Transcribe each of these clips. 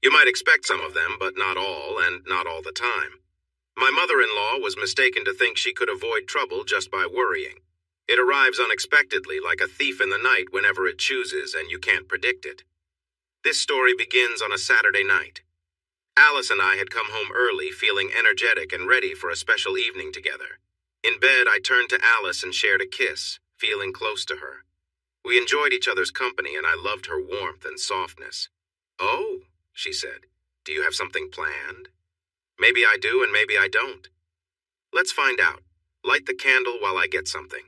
You might expect some of them, but not all, and not all the time. My mother-in-law was mistaken to think she could avoid trouble just by worrying. It arrives unexpectedly, like a thief in the night whenever it chooses, and you can't predict it. This story begins on a Saturday night. Alice and I had come home early, feeling energetic and ready for a special evening together. In bed, I turned to Alice and shared a kiss, feeling close to her. We enjoyed each other's company, and I loved her warmth and softness. "Oh," she said, "do you have something planned?" "Maybe I do and maybe I don't." "Let's find out. Light the candle while I get something."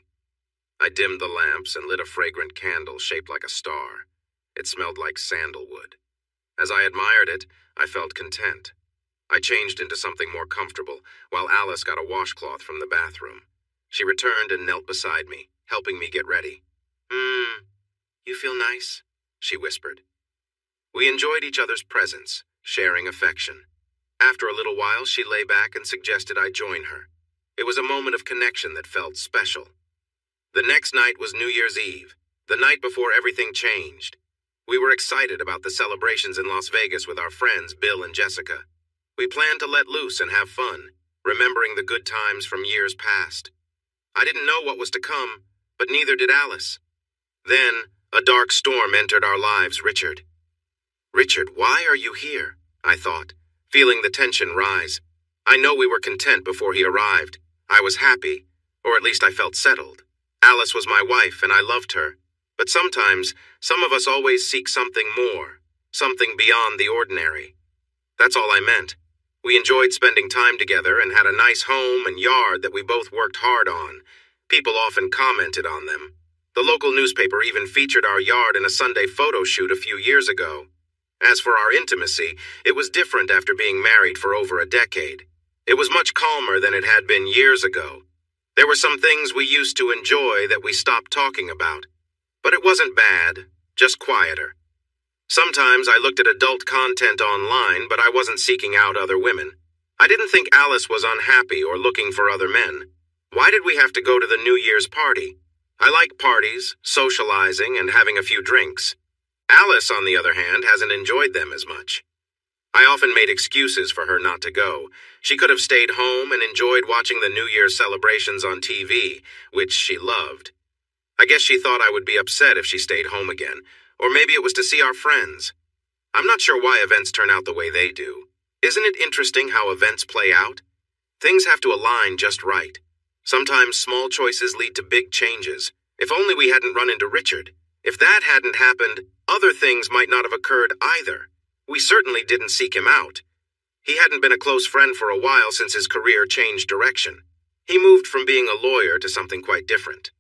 I dimmed the lamps and lit a fragrant candle shaped like a star. It smelled like sandalwood. As I admired it, I felt content. I changed into something more comfortable, while Alice got a washcloth from the bathroom. She returned and knelt beside me, helping me get ready. You feel nice?" she whispered. We enjoyed each other's presence, sharing affection. After a little while, she lay back and suggested I join her. It was a moment of connection that felt special. The next night was New Year's Eve, the night before everything changed. We were excited about the celebrations in Las Vegas with our friends Bill and Jessica. We planned to let loose and have fun, remembering the good times from years past. I didn't know what was to come, but neither did Alice. Then, a dark storm entered our lives, Richard. "Richard, why are you here?" I thought, feeling the tension rise. I know we were content before he arrived. I was happy, or at least I felt settled. Alice was my wife, and I loved her. But sometimes, some of us always seek something more, something beyond the ordinary. That's all I meant. We enjoyed spending time together and had a nice home and yard that we both worked hard on. People often commented on them. The local newspaper even featured our yard in a Sunday photo shoot a few years ago. As for our intimacy, it was different after being married for over a decade. It was much calmer than it had been years ago. There were some things we used to enjoy that we stopped talking about. But it wasn't bad, just quieter. Sometimes I looked at adult content online, but I wasn't seeking out other women. I didn't think Alice was unhappy or looking for other men. Why did we have to go to the New Year's party? I like parties, socializing, and having a few drinks. Alice, on the other hand, hasn't enjoyed them as much. I often made excuses for her not to go. She could have stayed home and enjoyed watching the New Year's celebrations on TV, which she loved. I guess she thought I would be upset if she stayed home again, or maybe it was to see our friends. I'm not sure why events turn out the way they do. Isn't it interesting how events play out? Things have to align just right. Sometimes small choices lead to big changes. If only we hadn't run into Richard. If that hadn't happened, other things might not have occurred either. We certainly didn't seek him out. He hadn't been a close friend for a while since his career changed direction. He moved from being a lawyer to something quite different.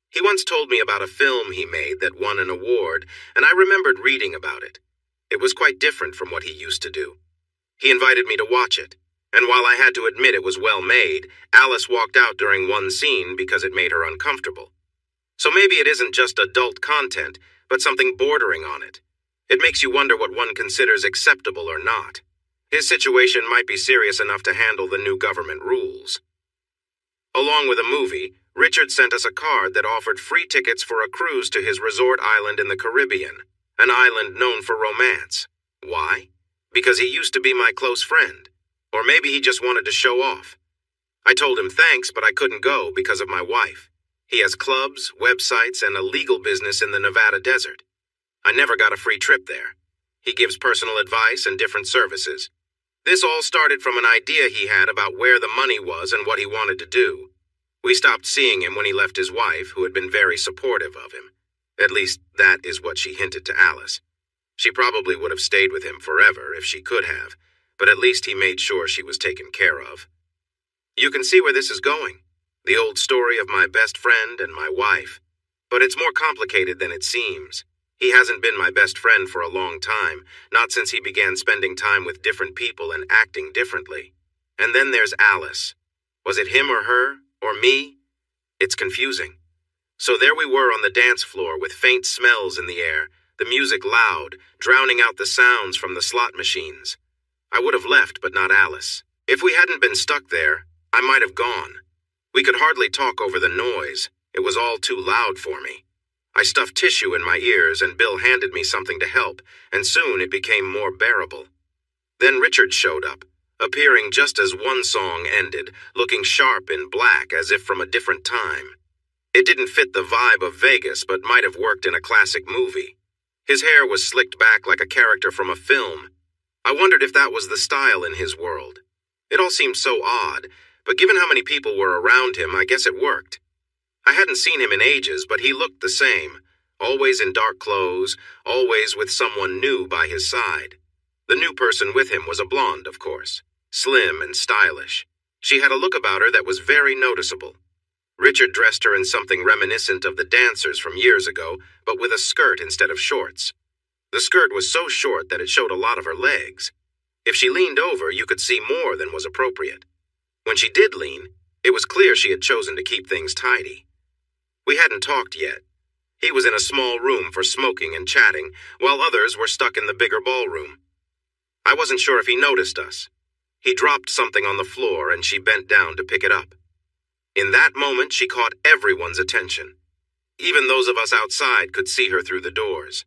He once told me about a film he made that won an award, and I remembered reading about it. It was quite different from what he used to do. He invited me to watch it, and while I had to admit it was well made, Alice walked out during one scene because it made her uncomfortable. So maybe it isn't just adult content, but something bordering on it. It makes you wonder what one considers acceptable or not. His situation might be serious enough to handle the new government rules. Along with a movie, Richard sent us a card that offered free tickets for a cruise to his resort island in the Caribbean, an island known for romance. Why? Because he used to be my close friend. Or maybe he just wanted to show off. I told him thanks, but I couldn't go because of my wife. He has clubs, websites, and a legal business in the Nevada desert. I never got a free trip there. He gives personal advice and different services. This all started from an idea he had about where the money was and what he wanted to do. We stopped seeing him when he left his wife, who had been very supportive of him. At least, that is what she hinted to Alice. She probably would have stayed with him forever if she could have, but at least he made sure she was taken care of. You can see where this is going. The old story of my best friend and my wife. But it's more complicated than it seems. He hasn't been my best friend for a long time, not since he began spending time with different people and acting differently. And then there's Alice. Was it him or her, or me? It's confusing. So there we were on the dance floor with faint smells in the air, the music loud, drowning out the sounds from the slot machines. I would have left, but not Alice. If we hadn't been stuck there, I might have gone. We could hardly talk over the noise. It was all too loud for me. I stuffed tissue in my ears and Bill handed me something to help, and soon it became more bearable. Then Richard showed up, appearing just as one song ended, looking sharp in black as if from a different time. It didn't fit the vibe of Vegas, but might have worked in a classic movie. His hair was slicked back like a character from a film. I wondered if that was the style in his world. It all seemed so odd, but given how many people were around him, I guess it worked. I hadn't seen him in ages, but he looked the same, always in dark clothes, always with someone new by his side. The new person with him was a blonde, of course, slim and stylish. She had a look about her that was very noticeable. Richard dressed her in something reminiscent of the dancers from years ago, but with a skirt instead of shorts. The skirt was so short that it showed a lot of her legs. If she leaned over, you could see more than was appropriate. When she did lean, it was clear she had chosen to keep things tidy. We hadn't talked yet. He was in a small room for smoking and chatting, while others were stuck in the bigger ballroom. I wasn't sure if he noticed us. He dropped something on the floor and she bent down to pick it up. In that moment, she caught everyone's attention. Even those of us outside could see her through the doors.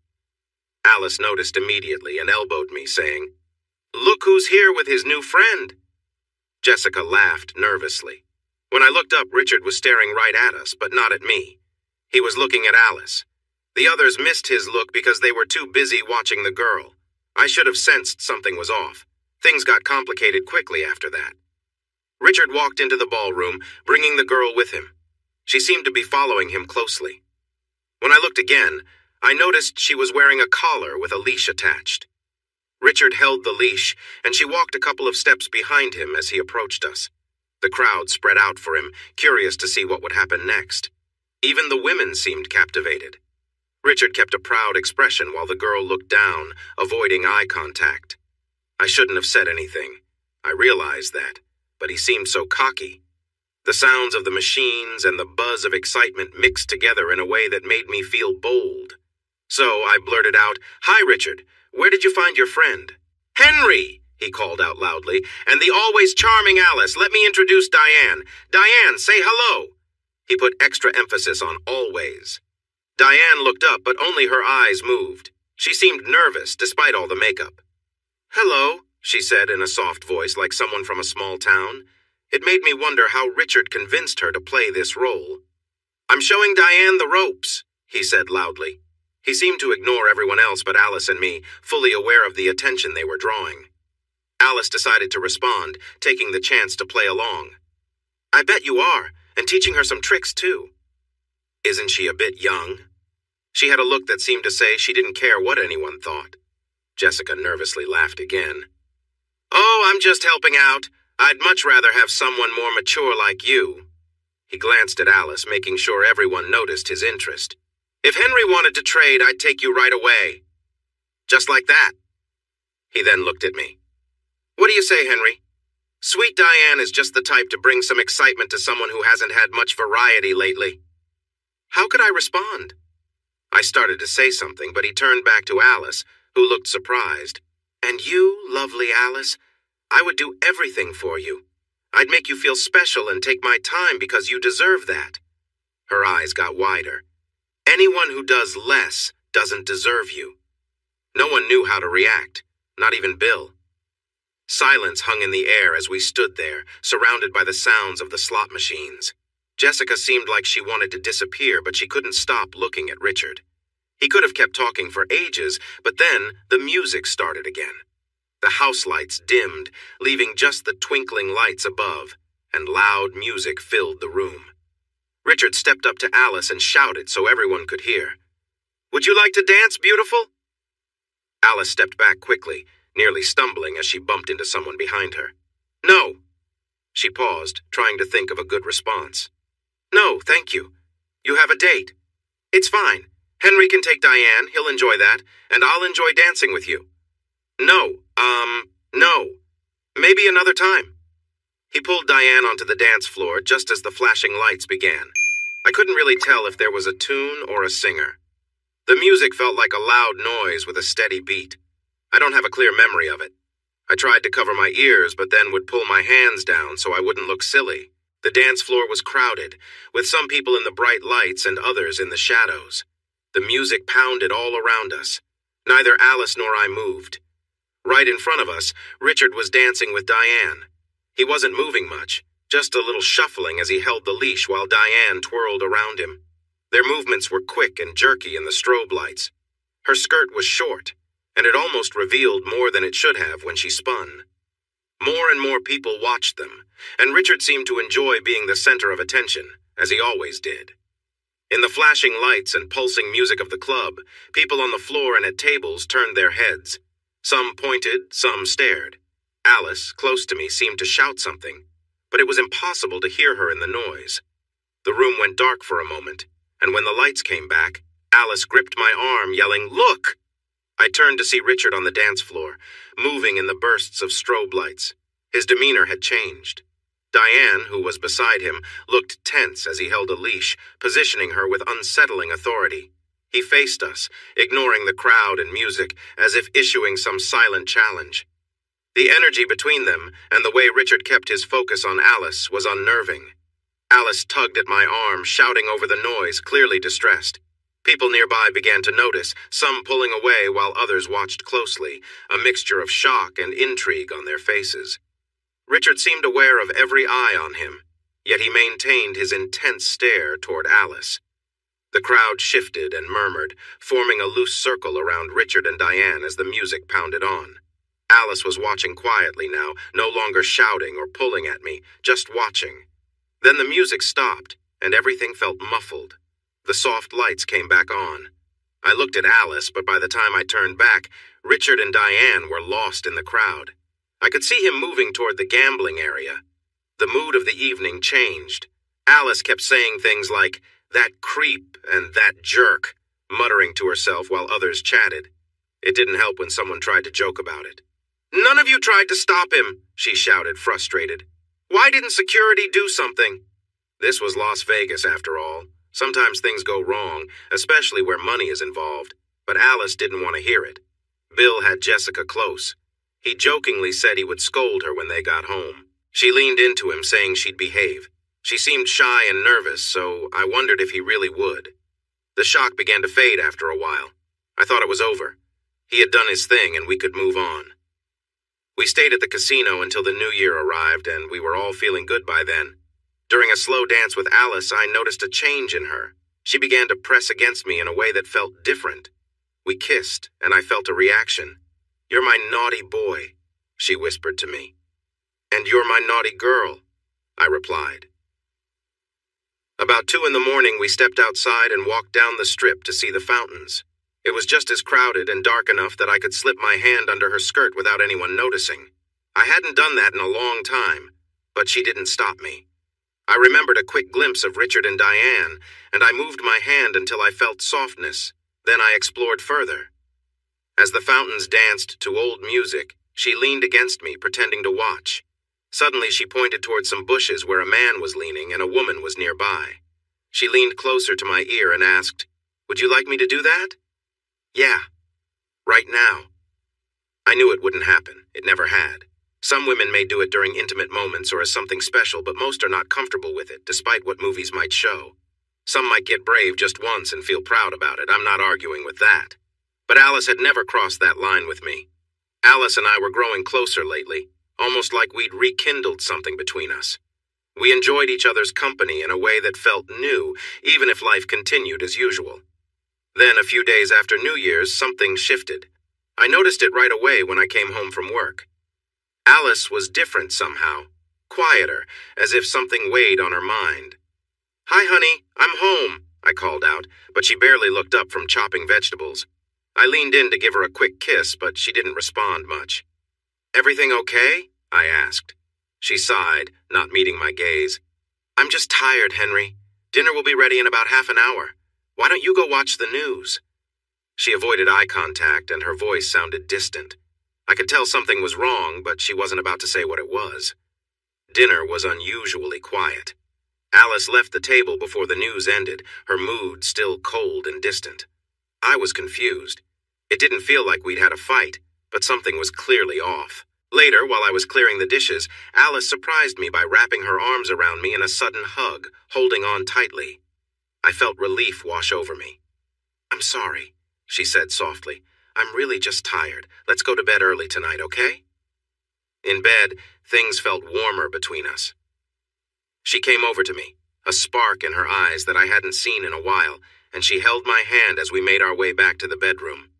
Alice noticed immediately and elbowed me, saying, "Look who's here with his new friend." Jessica laughed nervously. When I looked up, Richard was staring right at us, but not at me. He was looking at Alice. The others missed his look because they were too busy watching the girl. I should have sensed something was off. Things got complicated quickly after that. Richard walked into the ballroom, bringing the girl with him. She seemed to be following him closely. When I looked again, I noticed she was wearing a collar with a leash attached. Richard held the leash, and she walked a couple of steps behind him as he approached us. The crowd spread out for him, curious to see what would happen next. Even the women seemed captivated. Richard kept a proud expression while the girl looked down, avoiding eye contact. I shouldn't have said anything. I realized that, but he seemed so cocky. The sounds of the machines and the buzz of excitement mixed together in a way that made me feel bold. So I blurted out, "Hi, Richard. Where did you find your friend?" "Henry!" he called out loudly, "and the always charming Alice. Let me introduce Diane. Diane, say hello." He put extra emphasis on always. Diane looked up, but only her eyes moved. She seemed nervous, despite all the makeup. "Hello," she said in a soft voice like someone from a small town. It made me wonder how Richard convinced her to play this role. "I'm showing Diane the ropes," he said loudly. He seemed to ignore everyone else but Alice and me, fully aware of the attention they were drawing. Alice decided to respond, taking the chance to play along. "I bet you are, and teaching her some tricks too." "Isn't she a bit young?" She had a look that seemed to say she didn't care what anyone thought. Jessica nervously laughed again. "Oh, I'm just helping out. I'd much rather have someone more mature like you." He glanced at Alice, making sure everyone noticed his interest. "If Henry wanted to trade, I'd take you right away." "Just like that." He then looked at me. "What do you say, Henry? Sweet Diane is just the type to bring some excitement to someone who hasn't had much variety lately." How could I respond? I started to say something, but he turned back to Alice, who looked surprised. "And you, lovely Alice, I would do everything for you. I'd make you feel special and take my time because you deserve that." Her eyes got wider. "Anyone who does less doesn't deserve you." No one knew how to react, not even Bill. Silence hung in the air as we stood there, surrounded by the sounds of the slot machines. Jessica seemed like she wanted to disappear, but she couldn't stop looking at Richard. He could have kept talking for ages, but then the music started again. The house lights dimmed, leaving just the twinkling lights above, and loud music filled the room. Richard stepped up to Alice and shouted so everyone could hear. "Would you like to dance, beautiful?" Alice stepped back quickly, nearly stumbling as she bumped into someone behind her. "No." She paused, trying to think of a good response. "No, thank you. You have a date." "It's fine. Henry can take Diane, he'll enjoy that, and I'll enjoy dancing with you." No. Maybe another time." He pulled Diane onto the dance floor just as the flashing lights began. I couldn't really tell if there was a tune or a singer. The music felt like a loud noise with a steady beat. I don't have a clear memory of it. I tried to cover my ears, but then would pull my hands down so I wouldn't look silly. The dance floor was crowded, with some people in the bright lights and others in the shadows. The music pounded all around us. Neither Alice nor I moved. Right in front of us, Richard was dancing with Diane. He wasn't moving much, just a little shuffling as he held the leash while Diane twirled around him. Their movements were quick and jerky in the strobe lights. Her skirt was short, and it almost revealed more than it should have when she spun. More and more people watched them, and Richard seemed to enjoy being the center of attention, as he always did. In the flashing lights and pulsing music of the club, people on the floor and at tables turned their heads. Some pointed, some stared. Alice, close to me, seemed to shout something, but it was impossible to hear her in the noise. The room went dark for a moment, and when the lights came back, Alice gripped my arm, yelling, "Look!" I turned to see Richard on the dance floor, moving in the bursts of strobe lights. His demeanor had changed. Diane, who was beside him, looked tense as he held a leash, positioning her with unsettling authority. He faced us, ignoring the crowd and music, as if issuing some silent challenge. The energy between them, and the way Richard kept his focus on Alice, was unnerving. Alice tugged at my arm, shouting over the noise, clearly distressed. People nearby began to notice, some pulling away while others watched closely, a mixture of shock and intrigue on their faces. Richard seemed aware of every eye on him, yet he maintained his intense stare toward Alice. The crowd shifted and murmured, forming a loose circle around Richard and Diane as the music pounded on. Alice was watching quietly now, no longer shouting or pulling at me, just watching. Then the music stopped, and everything felt muffled. The soft lights came back on. I looked at Alice, but by the time I turned back, Richard and Diane were lost in the crowd. I could see him moving toward the gambling area. The mood of the evening changed. Alice kept saying things like, "That creep" and "that jerk," muttering to herself while others chatted. It didn't help when someone tried to joke about it. "None of you tried to stop him," she shouted, frustrated. "Why didn't security do something?" This was Las Vegas, after all. Sometimes things go wrong, especially where money is involved, but Alice didn't want to hear it. Bill had Jessica close. He jokingly said he would scold her when they got home. She leaned into him, saying she'd behave. She seemed shy and nervous, so I wondered if he really would. The shock began to fade after a while. I thought it was over. He had done his thing and we could move on. We stayed at the casino until the new year arrived, and we were all feeling good by then. During a slow dance with Alice, I noticed a change in her. She began to press against me in a way that felt different. We kissed, and I felt a reaction. "You're my naughty boy," she whispered to me. "And you're my naughty girl," I replied. About 2 in the morning, we stepped outside and walked down the strip to see the fountains. It was just as crowded and dark enough that I could slip my hand under her skirt without anyone noticing. I hadn't done that in a long time, but she didn't stop me. I remembered a quick glimpse of Richard and Diane, and I moved my hand until I felt softness. Then I explored further. As the fountains danced to old music, she leaned against me, pretending to watch. Suddenly she pointed toward some bushes where a man was leaning and a woman was nearby. She leaned closer to my ear and asked, "Would you like me to do that?" "Yeah. Right now." I knew it wouldn't happen. It never had. Some women may do it during intimate moments or as something special, but most are not comfortable with it, despite what movies might show. Some might get brave just once and feel proud about it. I'm not arguing with that. But Alice had never crossed that line with me. Alice and I were growing closer lately, almost like we'd rekindled something between us. We enjoyed each other's company in a way that felt new, even if life continued as usual. Then, a few days after New Year's, something shifted. I noticed it right away when I came home from work. Alice was different somehow, quieter, as if something weighed on her mind. "Hi, honey, I'm home," I called out, but she barely looked up from chopping vegetables. I leaned in to give her a quick kiss, but she didn't respond much. "Everything okay?" I asked. She sighed, not meeting my gaze. "I'm just tired, Henry. Dinner will be ready in about half an hour. Why don't you go watch the news?" She avoided eye contact, and her voice sounded distant. I could tell something was wrong, but she wasn't about to say what it was. Dinner was unusually quiet. Alice left the table before the news ended, her mood still cold and distant. I was confused. It didn't feel like we'd had a fight, but something was clearly off. Later, while I was clearing the dishes, Alice surprised me by wrapping her arms around me in a sudden hug, holding on tightly. I felt relief wash over me. "I'm sorry," she said softly. I'm really just tired. Let's go to bed early tonight, okay?" In bed, things felt warmer between us. She came over to me, a spark in her eyes that I hadn't seen in a while, and she held my hand as we made our way back to the bedroom.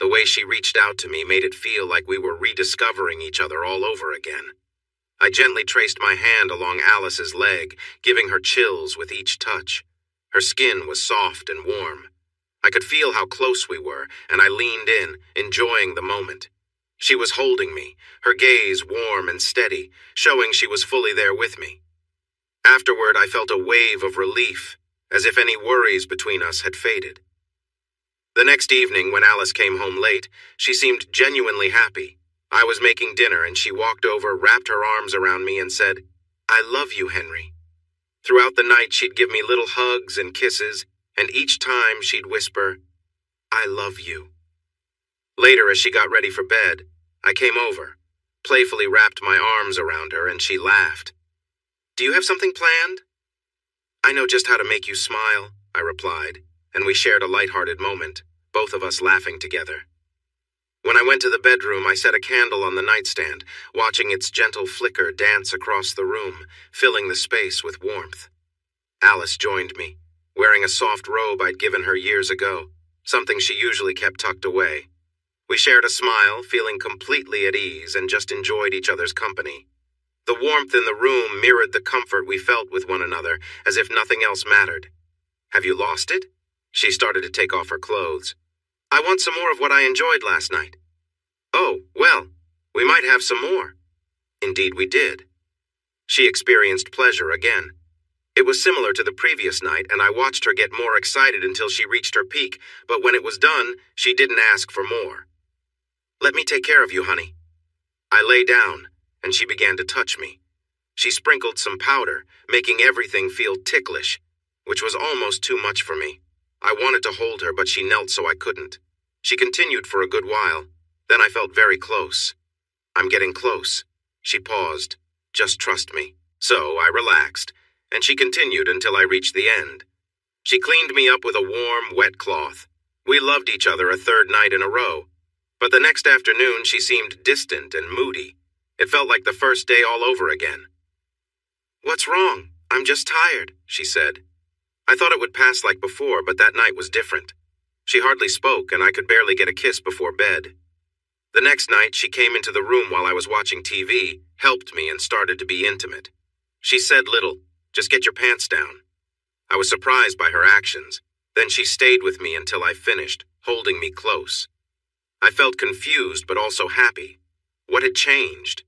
The way she reached out to me made it feel like we were rediscovering each other all over again. I gently traced my hand along Alice's leg, giving her chills with each touch. Her skin was soft and warm. I could feel how close we were, and I leaned in, enjoying the moment. She was holding me, her gaze warm and steady, showing she was fully there with me. Afterward, I felt a wave of relief, as if any worries between us had faded. The next evening, when Alice came home late, she seemed genuinely happy. I was making dinner, and she walked over, wrapped her arms around me, and said, "I love you, Henry." Throughout the night, she'd give me little hugs and kisses, and each time she'd whisper, "I love you." Later, as she got ready for bed, I came over, playfully wrapped my arms around her, and she laughed. "Do you have something planned?" "I know just how to make you smile," I replied, and we shared a light-hearted moment, both of us laughing together. When I went to the bedroom, I set a candle on the nightstand, watching its gentle flicker dance across the room, filling the space with warmth. Alice joined me, wearing a soft robe I'd given her years ago, something she usually kept tucked away. We shared a smile, feeling completely at ease, and just enjoyed each other's company. The warmth in the room mirrored the comfort we felt with one another, as if nothing else mattered. "Have you lost it?" She started to take off her clothes. "I want some more of what I enjoyed last night." "Oh, well, we might have some more." Indeed we did. She experienced pleasure again. It was similar to the previous night, and I watched her get more excited until she reached her peak, but when it was done, she didn't ask for more. "Let me take care of you, honey." I lay down, and she began to touch me. She sprinkled some powder, making everything feel ticklish, which was almost too much for me. I wanted to hold her, but she knelt so I couldn't. She continued for a good while. Then I felt very close. "I'm getting close." She paused. "Just trust me." So I relaxed, and she continued until I reached the end. She cleaned me up with a warm, wet cloth. We loved each other a third night in a row. But the next afternoon, she seemed distant and moody. It felt like the first day all over again. "What's wrong? I'm just tired," she said. I thought it would pass like before, but that night was different. She hardly spoke, and I could barely get a kiss before bed. The next night, she came into the room while I was watching TV, helped me, and started to be intimate. She said little, "Just get your pants down." I was surprised by her actions. Then she stayed with me until I finished, holding me close. I felt confused but also happy. What had changed?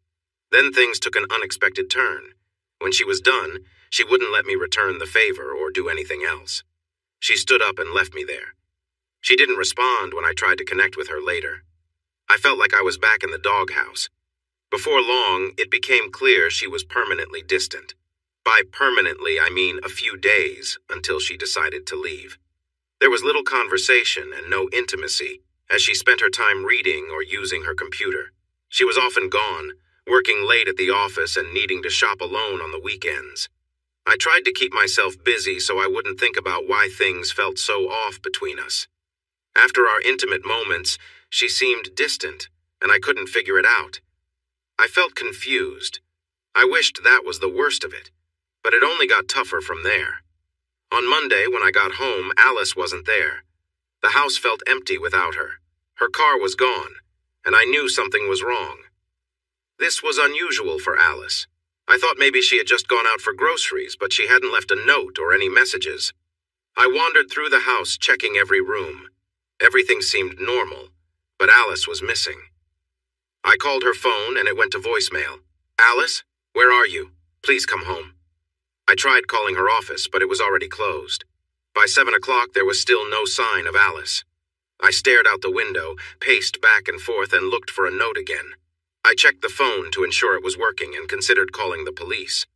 Then things took an unexpected turn. When she was done, she wouldn't let me return the favor or do anything else. She stood up and left me there. She didn't respond when I tried to connect with her later. I felt like I was back in the doghouse. Before long, it became clear she was permanently distant. By permanently, I mean a few days until she decided to leave. There was little conversation and no intimacy, as she spent her time reading or using her computer. She was often gone, working late at the office and needing to shop alone on the weekends. I tried to keep myself busy so I wouldn't think about why things felt so off between us. After our intimate moments, she seemed distant, and I couldn't figure it out. I felt confused. I wished that was the worst of it, but it only got tougher from there. On Monday, when I got home, Alice wasn't there. The house felt empty without her. Her car was gone, and I knew something was wrong. This was unusual for Alice. I thought maybe she had just gone out for groceries, but she hadn't left a note or any messages. I wandered through the house, checking every room. Everything seemed normal, but Alice was missing. I called her phone, and it went to voicemail. "Alice, where are you? Please come home." I tried calling her office, but it was already closed. By 7 o'clock, there was still no sign of Alice. I stared out the window, paced back and forth, and looked for a note again. I checked the phone to ensure it was working and considered calling the police.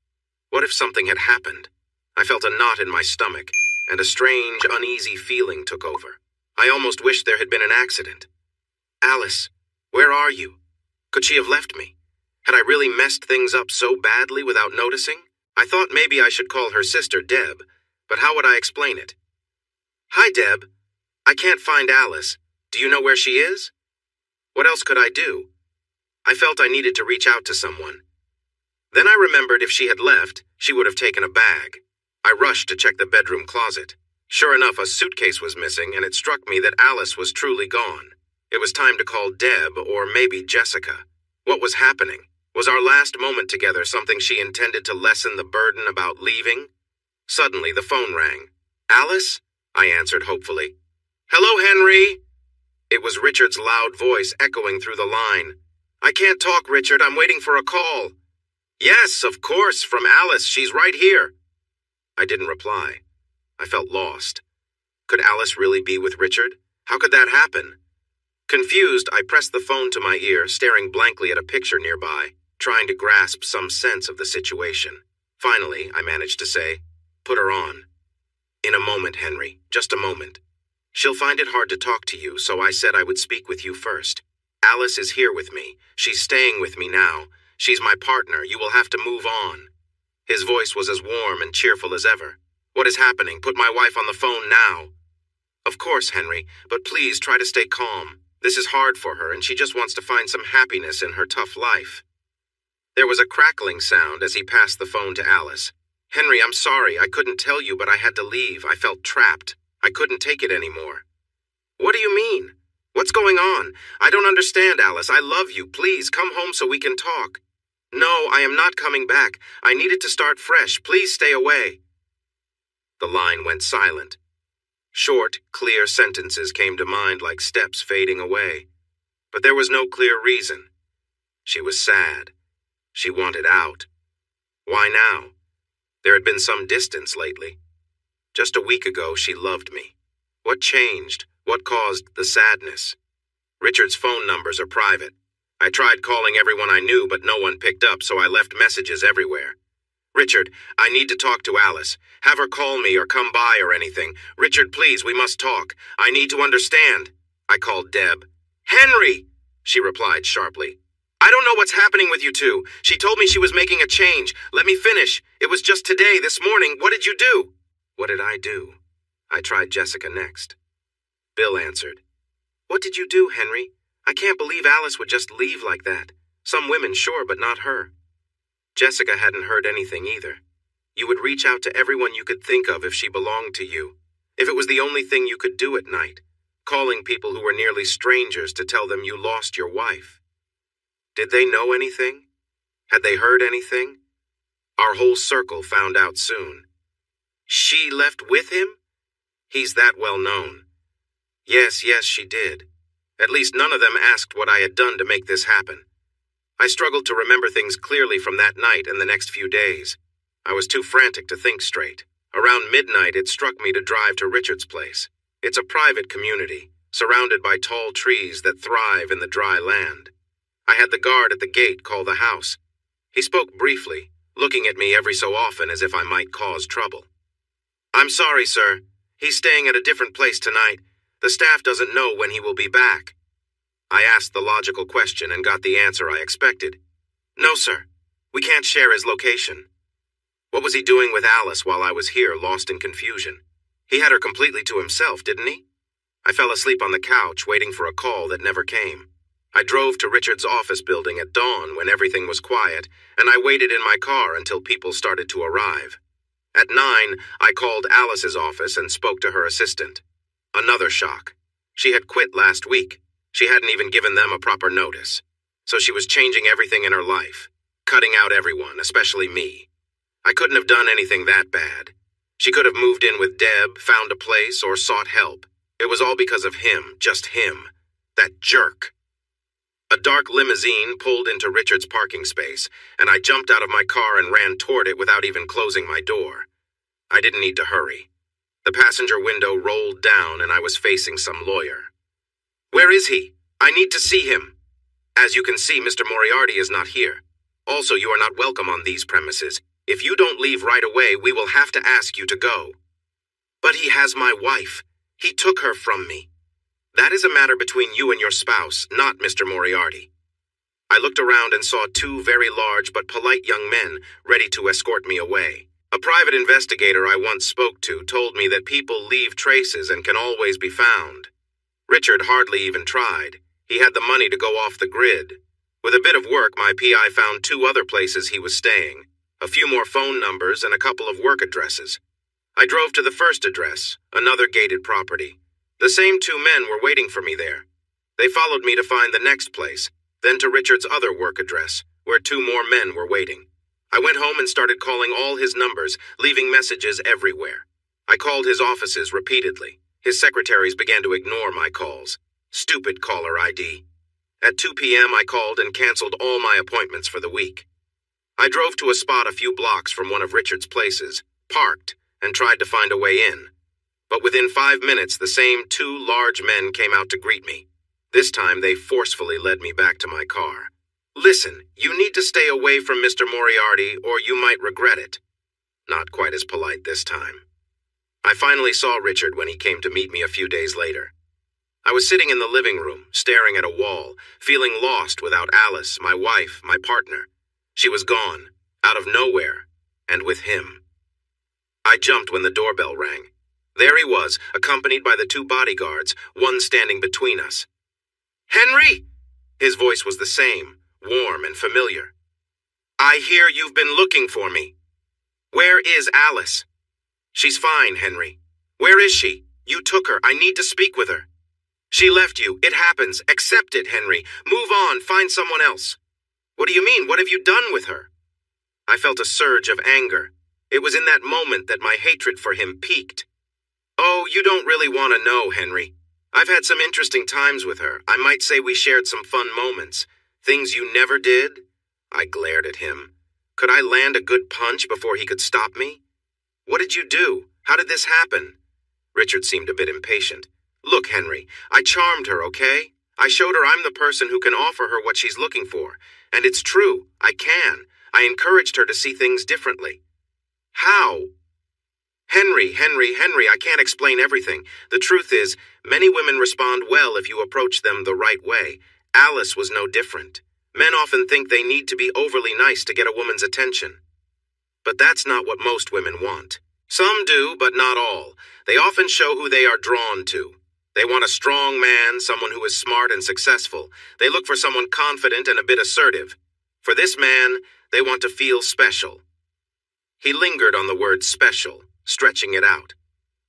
What if something had happened? I felt a knot in my stomach, and a strange, uneasy feeling took over. I almost wished there had been an accident. "Alice, where are you? Could she have left me? Had I really messed things up so badly without noticing? I thought maybe I should call her sister Deb, but how would I explain it? "Hi, Deb. I can't find Alice. Do you know where she is? What else could I do? I felt I needed to reach out to someone. Then I remembered if she had left, she would have taken a bag. I rushed to check the bedroom closet. Sure enough, a suitcase was missing, and it struck me that Alice was truly gone. It was time to call Deb, or maybe Jessica. What was happening? Was our last moment together something she intended to lessen the burden about leaving? Suddenly, the phone rang. Alice? I answered hopefully. Hello, Henry! It was Richard's loud voice echoing through the line. I can't talk, Richard. I'm waiting for a call. Yes, of course, from Alice. She's right here. I didn't reply. I felt lost. Could Alice really be with Richard? How could that happen? Confused, I pressed the phone to my ear, staring blankly at a picture nearby, trying to grasp some sense of the situation. Finally, I managed to say, Put her on. In a moment, Henry. Just a moment. She'll find it hard to talk to you, so I said I would speak with you first. Alice is here with me. She's staying with me now. She's my partner. You will have to move on. His voice was as warm and cheerful as ever. What is happening? Put my wife on the phone now. Of course, Henry, but please try to stay calm. This is hard for her, and she just wants to find some happiness in her tough life. There was a crackling sound as he passed the phone to Alice. Henry, I'm sorry. I couldn't tell you, but I had to leave. I felt trapped. I couldn't take it anymore. What do you mean? What's going on? I don't understand, Alice. I love you. Please, come home so we can talk. No, I am not coming back. I needed to start fresh. Please stay away. The line went silent. Short, clear sentences came to mind like steps fading away. But there was no clear reason. She was sad. She wanted out. Why now? There had been some distance lately. Just a week ago, she loved me. What changed? What caused the sadness? Richard's phone numbers are private. I tried calling everyone I knew, but no one picked up, so I left messages everywhere. Richard, I need to talk to Alice. Have her call me or come by or anything. Richard, please, we must talk. I need to understand. I called Deb. Henry, she replied sharply. I don't know what's happening with you two. She told me she was making a change. Let me finish. It was just today, this morning. What did you do? What did I do? I tried Jessica next. Bill answered. What did you do, Henry? I can't believe Alice would just leave like that. Some women, sure, but not her. Jessica hadn't heard anything either. You would reach out to everyone you could think of if she belonged to you. If it was the only thing you could do at night, calling people who were nearly strangers to tell them you lost your wife. Did they know anything? Had they heard anything? Our whole circle found out soon. She left with him? He's that well known. Yes, she did. At least none of them asked what I had done to make this happen. I struggled to remember things clearly from that night and the next few days. I was too frantic to think straight. Around midnight, it struck me to drive to Richard's place. It's a private community, surrounded by tall trees that thrive in the dry land. I had the guard at the gate call the house. He spoke briefly, looking at me every so often as if I might cause trouble. I'm sorry, sir. He's staying at a different place tonight. The staff doesn't know when he will be back. I asked the logical question and got the answer I expected. No, sir. We can't share his location. What was he doing with Alice while I was here, lost in confusion? He had her completely to himself, didn't he? I fell asleep on the couch, waiting for a call that never came. I drove to Richard's office building at dawn when everything was quiet, and I waited in my car until people started to arrive. At 9, I called Alice's office and spoke to her assistant. Another shock. She had quit last week. She hadn't even given them a proper notice. So she was changing everything in her life, cutting out everyone, especially me. I couldn't have done anything that bad. She could have moved in with Deb, found a place, or sought help. It was all because of him, just him. That jerk. A dark limousine pulled into Richard's parking space, and I jumped out of my car and ran toward it without even closing my door. I didn't need to hurry. The passenger window rolled down, and I was facing some lawyer. Where is he? I need to see him. As you can see, Mr. Moriarty is not here. Also, you are not welcome on these premises. If you don't leave right away, we will have to ask you to go. But he has my wife. He took her from me. That is a matter between you and your spouse, not Mr. Moriarty. I looked around and saw 2 very large but polite young men ready to escort me away. A private investigator I once spoke to told me that people leave traces and can always be found. Richard hardly even tried. He had the money to go off the grid. With a bit of work, my PI found 2 other places he was staying, a few more phone numbers, and a couple of work addresses. I drove to the first address, another gated property. The same 2 men were waiting for me there. They followed me to find the next place, then to Richard's other work address, where 2 more men were waiting. I went home and started calling all his numbers, leaving messages everywhere. I called his offices repeatedly. His secretaries began to ignore my calls. Stupid caller ID. At 2 p.m. I called and canceled all my appointments for the week. I drove to a spot a few blocks from one of Richard's places, parked, and tried to find a way in. But within 5 minutes, the same 2 large men came out to greet me. This time, they forcefully led me back to my car. "Listen, you need to stay away from Mr. Moriarty or you might regret it." Not quite as polite this time. I finally saw Richard when he came to meet me a few days later. I was sitting in the living room, staring at a wall, feeling lost without Alice, my wife, my partner. She was gone, out of nowhere, and with him. I jumped when the doorbell rang. There he was, accompanied by the 2 bodyguards, one standing between us. "Henry!" His voice was the same, warm and familiar. "I hear you've been looking for me. Where is Alice?" "She's fine, Henry." "Where is she? You took her. I need to speak with her." "She left you. It happens. Accept it, Henry. Move on. Find someone else." "What do you mean? What have you done with her?" I felt a surge of anger. It was in that moment that my hatred for him peaked. "Oh, you don't really want to know, Henry. I've had some interesting times with her. I might say we shared some fun moments. Things you never did?" I glared at him. Could I land a good punch before he could stop me? "What did you do? How did this happen?" Richard seemed a bit impatient. "Look, Henry, I charmed her, okay? I showed her I'm the person who can offer her what she's looking for. And it's true, I can. I encouraged her to see things differently." "How?" Henry, I can't explain everything. The truth is, many women respond well if you approach them the right way. Alice was no different. Men often think they need to be overly nice to get a woman's attention. But that's not what most women want. Some do, but not all. They often show who they are drawn to. They want a strong man, someone who is smart and successful. They look for someone confident and a bit assertive. For this man, they want to feel special. He lingered on the word special, stretching it out.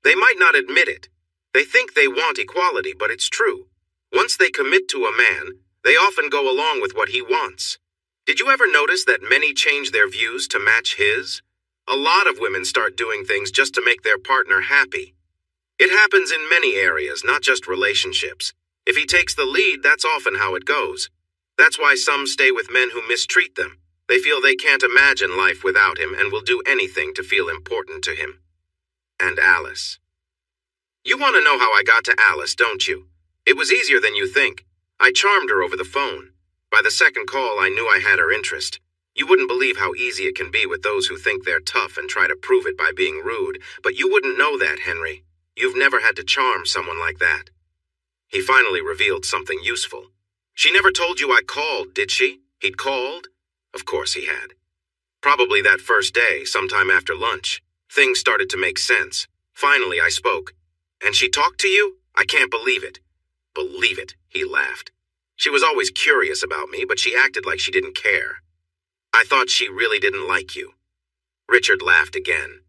They might not admit it. They think they want equality, but it's true. Once they commit to a man, they often go along with what he wants. Did you ever notice that many change their views to match his? A lot of women start doing things just to make their partner happy. It happens in many areas, not just relationships. If he takes the lead, that's often how it goes. That's why some stay with men who mistreat them. They feel they can't imagine life without him and will do anything to feel important to him. And Alice. You want to know how I got to Alice, don't you? It was easier than you think. I charmed her over the phone. By the second call, I knew I had her interest. You wouldn't believe how easy it can be with those who think they're tough and try to prove it by being rude, but you wouldn't know that, Henry. You've never had to charm someone like that. He finally revealed something useful. She never told you I called, did she? He'd called? Of course he had. Probably that first day, sometime after lunch. Things started to make sense. Finally, I spoke. And she talked to you? I can't believe it. Believe it, he laughed. She was always curious about me, but she acted like she didn't care. I thought she really didn't like you. Richard laughed again.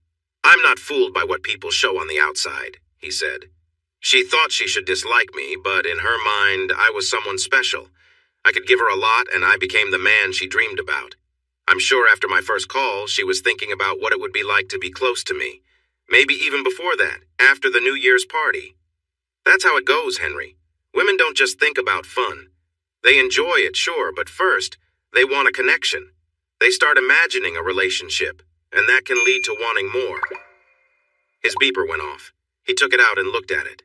I'm not fooled by what people show on the outside, he said. She thought she should dislike me, but in her mind, I was someone special. I could give her a lot, and I became the man she dreamed about. I'm sure after my first call, she was thinking about what it would be like to be close to me. Maybe even before that, after the New Year's party. That's how it goes, Henry. Women don't just think about fun. They enjoy it, sure, but first, they want a connection. They start imagining a relationship, and that can lead to wanting more. His beeper went off. He took it out and looked at it.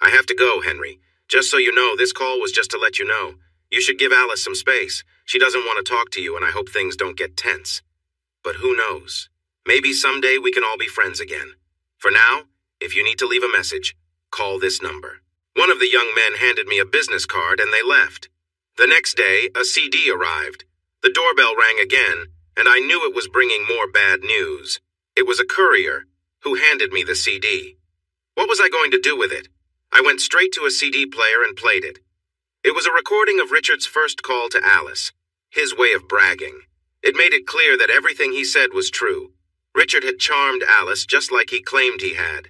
I have to go, Henry. Just so you know, this call was just to let you know. You should give Alice some space. She doesn't want to talk to you, and I hope things don't get tense. But who knows? Maybe someday we can all be friends again. For now, if you need to leave a message, call this number. One of the young men handed me a business card and they left. The next day, a CD arrived. The doorbell rang again, and I knew it was bringing more bad news. It was a courier who handed me the CD. What was I going to do with it? I went straight to a CD player and played it. It was a recording of Richard's first call to Alice, his way of bragging. It made it clear that everything he said was true. Richard had charmed Alice just like he claimed he had.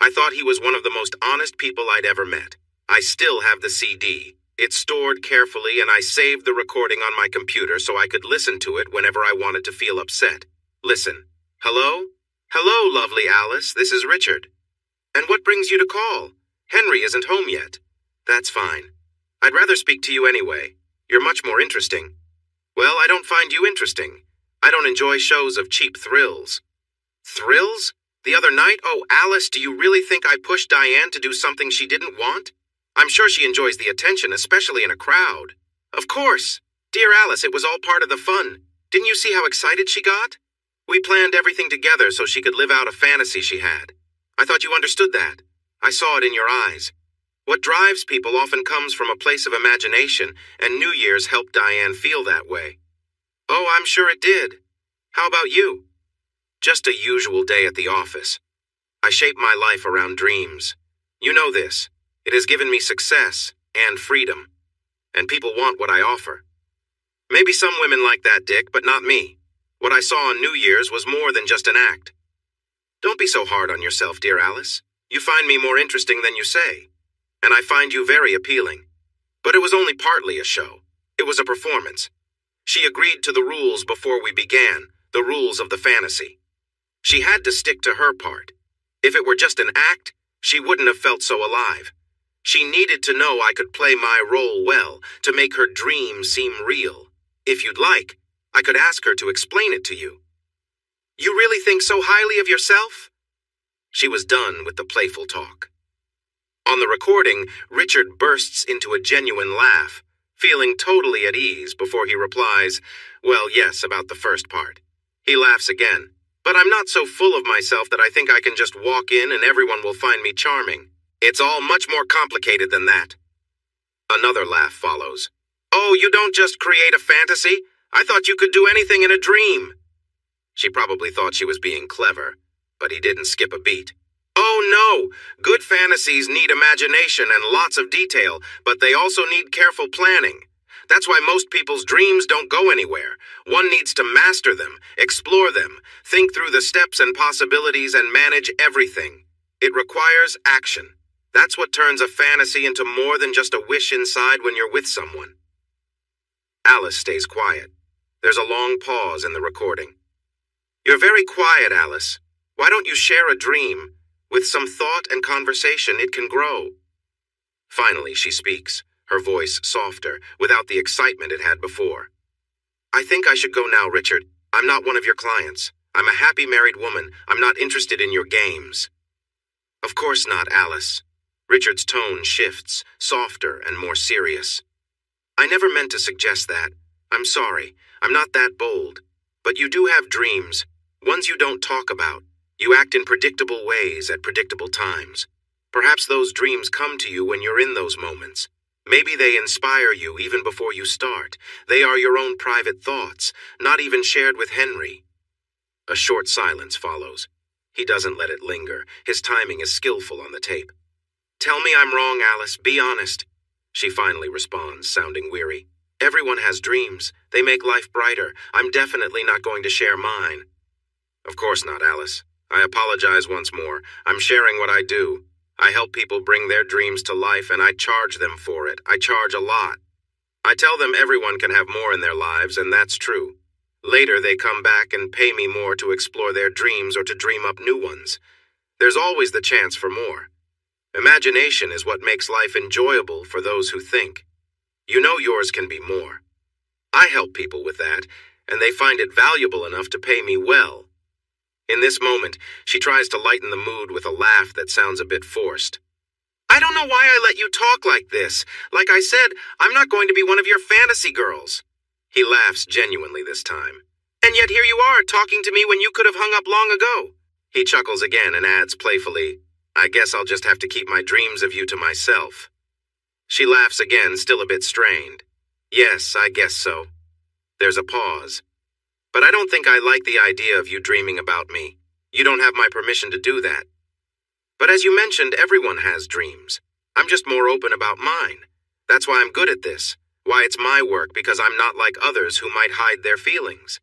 I thought he was one of the most honest people I'd ever met. I still have the CD. It's stored carefully, and I saved the recording on my computer so I could listen to it whenever I wanted to feel upset. Listen. Hello? Hello, lovely Alice. This is Richard. And what brings you to call? Henry isn't home yet. That's fine. I'd rather speak to you anyway. You're much more interesting. Well, I don't find you interesting. I don't enjoy shows of cheap thrills. Thrills? The other night? Oh, Alice, do you really think I pushed Diane to do something she didn't want? I'm sure she enjoys the attention, especially in a crowd. Of course. Dear Alice, it was all part of the fun. Didn't you see how excited she got? We planned everything together so she could live out a fantasy she had. I thought you understood that. I saw it in your eyes. What drives people often comes from a place of imagination, and New Year's helped Diane feel that way. Oh, I'm sure it did. How about you? Just a usual day at the office. I shape my life around dreams. You know this. It has given me success and freedom. And people want what I offer. Maybe some women like that, Dick, but not me. What I saw on New Year's was more than just an act. Don't be so hard on yourself, dear Alice. You find me more interesting than you say. And I find you very appealing. But it was only partly a show. It was a performance. She agreed to the rules before we began, the rules of the fantasy. She had to stick to her part. If it were just an act, she wouldn't have felt so alive. She needed to know I could play my role well to make her dream seem real. If you'd like, I could ask her to explain it to you. You really think so highly of yourself? She was done with the playful talk. On the recording, Richard bursts into a genuine laugh, feeling totally at ease before he replies, well, yes, about the first part. He laughs again. But I'm not so full of myself that I think I can just walk in and everyone will find me charming. It's all much more complicated than that. Another laugh follows. Oh, you don't just create a fantasy? I thought you could do anything in a dream. She probably thought she was being clever, but he didn't skip a beat. Oh no! Good fantasies need imagination and lots of detail, but they also need careful planning. That's why most people's dreams don't go anywhere. One needs to master them, explore them, think through the steps and possibilities, and manage everything. It requires action. That's what turns a fantasy into more than just a wish inside when you're with someone. Alice stays quiet. There's a long pause in the recording. You're very quiet, Alice. Why don't you share a dream? With some thought and conversation, it can grow. Finally, she speaks, her voice softer, without the excitement it had before. I think I should go now, Richard. I'm not one of your clients. I'm a happy married woman. I'm not interested in your games. Of course not, Alice. Richard's tone shifts, softer and more serious. I never meant to suggest that. I'm sorry. I'm not that bold. But you do have dreams, ones you don't talk about. You act in predictable ways at predictable times. Perhaps those dreams come to you when you're in those moments. Maybe they inspire you even before you start. They are your own private thoughts, not even shared with Henry. A short silence follows. He doesn't let it linger. His timing is skillful on the tape. Tell me I'm wrong, Alice. Be honest. She finally responds, sounding weary. Everyone has dreams. They make life brighter. I'm definitely not going to share mine. Of course not, Alice. I apologize once more. I'm sharing what I do. I help people bring their dreams to life, and I charge them for it. I charge a lot. I tell them everyone can have more in their lives, and that's true. Later, they come back and pay me more to explore their dreams or to dream up new ones. There's always the chance for more. Imagination is what makes life enjoyable for those who think. You know yours can be more. I help people with that, and they find it valuable enough to pay me well. In this moment, she tries to lighten the mood with a laugh that sounds a bit forced. I don't know why I let you talk like this. Like I said, I'm not going to be one of your fantasy girls. He laughs genuinely this time. And yet here you are, talking to me when you could have hung up long ago. He chuckles again and adds playfully, I guess I'll just have to keep my dreams of you to myself. She laughs again, still a bit strained. Yes, I guess so. There's a pause. But I don't think I like the idea of you dreaming about me. You don't have my permission to do that. But as you mentioned, everyone has dreams. I'm just more open about mine. That's why I'm good at this. Why it's my work, because I'm not like others who might hide their feelings.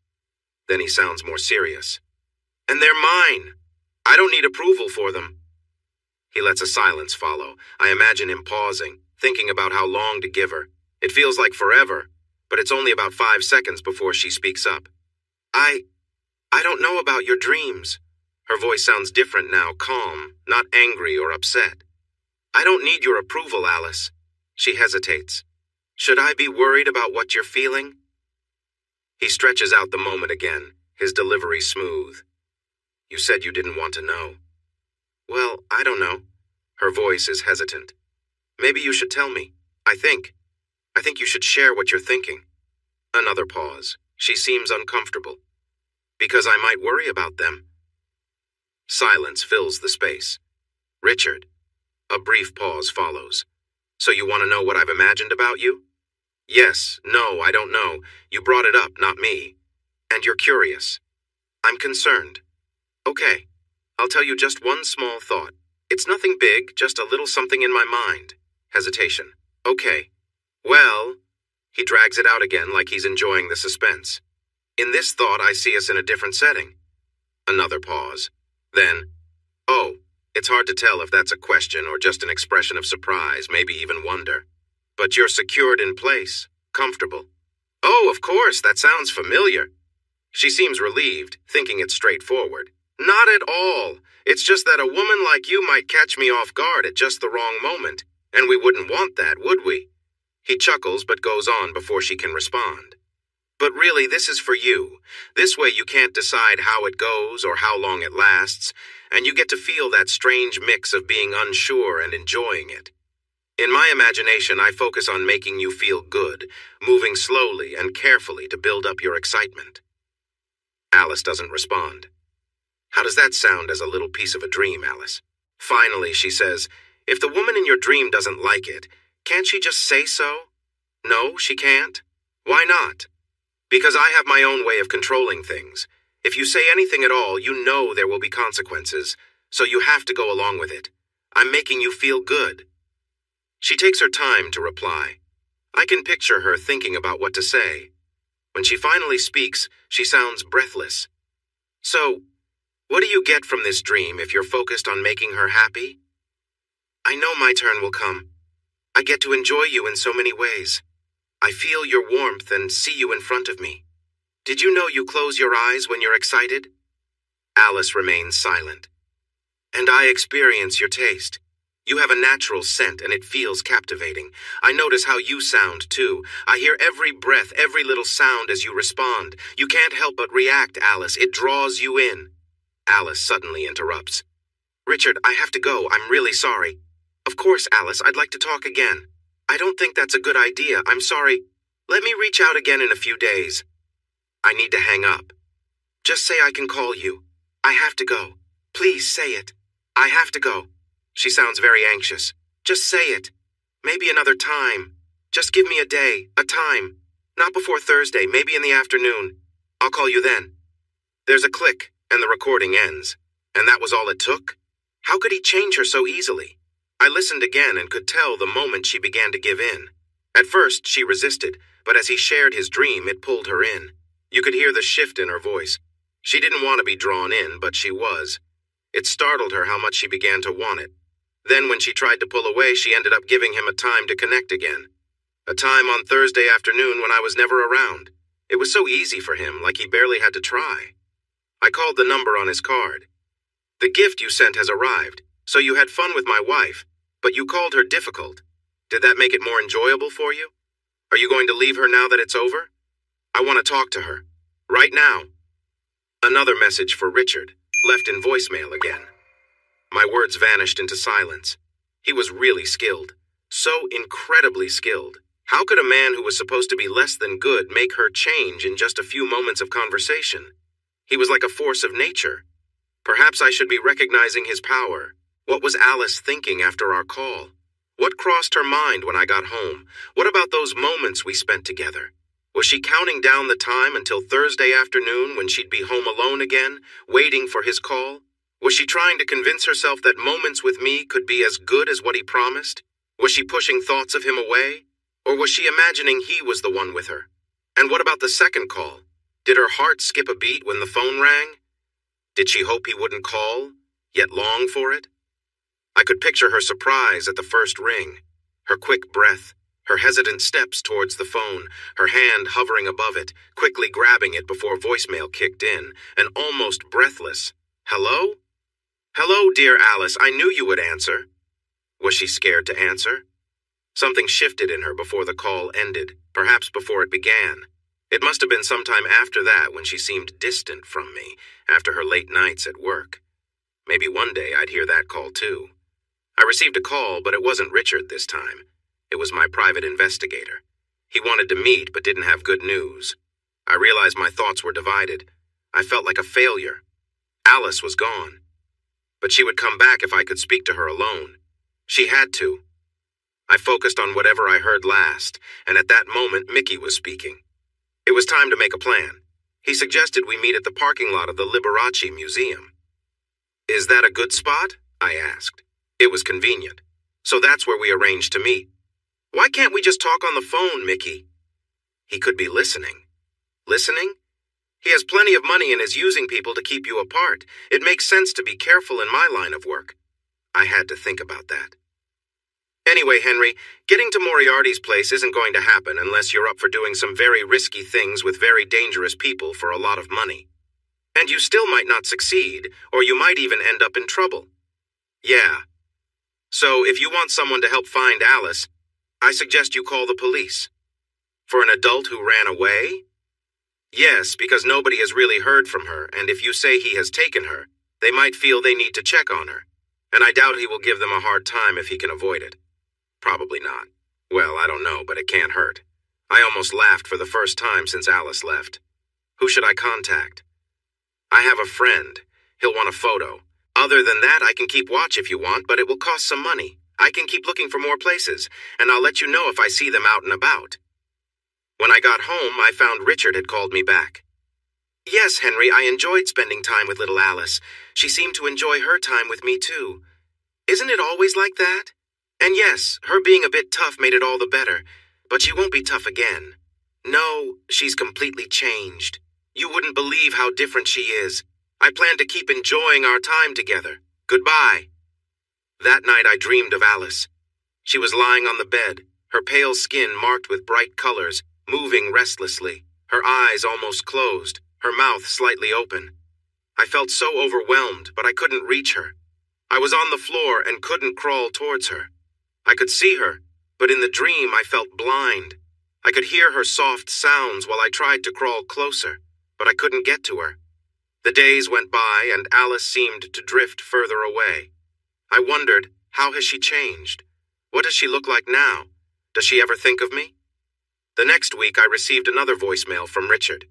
Then he sounds more serious. And they're mine. I don't need approval for them. He lets a silence follow. I imagine him pausing, thinking about how long to give her. It feels like forever, but it's only about 5 seconds before she speaks up. I don't know about your dreams. Her voice sounds different now, calm, not angry or upset. I don't need your approval, Alice. She hesitates. Should I be worried about what you're feeling? He stretches out the moment again, his delivery smooth. You said you didn't want to know. Well, I don't know. Her voice is hesitant. Maybe you should tell me. I think you should share what you're thinking. Another pause. She seems uncomfortable. Because I might worry about them. Silence fills the space. Richard. A brief pause follows. So you want to know what I've imagined about you? Yes, no, I don't know. You brought it up, not me. And you're curious. I'm concerned. Okay, I'll tell you just one small thought. It's nothing big, just a little something in my mind. Hesitation. Okay. Well, he drags it out again like he's enjoying the suspense. In this thought, I see us in a different setting. Another pause. Then, oh, it's hard to tell if that's a question or just an expression of surprise, maybe even wonder. But you're secured in place, comfortable. Oh, of course, that sounds familiar. She seems relieved, thinking it's straightforward. Not at all. It's just that a woman like you might catch me off guard at just the wrong moment, and we wouldn't want that, would we? He chuckles but goes on before she can respond. But really, this is for you. This way you can't decide how it goes or how long it lasts, and you get to feel that strange mix of being unsure and enjoying it. In my imagination, I focus on making you feel good, moving slowly and carefully to build up your excitement. Alice doesn't respond. How does that sound as a little piece of a dream, Alice? Finally, she says, if the woman in your dream doesn't like it, can't she just say so? No, she can't. Why not? Because I have my own way of controlling things. If you say anything at all, you know there will be consequences, so you have to go along with it. I'm making you feel good. She takes her time to reply. I can picture her thinking about what to say. When she finally speaks, she sounds breathless. So, what do you get from this dream if you're focused on making her happy? I know my turn will come. I get to enjoy you in so many ways. I feel your warmth and see you in front of me. Did you know you close your eyes when you're excited? Alice remains silent. And I experience your taste. You have a natural scent and it feels captivating. I notice how you sound, too. I hear every breath, every little sound as you respond. You can't help but react, Alice. It draws you in. Alice suddenly interrupts. Richard, I have to go. I'm really sorry. Of course, Alice, I'd like to talk again. I don't think that's a good idea. I'm sorry. Let me reach out again in a few days. I need to hang up. Just say I can call you. I have to go. Please say it. I have to go. She sounds very anxious. Just say it. Maybe another time. Just give me a day, a time. Not before Thursday, maybe in the afternoon. I'll call you then. There's a click, and the recording ends. And that was all it took? How could he change her so easily? I listened again and could tell the moment she began to give in. At first, she resisted, but as he shared his dream, it pulled her in. You could hear the shift in her voice. She didn't want to be drawn in, but she was. It startled her how much she began to want it. Then when she tried to pull away, she ended up giving him a time to connect again. A time on Thursday afternoon when I was never around. It was so easy for him, like he barely had to try. I called the number on his card. The gift you sent has arrived, so you had fun with my wife, but you called her difficult. Did that make it more enjoyable for you? Are you going to leave her now that it's over? I want to talk to her. Right now. Another message for Richard, left in voicemail again. My words vanished into silence. He was really skilled. So incredibly skilled. How could a man who was supposed to be less than good make her change in just a few moments of conversation? He was like a force of nature. Perhaps I should be recognizing his power. What was Alice thinking after our call? What crossed her mind when I got home? What about those moments we spent together? Was she counting down the time until Thursday afternoon when she'd be home alone again, waiting for his call? Was she trying to convince herself that moments with me could be as good as what he promised? Was she pushing thoughts of him away? Or was she imagining he was the one with her? And what about the second call? Did her heart skip a beat when the phone rang? Did she hope he wouldn't call, yet long for it? I could picture her surprise at the first ring, her quick breath, her hesitant steps towards the phone, her hand hovering above it, quickly grabbing it before voicemail kicked in, and almost breathless. Hello? Hello, dear Alice, I knew you would answer. Was she scared to answer? Something shifted in her before the call ended, perhaps before it began. It must have been sometime after that when she seemed distant from me, after her late nights at work. Maybe one day I'd hear that call too. I received a call, but it wasn't Richard this time. It was my private investigator. He wanted to meet, but didn't have good news. I realized my thoughts were divided. I felt like a failure. Alice was gone. But she would come back if I could speak to her alone. She had to. I focused on whatever I heard last, and at that moment Mickey was speaking. It was time to make a plan. He suggested we meet at the parking lot of the Liberace Museum. Is that a good spot? I asked. It was convenient. So that's where we arranged to meet. Why can't we just talk on the phone, Mickey? He could be listening. Listening? He has plenty of money and is using people to keep you apart. It makes sense to be careful in my line of work. I had to think about that. Anyway, Henry, getting to Moriarty's place isn't going to happen unless you're up for doing some very risky things with very dangerous people for a lot of money. And you still might not succeed, or you might even end up in trouble. Yeah. So if you want someone to help find Alice, I suggest you call the police. For an adult who ran away? Yes, because nobody has really heard from her, and if you say he has taken her, they might feel they need to check on her. And I doubt he will give them a hard time if he can avoid it. Probably not. Well, I don't know, but it can't hurt. I almost laughed for the first time since Alice left. Who should I contact? I have a friend. He'll want a photo. Other than that, I can keep watch if you want, but it will cost some money. I can keep looking for more places, and I'll let you know if I see them out and about. When I got home, I found Richard had called me back. Yes, Henry, I enjoyed spending time with little Alice. She seemed to enjoy her time with me, too. Isn't it always like that? And yes, her being a bit tough made it all the better, but she won't be tough again. No, she's completely changed. You wouldn't believe how different she is. I plan to keep enjoying our time together. Goodbye. That night I dreamed of Alice. She was lying on the bed, her pale skin marked with bright colors, moving restlessly, her eyes almost closed, her mouth slightly open. I felt so overwhelmed, but I couldn't reach her. I was on the floor and couldn't crawl towards her. I could see her, but in the dream I felt blind. I could hear her soft sounds while I tried to crawl closer, but I couldn't get to her. The days went by and Alice seemed to drift further away. I wondered, how has she changed? What does she look like now? Does she ever think of me? The next week I received another voicemail from Richard.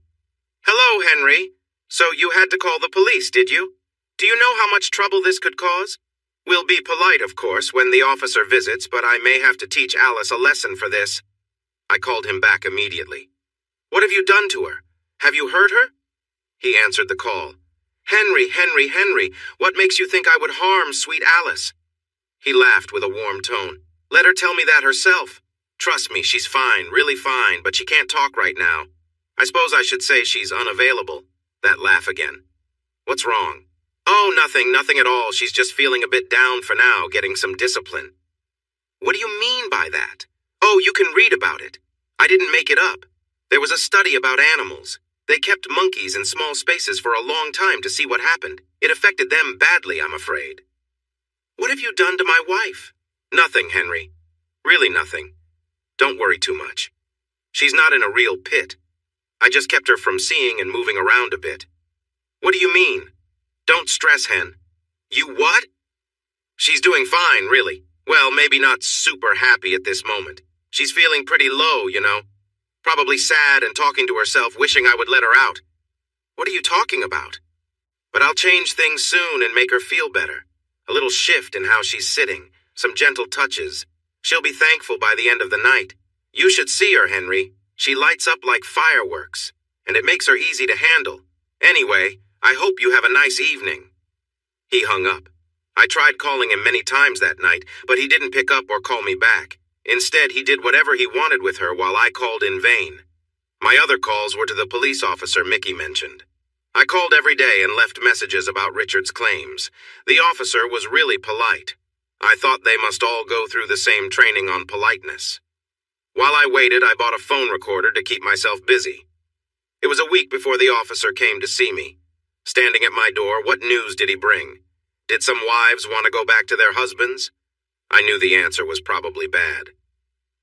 Hello, Henry. So you had to call the police, did you? Do you know how much trouble this could cause? We'll be polite, of course, when the officer visits, but I may have to teach Alice a lesson for this. I called him back immediately. What have you done to her? Have you hurt her? He answered the call. Henry, what makes you think I would harm sweet Alice? He laughed with a warm tone. Let her tell me that herself. Trust me, she's fine, really fine, but she can't talk right now. I suppose I should say she's unavailable. That laugh again. What's wrong? Oh, nothing at all. She's just feeling a bit down for now, getting some discipline. What do you mean by that? Oh, you can read about it. I didn't make it up. There was a study about animals. They kept monkeys in small spaces for a long time to see what happened. It affected them badly, I'm afraid. What have you done to my wife? Nothing, Henry. Really nothing. Don't worry too much. She's not in a real pit. I just kept her from seeing and moving around a bit. What do you mean? Don't stress, Hen. You what? She's doing fine, really. Well, maybe not super happy at this moment. She's feeling pretty low, you know. Probably sad and talking to herself, wishing I would let her out. What are you talking about? But I'll change things soon and make her feel better. A little shift in how she's sitting, some gentle touches. She'll be thankful by the end of the night. You should see her, Henry. She lights up like fireworks, and it makes her easy to handle. Anyway, I hope you have a nice evening. He hung up. I tried calling him many times that night, but he didn't pick up or call me back. Instead, he did whatever he wanted with her while I called in vain. My other calls were to the police officer Mickey mentioned. I called every day and left messages about Richard's claims. The officer was really polite. I thought they must all go through the same training on politeness. While I waited, I bought a phone recorder to keep myself busy. It was a week before the officer came to see me. Standing at my door, what news did he bring? Did some wives want to go back to their husbands? I knew the answer was probably bad.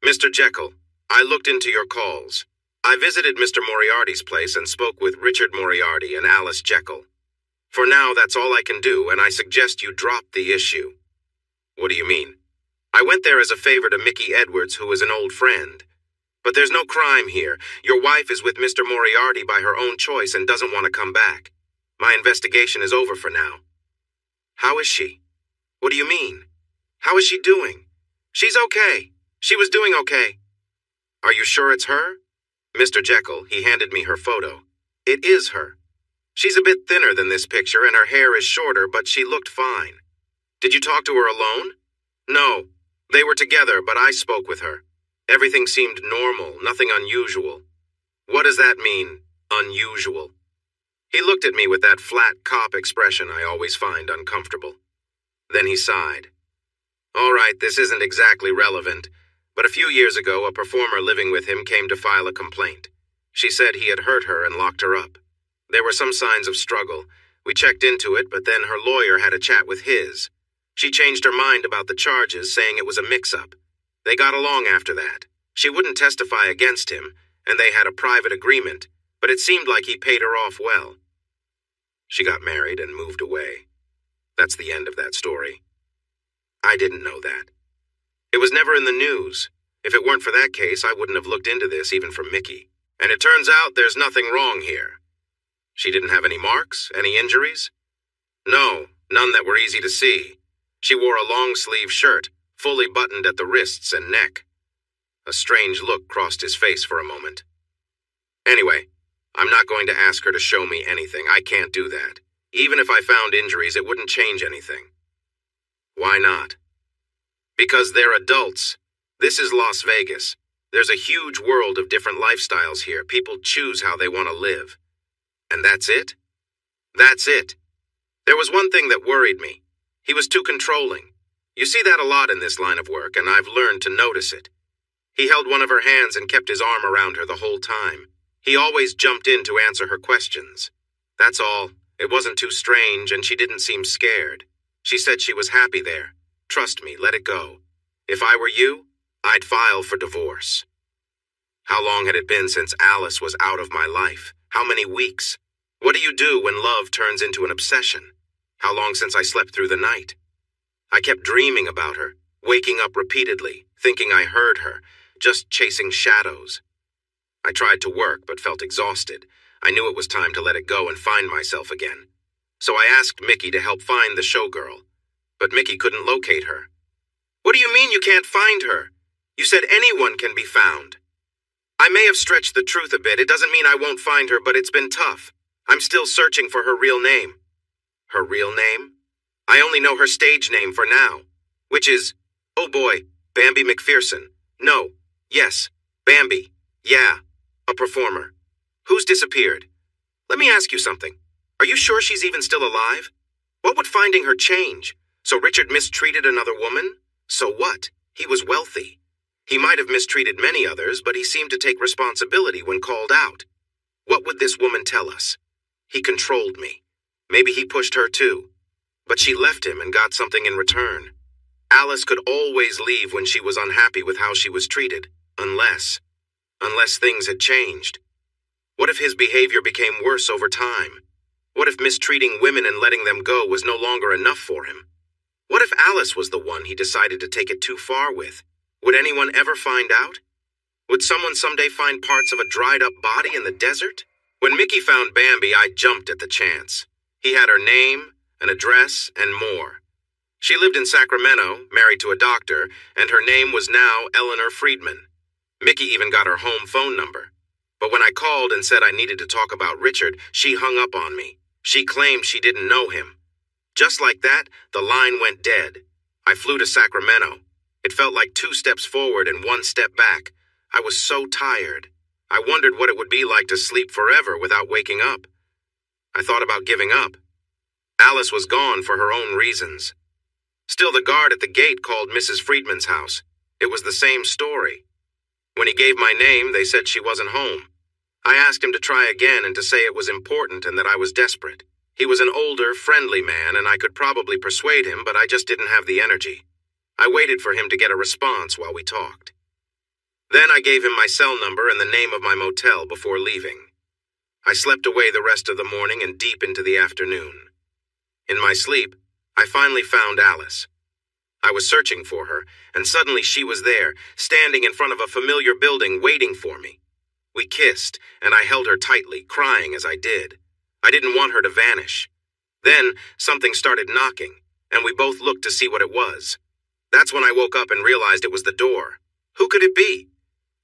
Mr. Jekyll, I looked into your calls. I visited Mr. Moriarty's place and spoke with Richard Moriarty and Alice Jekyll. For now, that's all I can do, and I suggest you drop the issue. What do you mean? I went there as a favor to Mickey Edwards, who is an old friend. But there's no crime here. Your wife is with Mr. Moriarty by her own choice and doesn't want to come back. My investigation is over for now. How is she? What do you mean? How is she doing? She's okay. She was doing okay. Are you sure it's her? Mr. Jekyll, he handed me her photo. It is her. She's a bit thinner than this picture and her hair is shorter, but she looked fine. Did you talk to her alone? No. They were together, but I spoke with her. Everything seemed normal, nothing unusual. What does that mean, unusual? He looked at me with that flat cop expression I always find uncomfortable. Then he sighed. All right, this isn't exactly relevant, but a few years ago a performer living with him came to file a complaint. She said he had hurt her and locked her up. There were some signs of struggle. We checked into it, but then her lawyer had a chat with his. She changed her mind about the charges, saying it was a mix-up. They got along after that. She wouldn't testify against him, and they had a private agreement, but it seemed like he paid her off well. She got married and moved away. That's the end of that story. I didn't know that. It was never in the news. If it weren't for that case, I wouldn't have looked into this, even for Mickey. And it turns out there's nothing wrong here. She didn't have any marks, any injuries? No, none that were easy to see. She wore a long-sleeve shirt, fully buttoned at the wrists and neck. A strange look crossed his face for a moment. Anyway, I'm not going to ask her to show me anything. I can't do that. Even if I found injuries, it wouldn't change anything. Why not? Because they're adults. This is Las Vegas. There's a huge world of different lifestyles here. People choose how they want to live. And that's it? That's it. There was one thing that worried me. He was too controlling. You see that a lot in this line of work, and I've learned to notice it. He held one of her hands and kept his arm around her the whole time. He always jumped in to answer her questions. That's all. It wasn't too strange, and she didn't seem scared. She said she was happy there. Trust me, let it go. If I were you, I'd file for divorce. How long had it been since Alice was out of my life? How many weeks? What do you do when love turns into an obsession? How long since I slept through the night? I kept dreaming about her, waking up repeatedly, thinking I heard her, just chasing shadows. I tried to work but felt exhausted. I knew it was time to let it go and find myself again. So I asked Mickey to help find the showgirl, but Mickey couldn't locate her. What do you mean you can't find her? You said anyone can be found. I may have stretched the truth a bit. It doesn't mean I won't find her, but it's been tough. I'm still searching for her real name. Her real name? I only know her stage name for now, which is, oh boy, Bambi McPherson. No, yes, Bambi. Yeah, a performer. Who's disappeared? Let me ask you something. Are you sure she's even still alive? What would finding her change? So Richard mistreated another woman? So what? He was wealthy. He might have mistreated many others, but he seemed to take responsibility when called out. What would this woman tell us? He controlled me. Maybe he pushed her too. But she left him and got something in return. Alice could always leave when she was unhappy with how she was treated, unless things had changed. What if his behavior became worse over time? What if mistreating women and letting them go was no longer enough for him? What if Alice was the one he decided to take it too far with? Would anyone ever find out? Would someone someday find parts of a dried-up body in the desert? When Mickey found Bambi, I jumped at the chance. He had her name, an address, and more. She lived in Sacramento, married to a doctor, and her name was now Eleanor Friedman. Mickey even got her home phone number. But when I called and said I needed to talk about Richard, she hung up on me. She claimed she didn't know him. Just like that, the line went dead. I flew to Sacramento. It felt like 2 steps forward and 1 step back. I was so tired. I wondered what it would be like to sleep forever without waking up. I thought about giving up. Alice was gone for her own reasons. Still, the guard at the gate called Mrs. Friedman's house. It was the same story. When he gave my name, they said she wasn't home. I asked him to try again and to say it was important and that I was desperate. He was an older, friendly man, and I could probably persuade him, but I just didn't have the energy. I waited for him to get a response while we talked. Then I gave him my cell number and the name of my motel before leaving. I slept away the rest of the morning and deep into the afternoon. In my sleep, I finally found Alice. I was searching for her, and suddenly she was there, standing in front of a familiar building waiting for me. We kissed, and I held her tightly, crying as I did. I didn't want her to vanish. Then, something started knocking, and we both looked to see what it was. That's when I woke up and realized it was the door. Who could it be?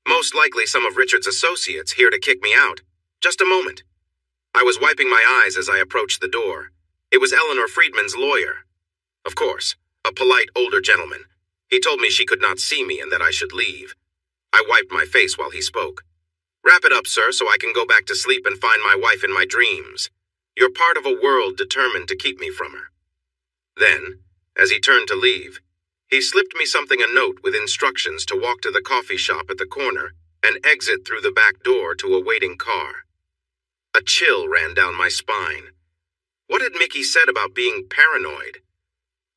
Most likely some of Richard's associates here to kick me out. Just a moment. I was wiping my eyes as I approached the door. It was Eleanor Friedman's lawyer. Of course, a polite older gentleman. He told me she could not see me and that I should leave. I wiped my face while he spoke. Wrap it up, sir, so I can go back to sleep and find my wife in my dreams. You're part of a world determined to keep me from her. Then, as he turned to leave, he slipped me something a note with instructions to walk to the coffee shop at the corner and exit through the back door to a waiting car. A chill ran down my spine. What had Mickey said about being paranoid?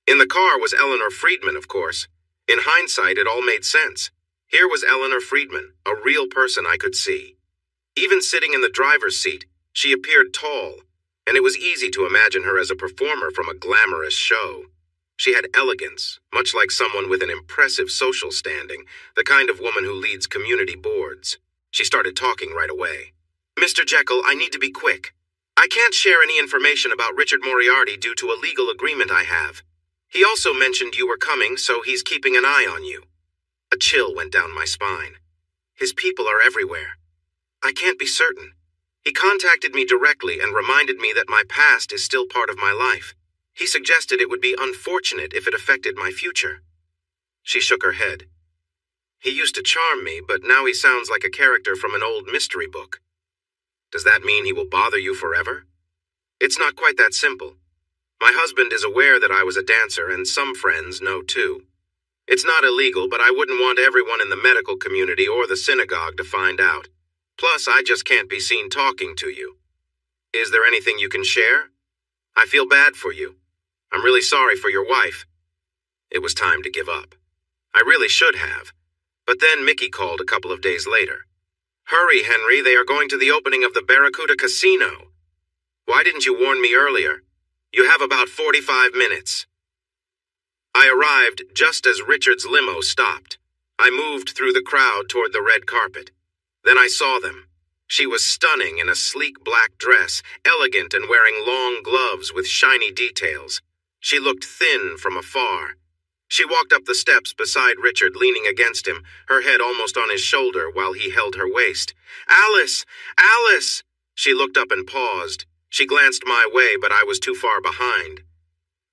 In the car was Eleanor Friedman, of course. In hindsight, it all made sense. Here was Eleanor Friedman, a real person I could see. Even sitting in the driver's seat, she appeared tall, and it was easy to imagine her as a performer from a glamorous show. She had elegance, much like someone with an impressive social standing, the kind of woman who leads community boards. She started talking right away. Mr. Jekyll, I need to be quick. I can't share any information about Richard Moriarty due to a legal agreement I have. He also mentioned you were coming, so he's keeping an eye on you. A chill went down my spine. His people are everywhere. I can't be certain. He contacted me directly and reminded me that my past is still part of my life. He suggested it would be unfortunate if it affected my future. She shook her head. He used to charm me, but now he sounds like a character from an old mystery book. Does that mean he will bother you forever? It's not quite that simple. My husband is aware that I was a dancer, and some friends know too. It's not illegal, but I wouldn't want everyone in the medical community or the synagogue to find out. Plus, I just can't be seen talking to you. Is there anything you can share? I feel bad for you. I'm really sorry for your wife. It was time to give up. I really should have. But then Mickey called a couple of days later. Hurry, Henry, they are going to the opening of the Barracuda Casino. Why didn't you warn me earlier? You have about 45 minutes. I arrived just as Richard's limo stopped. I moved through the crowd toward the red carpet. Then I saw them. She was stunning in a sleek black dress, elegant and wearing long gloves with shiny details. She looked thin from afar. She walked up the steps beside Richard, leaning against him, her head almost on his shoulder while he held her waist. Alice! Alice! She looked up and paused. She glanced my way, but I was too far behind.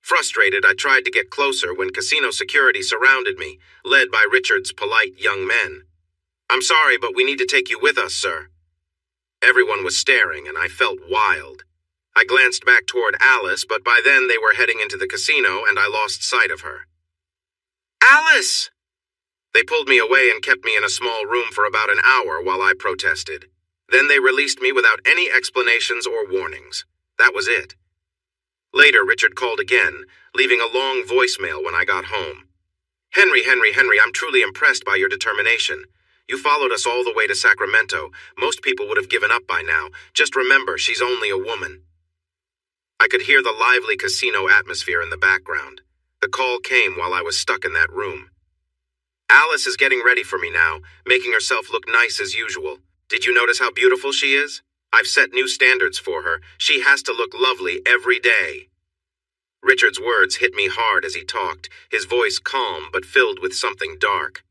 Frustrated, I tried to get closer when casino security surrounded me, led by Richard's polite young men. I'm sorry, but we need to take you with us, sir. Everyone was staring, and I felt wild. I glanced back toward Alice, but by then they were heading into the casino, and I lost sight of her. Alice! They pulled me away and kept me in a small room for about an hour while I protested. Then they released me without any explanations or warnings. That was it. Later, Richard called again, leaving a long voicemail when I got home. Henry, I'm truly impressed by your determination. You followed us all the way to Sacramento. Most people would have given up by now. Just remember, she's only a woman. I could hear the lively casino atmosphere in the background. The call came while I was stuck in that room. Alice is getting ready for me now, making herself look nice as usual. Did you notice how beautiful she is? I've set new standards for her. She has to look lovely every day. Richard's words hit me hard as he talked, his voice calm but filled with something dark.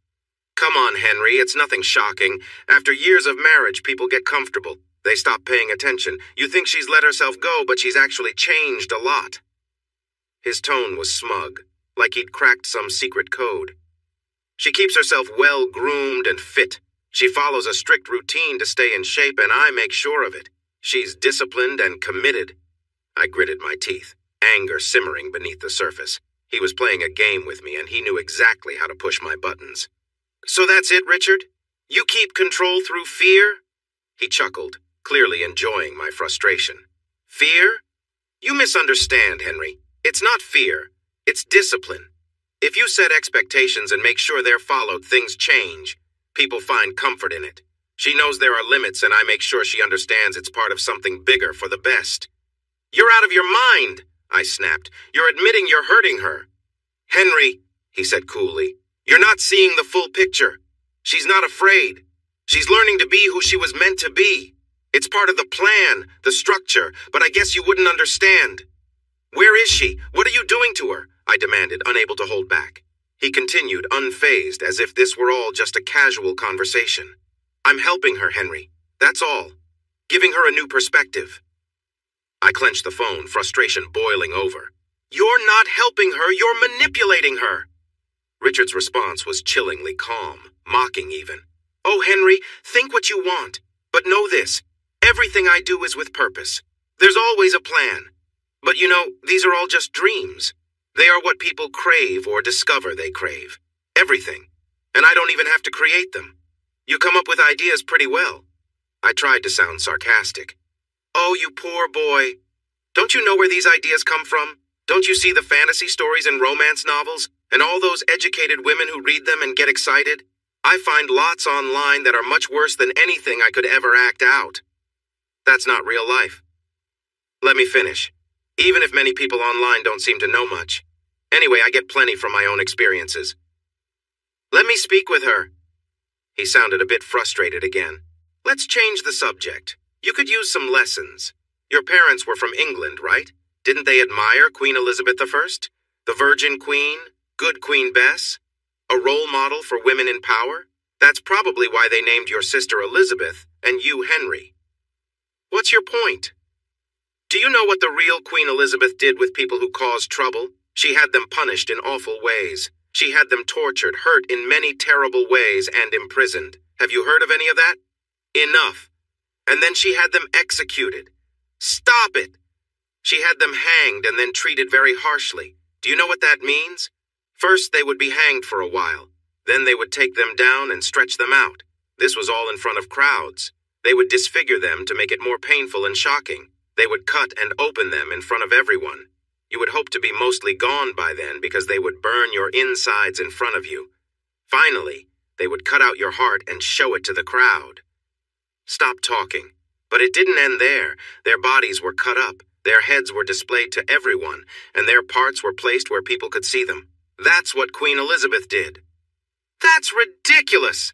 Come on, Henry, it's nothing shocking. After years of marriage, people get comfortable. They stop paying attention. You think she's let herself go, but she's actually changed a lot. His tone was smug, like he'd cracked some secret code. She keeps herself well-groomed and fit. She follows a strict routine to stay in shape, and I make sure of it. She's disciplined and committed. I gritted my teeth, anger simmering beneath the surface. He was playing a game with me, and he knew exactly how to push my buttons. So that's it, Richard? You keep control through fear? He chuckled, clearly enjoying my frustration. Fear? You misunderstand, Henry. It's not fear. It's discipline. If you set expectations and make sure they're followed, things change. People find comfort in it. She knows there are limits, and I make sure she understands it's part of something bigger for the best. You're out of your mind, I snapped. You're admitting you're hurting her. Henry, he said coolly, you're not seeing the full picture. She's not afraid. She's learning to be who she was meant to be. It's part of the plan, the structure, but I guess you wouldn't understand. Where is she? What are you doing to her? I demanded, unable to hold back. He continued, unfazed, as if this were all just a casual conversation. I'm helping her, Henry. That's all. Giving her a new perspective. I clenched the phone, frustration boiling over. You're not helping her, you're manipulating her. Richard's response was chillingly calm, mocking even. Oh, Henry, think what you want. But know this, everything I do is with purpose. There's always a plan. But you know, these are all just dreams. They are what people crave or discover they crave. Everything. And I don't even have to create them. You come up with ideas pretty well. I tried to sound sarcastic. Oh, you poor boy. Don't you know where these ideas come from? Don't you see the fantasy stories and romance novels, and all those educated women who read them and get excited? I find lots online that are much worse than anything I could ever act out. That's not real life. Let me finish. Even if many people online don't seem to know much. Anyway, I get plenty from my own experiences. Let me speak with her. He sounded a bit frustrated again. Let's change the subject. You could use some lessons. Your parents were from England, right? Didn't they admire Queen Elizabeth I? The Virgin Queen? Good Queen Bess? A role model for women in power? That's probably why they named your sister Elizabeth and you Henry. What's your point? Do you know what the real Queen Elizabeth did with people who caused trouble? She had them punished in awful ways. She had them tortured, hurt in many terrible ways, and imprisoned. Have you heard of any of that? Enough. And then she had them executed. Stop it! She had them hanged and then treated very harshly. Do you know what that means? First, they would be hanged for a while. Then they would take them down and stretch them out. This was all in front of crowds. They would disfigure them to make it more painful and shocking. They would cut and open them in front of everyone. You would hope to be mostly gone by then because they would burn your insides in front of you. Finally, they would cut out your heart and show it to the crowd. Stop talking. But it didn't end there. Their bodies were cut up. Their heads were displayed to everyone, and their parts were placed where people could see them. That's what Queen Elizabeth did. That's ridiculous!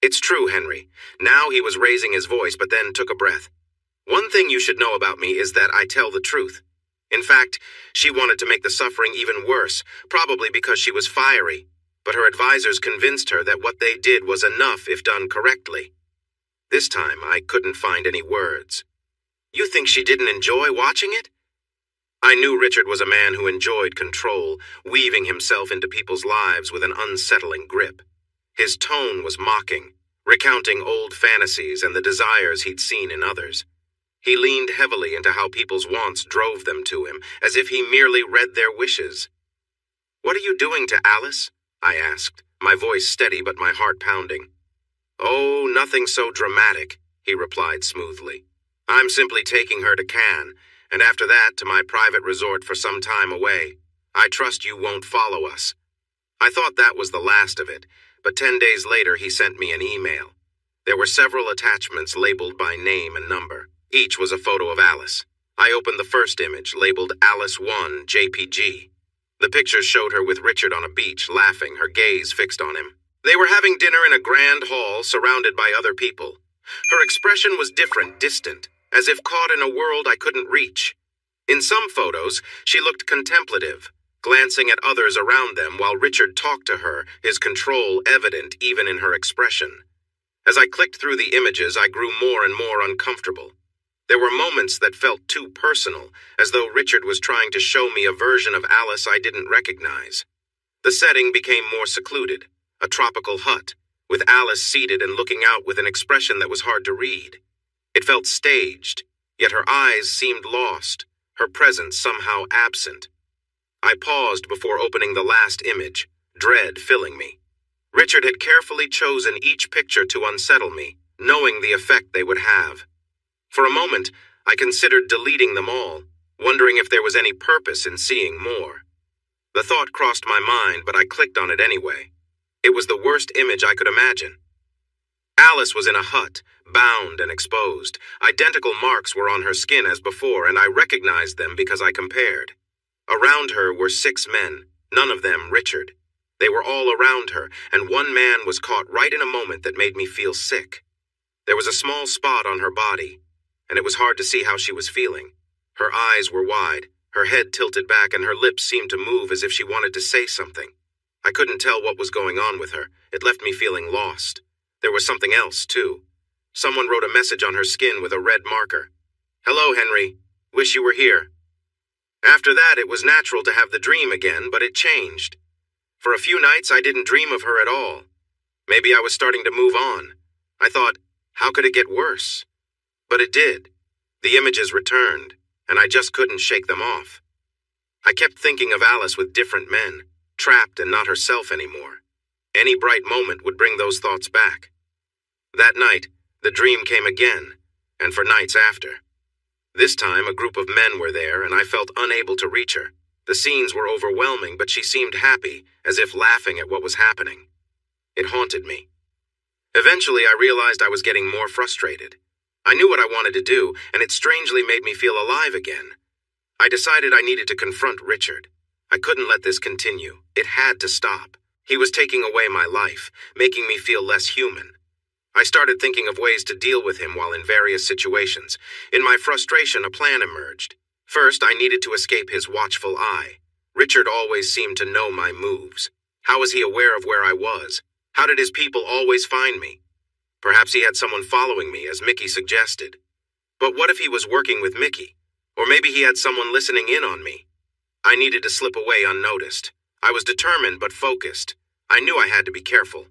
It's true, Henry. Now he was raising his voice, but then took a breath. One thing you should know about me is that I tell the truth. In fact, she wanted to make the suffering even worse, probably because she was fiery. But her advisors convinced her that what they did was enough if done correctly. This time, I couldn't find any words. You think she didn't enjoy watching it? I knew Richard was a man who enjoyed control, weaving himself into people's lives with an unsettling grip. His tone was mocking, recounting old fantasies and the desires he'd seen in others. He leaned heavily into how people's wants drove them to him, as if he merely read their wishes. What are you doing to Alice? I asked, my voice steady but my heart pounding. Oh, nothing so dramatic, he replied smoothly. I'm simply taking her to Cannes, and after that to my private resort for some time away. I trust you won't follow us. I thought that was the last of it, but 10 days later he sent me an email. There were several attachments labeled by name and number. Each was a photo of Alice. I opened the first image, labeled Alice 1 JPG. The picture showed her with Richard on a beach, laughing, her gaze fixed on him. They were having dinner in a grand hall, surrounded by other people. Her expression was different, distant, as if caught in a world I couldn't reach. In some photos, she looked contemplative, glancing at others around them while Richard talked to her, his control evident even in her expression. As I clicked through the images, I grew more and more uncomfortable. There were moments that felt too personal, as though Richard was trying to show me a version of Alice I didn't recognize. The setting became more secluded, a tropical hut, with Alice seated and looking out with an expression that was hard to read. It felt staged, yet her eyes seemed lost, her presence somehow absent. I paused before opening the last image, dread filling me. Richard had carefully chosen each picture to unsettle me, knowing the effect they would have. For a moment, I considered deleting them all, wondering if there was any purpose in seeing more. The thought crossed my mind, but I clicked on it anyway. It was the worst image I could imagine. Alice was in a hut, bound and exposed. Identical marks were on her skin as before, and I recognized them because I compared. Around her were 6 men, none of them Richard. They were all around her, and one man was caught right in a moment that made me feel sick. There was a small spot on her body, and it was hard to see how she was feeling. Her eyes were wide, her head tilted back, and her lips seemed to move as if she wanted to say something. I couldn't tell what was going on with her. It left me feeling lost. There was something else, too. Someone wrote a message on her skin with a red marker. "Hello, Henry. Wish you were here." After that, it was natural to have the dream again, but it changed. For a few nights, I didn't dream of her at all. Maybe I was starting to move on. I thought, how could it get worse? But it did. The images returned, and I just couldn't shake them off. I kept thinking of Alice with different men, trapped and not herself anymore. Any bright moment would bring those thoughts back. That night, the dream came again, and for nights after. This time, a group of men were there, and I felt unable to reach her. The scenes were overwhelming, but she seemed happy, as if laughing at what was happening. It haunted me. Eventually, I realized I was getting more frustrated. I knew what I wanted to do, and it strangely made me feel alive again. I decided I needed to confront Richard. I couldn't let this continue. It had to stop. He was taking away my life, making me feel less human. I started thinking of ways to deal with him while in various situations. In my frustration, a plan emerged. First, I needed to escape his watchful eye. Richard always seemed to know my moves. How was he aware of where I was? How did his people always find me? Perhaps he had someone following me, as Mickey suggested. But what if he was working with Mickey? Or maybe he had someone listening in on me. I needed to slip away unnoticed. I was determined but focused. I knew I had to be careful.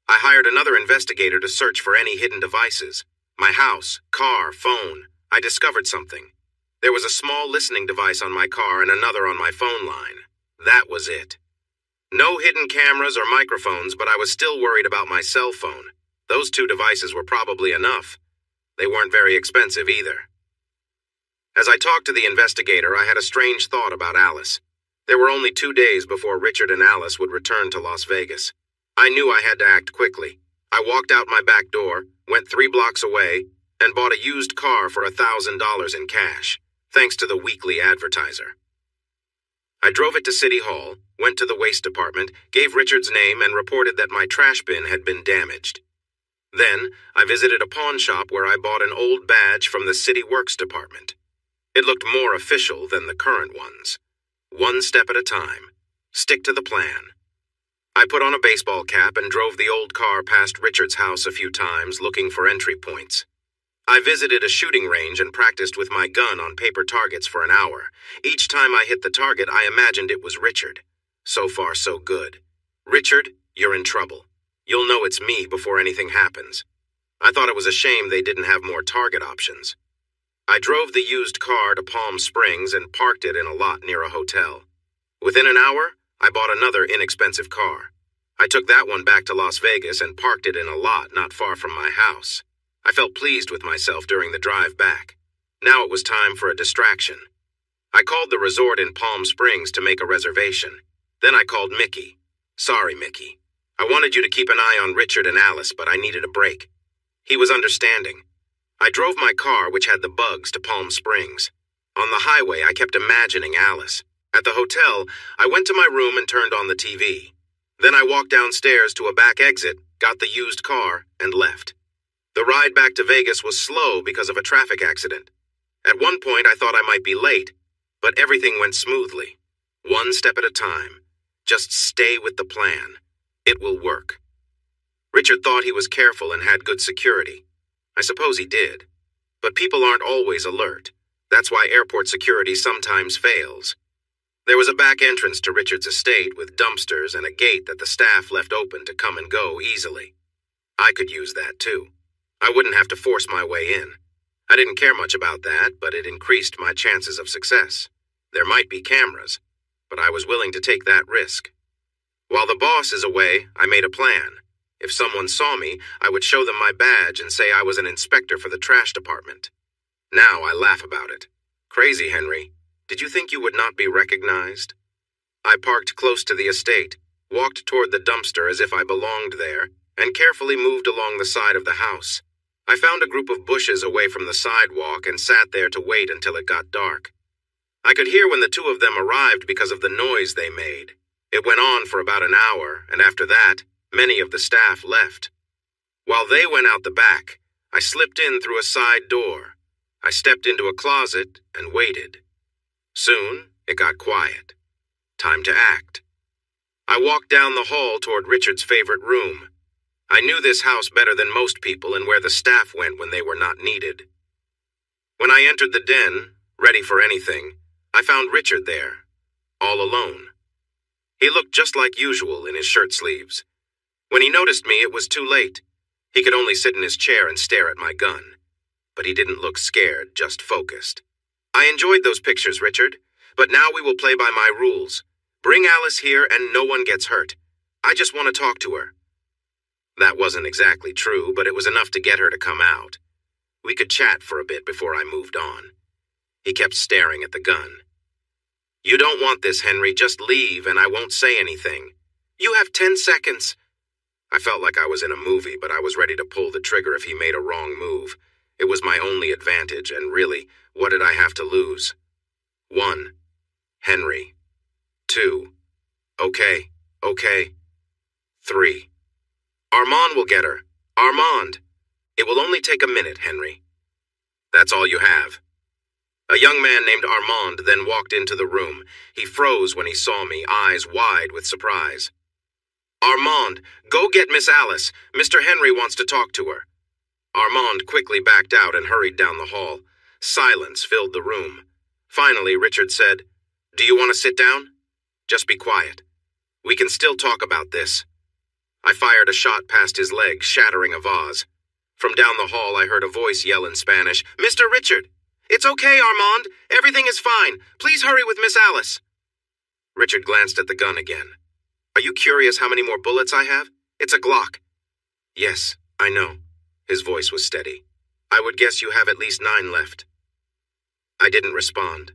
I hired another investigator to search for any hidden devices. My house, car, phone. I discovered something. There was a small listening device on my car and another on my phone line. That was it. No hidden cameras or microphones, but I was still worried about my cell phone. Those 2 devices were probably enough. They weren't very expensive either. As I talked to the investigator, I had a strange thought about Alice. There were only 2 days before Richard and Alice would return to Las Vegas. I knew I had to act quickly. I walked out my back door, went 3 blocks away, and bought a used car for $1,000 in cash, thanks to the Weekly Advertiser. I drove it to City Hall, went to the waste department, gave Richard's name, and reported that my trash bin had been damaged. Then, I visited a pawn shop where I bought an old badge from the City Works department. It looked more official than the current ones. One step at a time. Stick to the plan. I put on a baseball cap and drove the old car past Richard's house a few times, looking for entry points. I visited a shooting range and practiced with my gun on paper targets for an hour. Each time I hit the target, I imagined it was Richard. So far, so good. Richard, you're in trouble. You'll know it's me before anything happens. I thought it was a shame they didn't have more target options. I drove the used car to Palm Springs and parked it in a lot near a hotel. Within an hour, I bought another inexpensive car. I took that one back to Las Vegas and parked it in a lot not far from my house. I felt pleased with myself during the drive back. Now it was time for a distraction. I called the resort in Palm Springs to make a reservation. Then I called Mickey. Sorry, Mickey. I wanted you to keep an eye on Richard and Alice, but I needed a break. He was understanding. I drove my car, which had the bugs, to Palm Springs. On the highway, I kept imagining Alice. At the hotel, I went to my room and turned on the TV. Then I walked downstairs to a back exit, got the used car, and left. The ride back to Vegas was slow because of a traffic accident. At one point, I thought I might be late, but everything went smoothly. One step at a time. Just stay with the plan. It will work. Richard thought he was careful and had good security. I suppose he did. But people aren't always alert. That's why airport security sometimes fails. There was a back entrance to Richard's estate with dumpsters and a gate that the staff left open to come and go easily. I could use that too. I wouldn't have to force my way in. I didn't care much about that, but it increased my chances of success. There might be cameras, but I was willing to take that risk. While the boss is away, I made a plan. If someone saw me, I would show them my badge and say I was an inspector for the trash department. Now I laugh about it. Crazy, Henry. Did you think you would not be recognized? I parked close to the estate, walked toward the dumpster as if I belonged there, and carefully moved along the side of the house. I found a group of bushes away from the sidewalk and sat there to wait until it got dark. I could hear when the two of them arrived because of the noise they made. It went on for about an hour, and after that, many of the staff left. While they went out the back, I slipped in through a side door. I stepped into a closet and waited. Soon, it got quiet. Time to act. I walked down the hall toward Richard's favorite room. I knew this house better than most people and where the staff went when they were not needed. When I entered the den, ready for anything, I found Richard there, all alone. He looked just like usual in his shirt sleeves. When he noticed me, it was too late. He could only sit in his chair and stare at my gun. But he didn't look scared, just focused. I enjoyed those pictures, Richard, but now we will play by my rules. Bring Alice here and no one gets hurt. I just want to talk to her. That wasn't exactly true, but it was enough to get her to come out. We could chat for a bit before I moved on. He kept staring at the gun. You don't want this, Henry. Just leave and I won't say anything. You have 10 seconds. I felt like I was in a movie, but I was ready to pull the trigger if he made a wrong move. It was my only advantage, and really, what did I have to lose? 1. Henry. 2. Okay. 3. Armand will get her. Armand. It will only take a minute, Henry. That's all you have. A young man named Armand then walked into the room. He froze when he saw me, eyes wide with surprise. Armand, go get Miss Alice. Mr. Henry wants to talk to her. Armand quickly backed out and hurried down the hall. Silence filled the room. Finally, Richard said, Do you want to sit down? Just be quiet. We can still talk about this. I fired a shot past his leg, shattering a vase. From down the hall, I heard a voice yell in Spanish, Mr. Richard! It's okay, Armand. Everything is fine. Please hurry with Miss Alice. Richard glanced at the gun again. Are you curious how many more bullets I have? It's a Glock. Yes, I know. His voice was steady. I would guess you have at least 9 left. I didn't respond.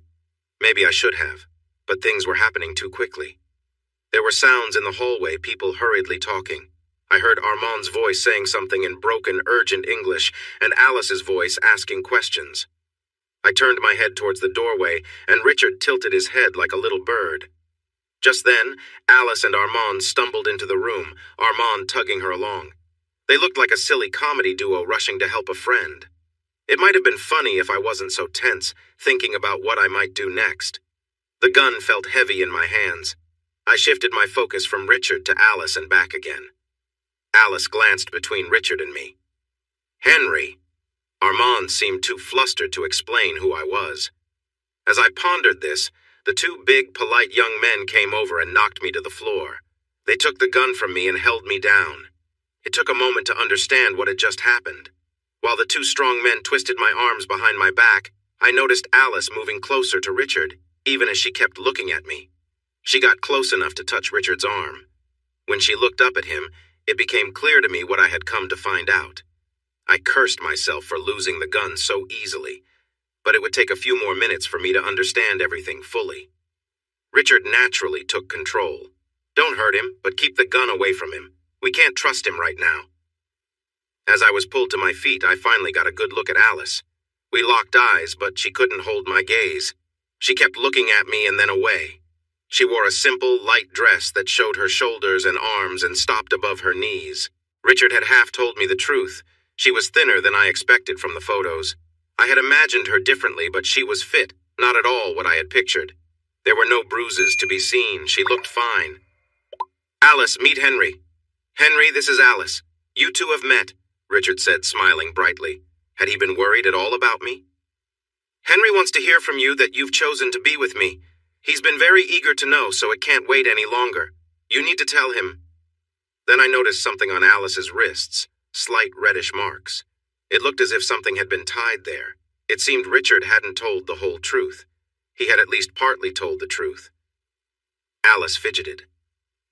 Maybe I should have, but things were happening too quickly. There were sounds in the hallway, people hurriedly talking. I heard Armand's voice saying something in broken, urgent English, and Alice's voice asking questions. I turned my head towards the doorway, and Richard tilted his head like a little bird. Just then, Alice and Armand stumbled into the room, Armand tugging her along. They looked like a silly comedy duo rushing to help a friend. It might have been funny if I wasn't so tense, thinking about what I might do next. The gun felt heavy in my hands. I shifted my focus from Richard to Alice and back again. Alice glanced between Richard and me. Henry. Armand seemed too flustered to explain who I was. As I pondered this, the 2 big, polite young men came over and knocked me to the floor. They took the gun from me and held me down. It took a moment to understand what had just happened. While the 2 strong men twisted my arms behind my back, I noticed Alice moving closer to Richard, even as she kept looking at me. She got close enough to touch Richard's arm. When she looked up at him, it became clear to me what I had come to find out. I cursed myself for losing the gun so easily, but it would take a few more minutes for me to understand everything fully. Richard naturally took control. Don't hurt him, but keep the gun away from him. We can't trust him right now. As I was pulled to my feet, I finally got a good look at Alice. We locked eyes, but she couldn't hold my gaze. She kept looking at me and then away. She wore a simple, light dress that showed her shoulders and arms and stopped above her knees. Richard had half told me the truth. She was thinner than I expected from the photos. I had imagined her differently, but she was fit, not at all what I had pictured. There were no bruises to be seen. She looked fine. Alice, meet Henry. Henry, this is Alice. You two have met, Richard said, smiling brightly. Had he been worried at all about me? Henry wants to hear from you that you've chosen to be with me. He's been very eager to know, so it can't wait any longer. You need to tell him. Then I noticed something on Alice's wrists, slight reddish marks. It looked as if something had been tied there. It seemed Richard hadn't told the whole truth. He had at least partly told the truth. Alice fidgeted.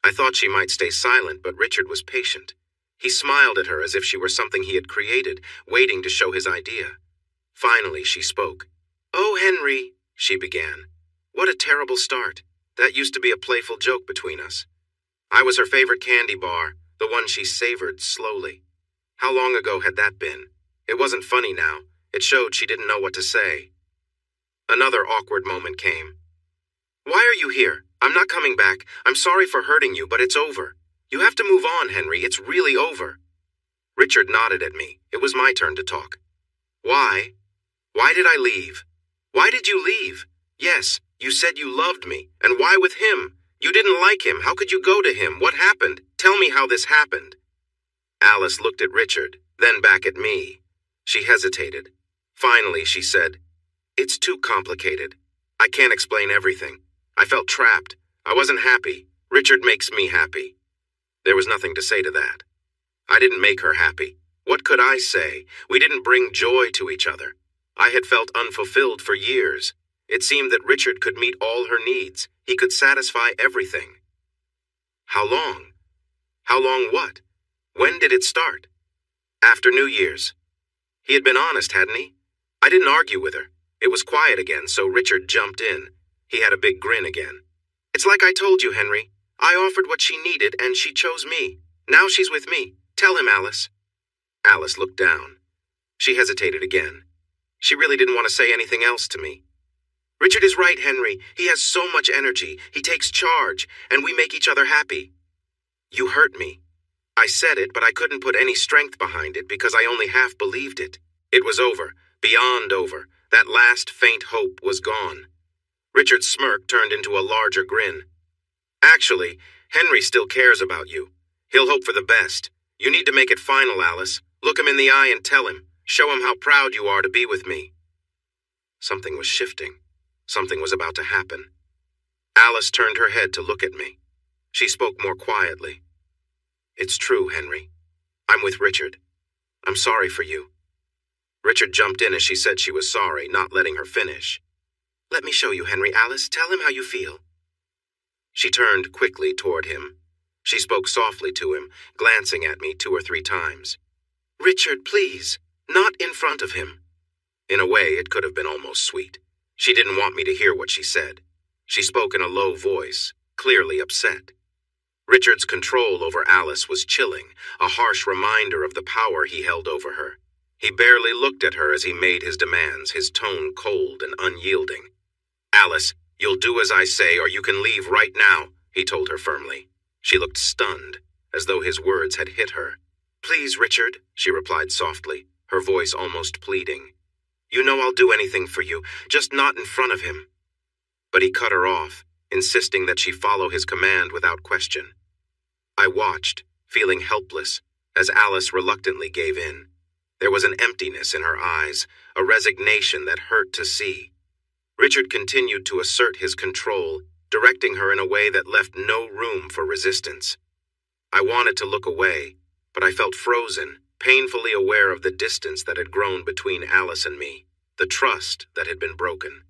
I thought she might stay silent, but Richard was patient. He smiled at her as if she were something he had created, waiting to show his idea. Finally, she spoke. "Oh, Henry," she began. "What a terrible start. That used to be a playful joke between us. I was her favorite candy bar, the one she savored slowly. How long ago had that been? It wasn't funny now. It showed she didn't know what to say." Another awkward moment came. "Why are you here? I'm not coming back. I'm sorry for hurting you, but it's over. You have to move on, Henry. It's really over." Richard nodded at me. It was my turn to talk. "Why? Why did I leave? Why did you leave? Yes, you said you loved me. And why with him? You didn't like him. How could you go to him? What happened? Tell me how this happened." Alice looked at Richard, then back at me. She hesitated. Finally, she said, "It's too complicated. I can't explain everything. I felt trapped. I wasn't happy. Richard makes me happy." There was nothing to say to that. I didn't make her happy. What could I say? We didn't bring joy to each other. I had felt unfulfilled for years. It seemed that Richard could meet all her needs. He could satisfy everything. How long? How long what? When did it start? After New Year's. He had been honest, hadn't he? I didn't argue with her. It was quiet again, so Richard jumped in. He had a big grin again. "It's like I told you, Henry. I offered what she needed, and she chose me. Now she's with me. Tell him, Alice." Alice looked down. She hesitated again. She really didn't want to say anything else to me. "Richard is right, Henry. He has so much energy. He takes charge, and we make each other happy." "You hurt me." I said it, but I couldn't put any strength behind it because I only half believed it. It was over, beyond over. That last faint hope was gone. Richard's smirk turned into a larger grin. "Actually, Henry still cares about you. He'll hope for the best. You need to make it final, Alice. Look him in the eye and tell him. Show him how proud you are to be with me." Something was shifting. Something was about to happen. Alice turned her head to look at me. She spoke more quietly. "It's true, Henry. I'm with Richard. I'm sorry for you." Richard jumped in as she said she was sorry, not letting her finish. "Let me show you, Henry. Alice, tell him how you feel." She turned quickly toward him. She spoke softly to him, glancing at me 2 or 3 times. "Richard, please, not in front of him." In a way, it could have been almost sweet. She didn't want me to hear what she said. She spoke in a low voice, clearly upset. Richard's control over Alice was chilling, a harsh reminder of the power he held over her. He barely looked at her as he made his demands, his tone cold and unyielding. "Alice, you'll do as I say or you can leave right now," he told her firmly. She looked stunned, as though his words had hit her. "Please, Richard," she replied softly, her voice almost pleading. "You know I'll do anything for you, just not in front of him." But he cut her off, insisting that she follow his command without question. I watched, feeling helpless, as Alice reluctantly gave in. There was an emptiness in her eyes, a resignation that hurt to see. Richard continued to assert his control, directing her in a way that left no room for resistance. I wanted to look away, but I felt frozen, painfully aware of the distance that had grown between Alice and me, the trust that had been broken.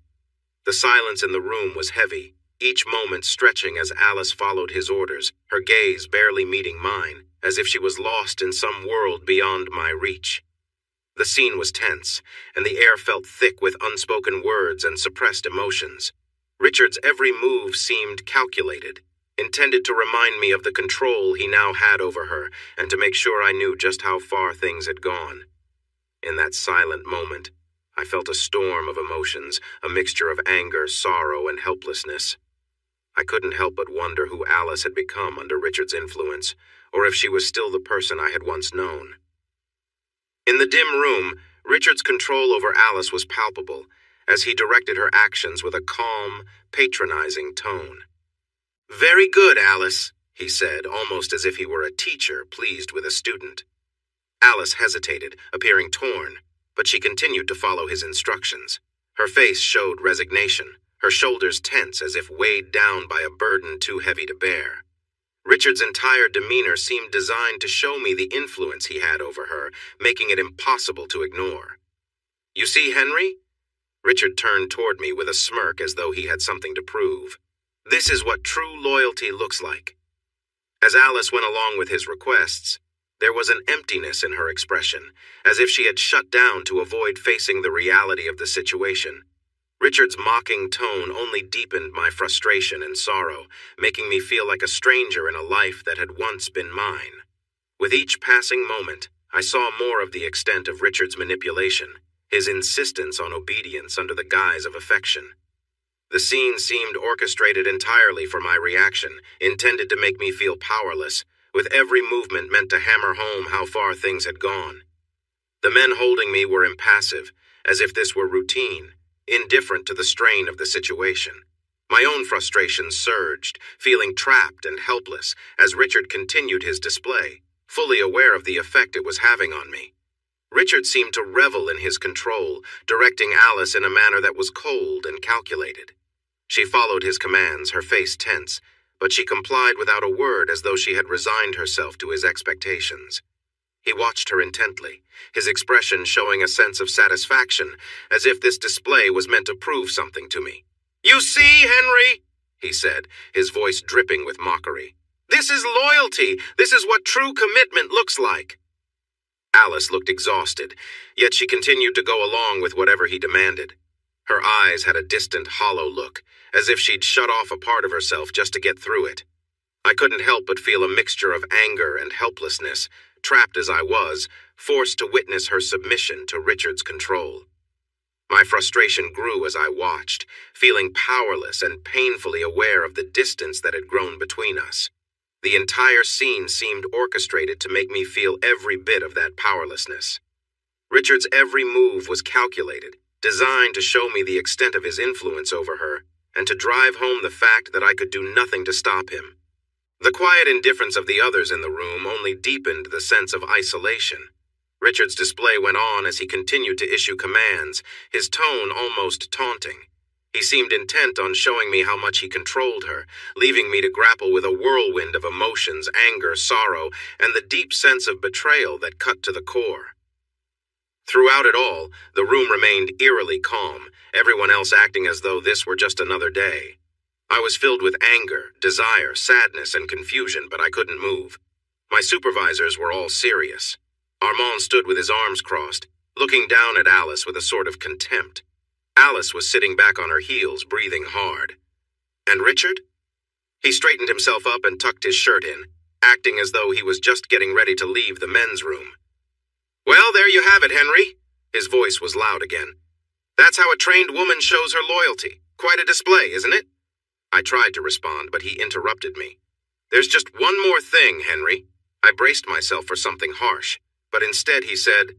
The silence in the room was heavy, each moment stretching as Alice followed his orders, her gaze barely meeting mine, as if she was lost in some world beyond my reach. The scene was tense, and the air felt thick with unspoken words and suppressed emotions. Richard's every move seemed calculated, intended to remind me of the control he now had over her and to make sure I knew just how far things had gone. In that silent moment, I felt a storm of emotions, a mixture of anger, sorrow, and helplessness. I couldn't help but wonder who Alice had become under Richard's influence, or if she was still the person I had once known. In the dim room, Richard's control over Alice was palpable, as he directed her actions with a calm, patronizing tone. "Very good, Alice," he said, almost as if he were a teacher pleased with a student. Alice hesitated, appearing torn. but she continued to follow his instructions. Her face showed resignation, her shoulders tense as if weighed down by a burden too heavy to bear. Richard's entire demeanor seemed designed to show me the influence he had over her, making it impossible to ignore. "You see, Henry?" Richard turned toward me with a smirk as though he had something to prove. "This is what true loyalty looks like." As Alice went along with his requests, there was an emptiness in her expression, as if she had shut down to avoid facing the reality of the situation. Richard's mocking tone only deepened my frustration and sorrow, making me feel like a stranger in a life that had once been mine. With each passing moment, I saw more of the extent of Richard's manipulation, his insistence on obedience under the guise of affection. The scene seemed orchestrated entirely for my reaction, intended to make me feel powerless, with every movement meant to hammer home how far things had gone. The men holding me were impassive, as if this were routine, indifferent to the strain of the situation. My own frustration surged, feeling trapped and helpless as Richard continued his display, fully aware of the effect it was having on me. Richard seemed to revel in his control, directing Alice in a manner that was cold and calculated. She followed his commands, her face tense, but she complied without a word as though she had resigned herself to his expectations. He watched her intently, his expression showing a sense of satisfaction, as if this display was meant to prove something to me. "You see, Henry," he said, his voice dripping with mockery. "This is loyalty. This is what true commitment looks like." Alice looked exhausted, yet she continued to go along with whatever he demanded. Her eyes had a distant, hollow look, as if she'd shut off a part of herself just to get through it. I couldn't help but feel a mixture of anger and helplessness, trapped as I was, forced to witness her submission to Richard's control. My frustration grew as I watched, feeling powerless and painfully aware of the distance that had grown between us. The entire scene seemed orchestrated to make me feel every bit of that powerlessness. Richard's every move was calculated, designed to show me the extent of his influence over her, and to drive home the fact that I could do nothing to stop him. The quiet indifference of the others in the room only deepened the sense of isolation. Richard's display went on as he continued to issue commands, his tone almost taunting. He seemed intent on showing me how much he controlled her, leaving me to grapple with a whirlwind of emotions, anger, sorrow, and the deep sense of betrayal that cut to the core. Throughout it all, the room remained eerily calm, everyone else acting as though this were just another day. I was filled with anger, desire, sadness, and confusion, but I couldn't move. My supervisors were all serious. Armand stood with his arms crossed, looking down at Alice with a sort of contempt. Alice was sitting back on her heels, breathing hard. And Richard? He straightened himself up and tucked his shirt in, acting as though he was just getting ready to leave the men's room. "Well, there you have it, Henry." His voice was loud again. "That's how a trained woman shows her loyalty. Quite a display, isn't it?" I tried to respond, but he interrupted me. "There's just one more thing, Henry." I braced myself for something harsh, but instead he said,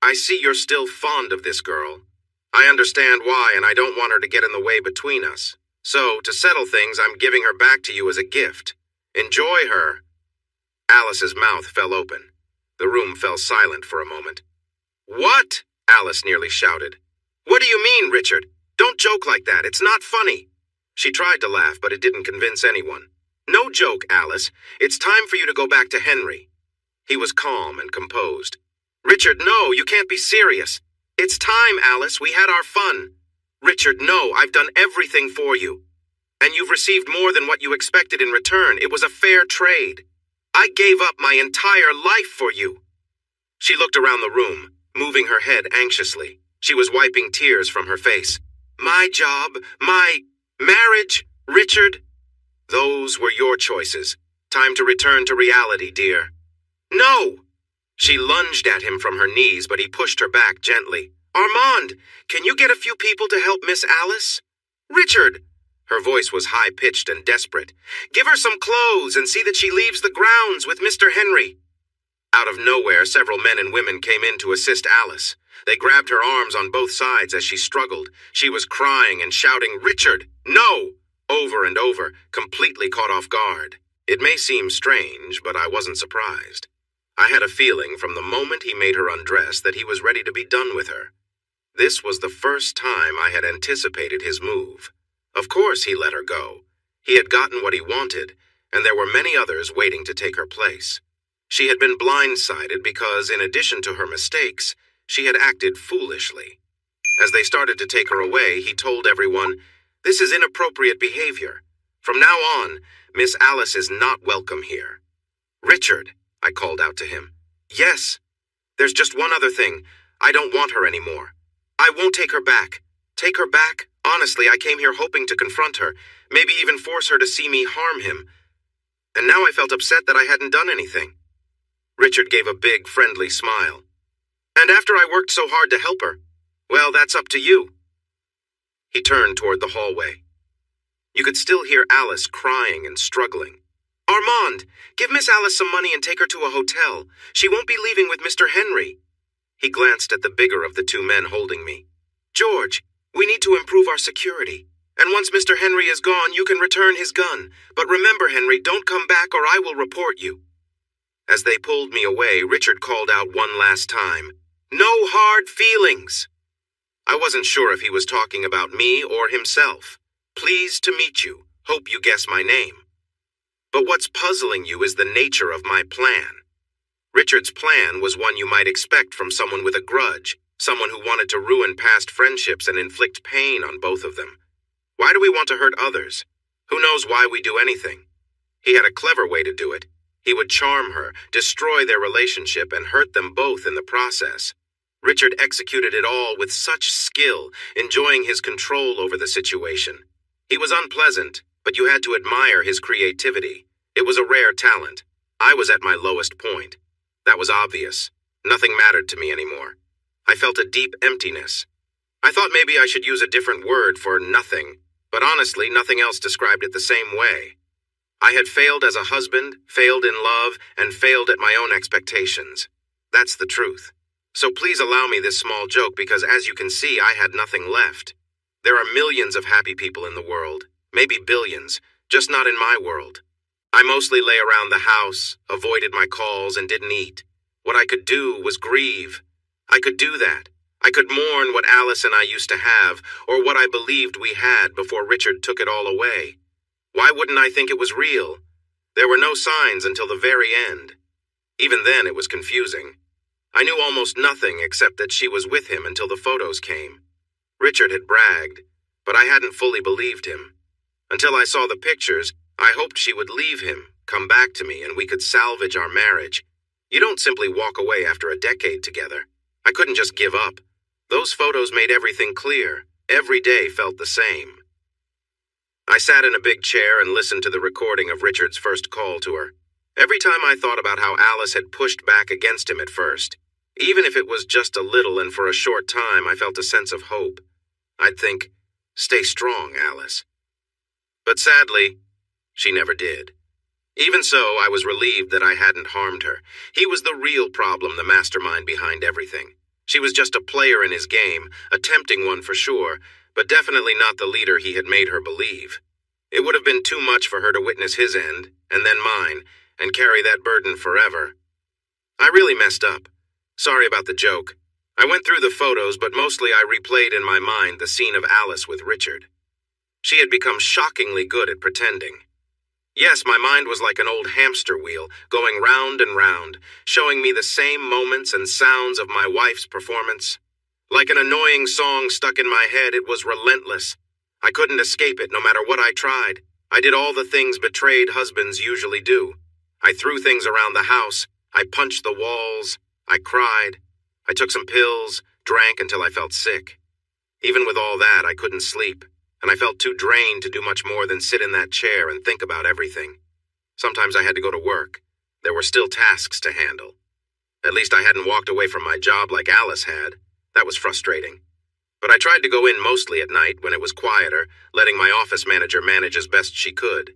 "I see you're still fond of this girl. I understand why, and I don't want her to get in the way between us. So, to settle things, I'm giving her back to you as a gift. Enjoy her." Alice's mouth fell open. The room fell silent for a moment. "What?" Alice nearly shouted. "What do you mean, Richard? Don't joke like that. It's not funny." She tried to laugh, but it didn't convince anyone. "No joke, Alice. It's time for you to go back to Henry." He was calm and composed. "Richard, no, you can't be serious. It's time, Alice. We had our fun. Richard, no, I've done everything for you. And you've received more than what you expected in return. It was a fair trade. I gave up my entire life for you." She looked around the room, moving her head anxiously. She was wiping tears from her face. "My job, my marriage, Richard. Those were your choices. Time to return to reality, dear." "No!" She lunged at him from her knees, but he pushed her back gently. "Armand, can you get a few people to help Miss Alice?" "Richard!" Her voice was high-pitched and desperate. "Give her some clothes and see that she leaves the grounds with Mr. Henry." Out of nowhere, several men and women came in to assist Alice. They grabbed her arms on both sides as she struggled. She was crying and shouting, "Richard, no!" over and over, completely caught off guard. It may seem strange, but I wasn't surprised. I had a feeling from the moment he made her undress that he was ready to be done with her. This was the first time I had anticipated his move. Of course he let her go. He had gotten what he wanted, and there were many others waiting to take her place. She had been blindsided because, in addition to her mistakes, she had acted foolishly. As they started to take her away, he told everyone, "This is inappropriate behavior. From now on, Miss Alice is not welcome here." "Richard," I called out to him. "Yes. There's just one other thing. I don't want her anymore. I won't take her back. Take her back? Honestly, I came here hoping to confront her, maybe even force her to see me harm him. And now I felt upset that I hadn't done anything." Richard gave a big, friendly smile. "And after I worked so hard to help her, well, that's up to you." He turned toward the hallway. You could still hear Alice crying and struggling. "Armand, give Miss Alice some money and take her to a hotel. She won't be leaving with Mr. Henry." He glanced at the bigger of the two men holding me. "George, we need to improve our security. And once Mr. Henry is gone, you can return his gun. But remember, Henry, don't come back or I will report you." As they pulled me away, Richard called out one last time, "No hard feelings." I wasn't sure if he was talking about me or himself. "Pleased to meet you. Hope you guess my name." But what's puzzling you is the nature of my plan. Richard's plan was one you might expect from someone with a grudge, someone who wanted to ruin past friendships and inflict pain on both of them. Why do we want to hurt others? Who knows why we do anything? He had a clever way to do it. He would charm her, destroy their relationship, and hurt them both in the process. Richard executed it all with such skill, enjoying his control over the situation. He was unpleasant, but you had to admire his creativity. It was a rare talent. I was at my lowest point. That was obvious. Nothing mattered to me anymore. I felt a deep emptiness. I thought maybe I should use a different word for nothing, but honestly, nothing else described it the same way. I had failed as a husband, failed in love, and failed at my own expectations. That's the truth. So please allow me this small joke because, as you can see, I had nothing left. There are millions of happy people in the world, maybe billions, just not in my world. I mostly lay around the house, avoided my calls, and didn't eat. What I could do was grieve. I could do that. I could mourn what Alice and I used to have, or what I believed we had before Richard took it all away. Why wouldn't I think it was real? There were no signs until the very end. Even then, it was confusing. I knew almost nothing except that she was with him until the photos came. Richard had bragged, but I hadn't fully believed him. Until I saw the pictures, I hoped she would leave him, come back to me, and we could salvage our marriage. You don't simply walk away after a decade together. I couldn't just give up. Those photos made everything clear. Every day felt the same. I sat in a big chair and listened to the recording of Richard's first call to her. Every time I thought about how Alice had pushed back against him at first, even if it was just a little and for a short time, I felt a sense of hope. I'd think, "Stay strong, Alice." But sadly, she never did. Even so, I was relieved that I hadn't harmed her. He was the real problem, the mastermind behind everything. She was just a player in his game, a tempting one for sure, but definitely not the leader he had made her believe. It would have been too much for her to witness his end, and then mine, and carry that burden forever. I really messed up. Sorry about the joke. I went through the photos, but mostly I replayed in my mind the scene of Alice with Richard. She had become shockingly good at pretending. Yes, my mind was like an old hamster wheel, going round and round, showing me the same moments and sounds of my wife's performance. Like an annoying song stuck in my head, it was relentless. I couldn't escape it no matter what I tried. I did all the things betrayed husbands usually do. I threw things around the house. I punched the walls. I cried. I took some pills, drank until I felt sick. Even with all that, I couldn't sleep, and I felt too drained to do much more than sit in that chair and think about everything. Sometimes I had to go to work. There were still tasks to handle. At least I hadn't walked away from my job like Alice had. That was frustrating. But I tried to go in mostly at night when it was quieter, letting my office manager manage as best she could.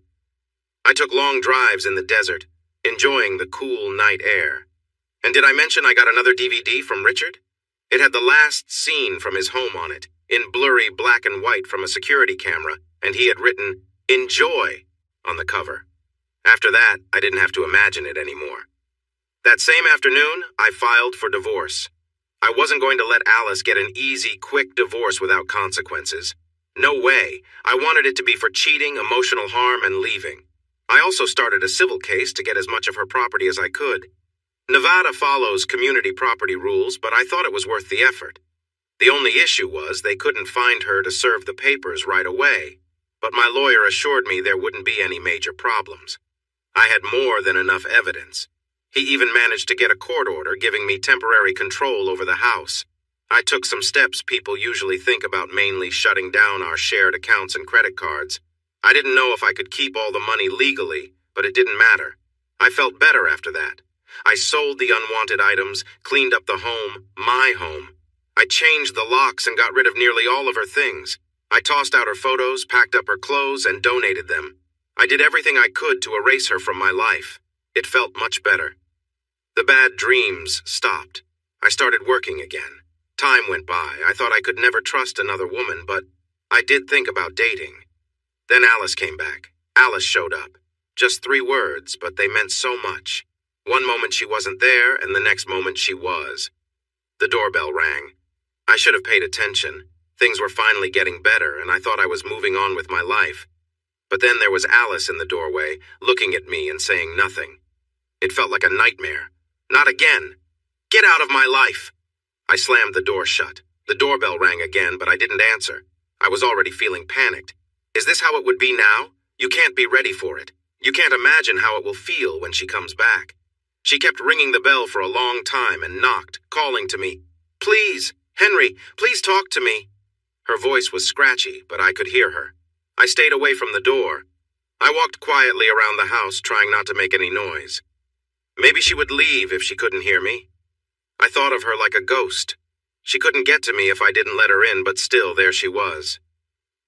I took long drives in the desert, enjoying the cool night air. And did I mention I got another DVD from Richard? It had the last scene from his home on it, in blurry black and white from a security camera, and he had written, "Enjoy," on the cover. After that, I didn't have to imagine it anymore. That same afternoon, I filed for divorce. I wasn't going to let Alice get an easy, quick divorce without consequences. No way. I wanted it to be for cheating, emotional harm, and leaving. I also started a civil case to get as much of her property as I could. Nevada follows community property rules, but I thought it was worth the effort. The only issue was they couldn't find her to serve the papers right away, but my lawyer assured me there wouldn't be any major problems. I had more than enough evidence. He even managed to get a court order giving me temporary control over the house. I took some steps people usually think about, mainly shutting down our shared accounts and credit cards. I didn't know if I could keep all the money legally, but it didn't matter. I felt better after that. I sold the unwanted items, cleaned up the home, my home. I changed the locks and got rid of nearly all of her things. I tossed out her photos, packed up her clothes, and donated them. I did everything I could to erase her from my life. It felt much better. The bad dreams stopped. I started working again. Time went by. I thought I could never trust another woman, but I did think about dating. Then Alice came back. Alice showed up. Just 3 words, but they meant so much. One moment she wasn't there, and the next moment she was. The doorbell rang. I should have paid attention. Things were finally getting better, and I thought I was moving on with my life. But then there was Alice in the doorway, looking at me and saying nothing. It felt like a nightmare. Not again. Get out of my life. I slammed the door shut. The doorbell rang again, but I didn't answer. I was already feeling panicked. Is this how it would be now? You can't be ready for it. You can't imagine how it will feel when she comes back. She kept ringing the bell for a long time and knocked, calling to me. Please, Henry, please talk to me. Her voice was scratchy, but I could hear her. I stayed away from the door. I walked quietly around the house, trying not to make any noise. Maybe she would leave if she couldn't hear me. I thought of her like a ghost. She couldn't get to me if I didn't let her in, but still there she was.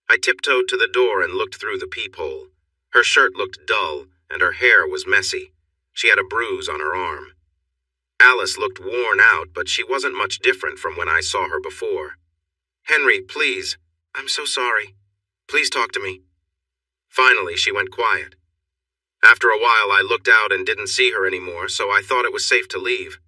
I tiptoed to the door and looked through the peephole. Her shirt looked dull, and her hair was messy. She had a bruise on her arm. Alice looked worn out, but she wasn't much different from when I saw her before. Henry, please. I'm so sorry. Please talk to me. Finally, she went quiet. After a while, I looked out and didn't see her anymore, so I thought it was safe to leave.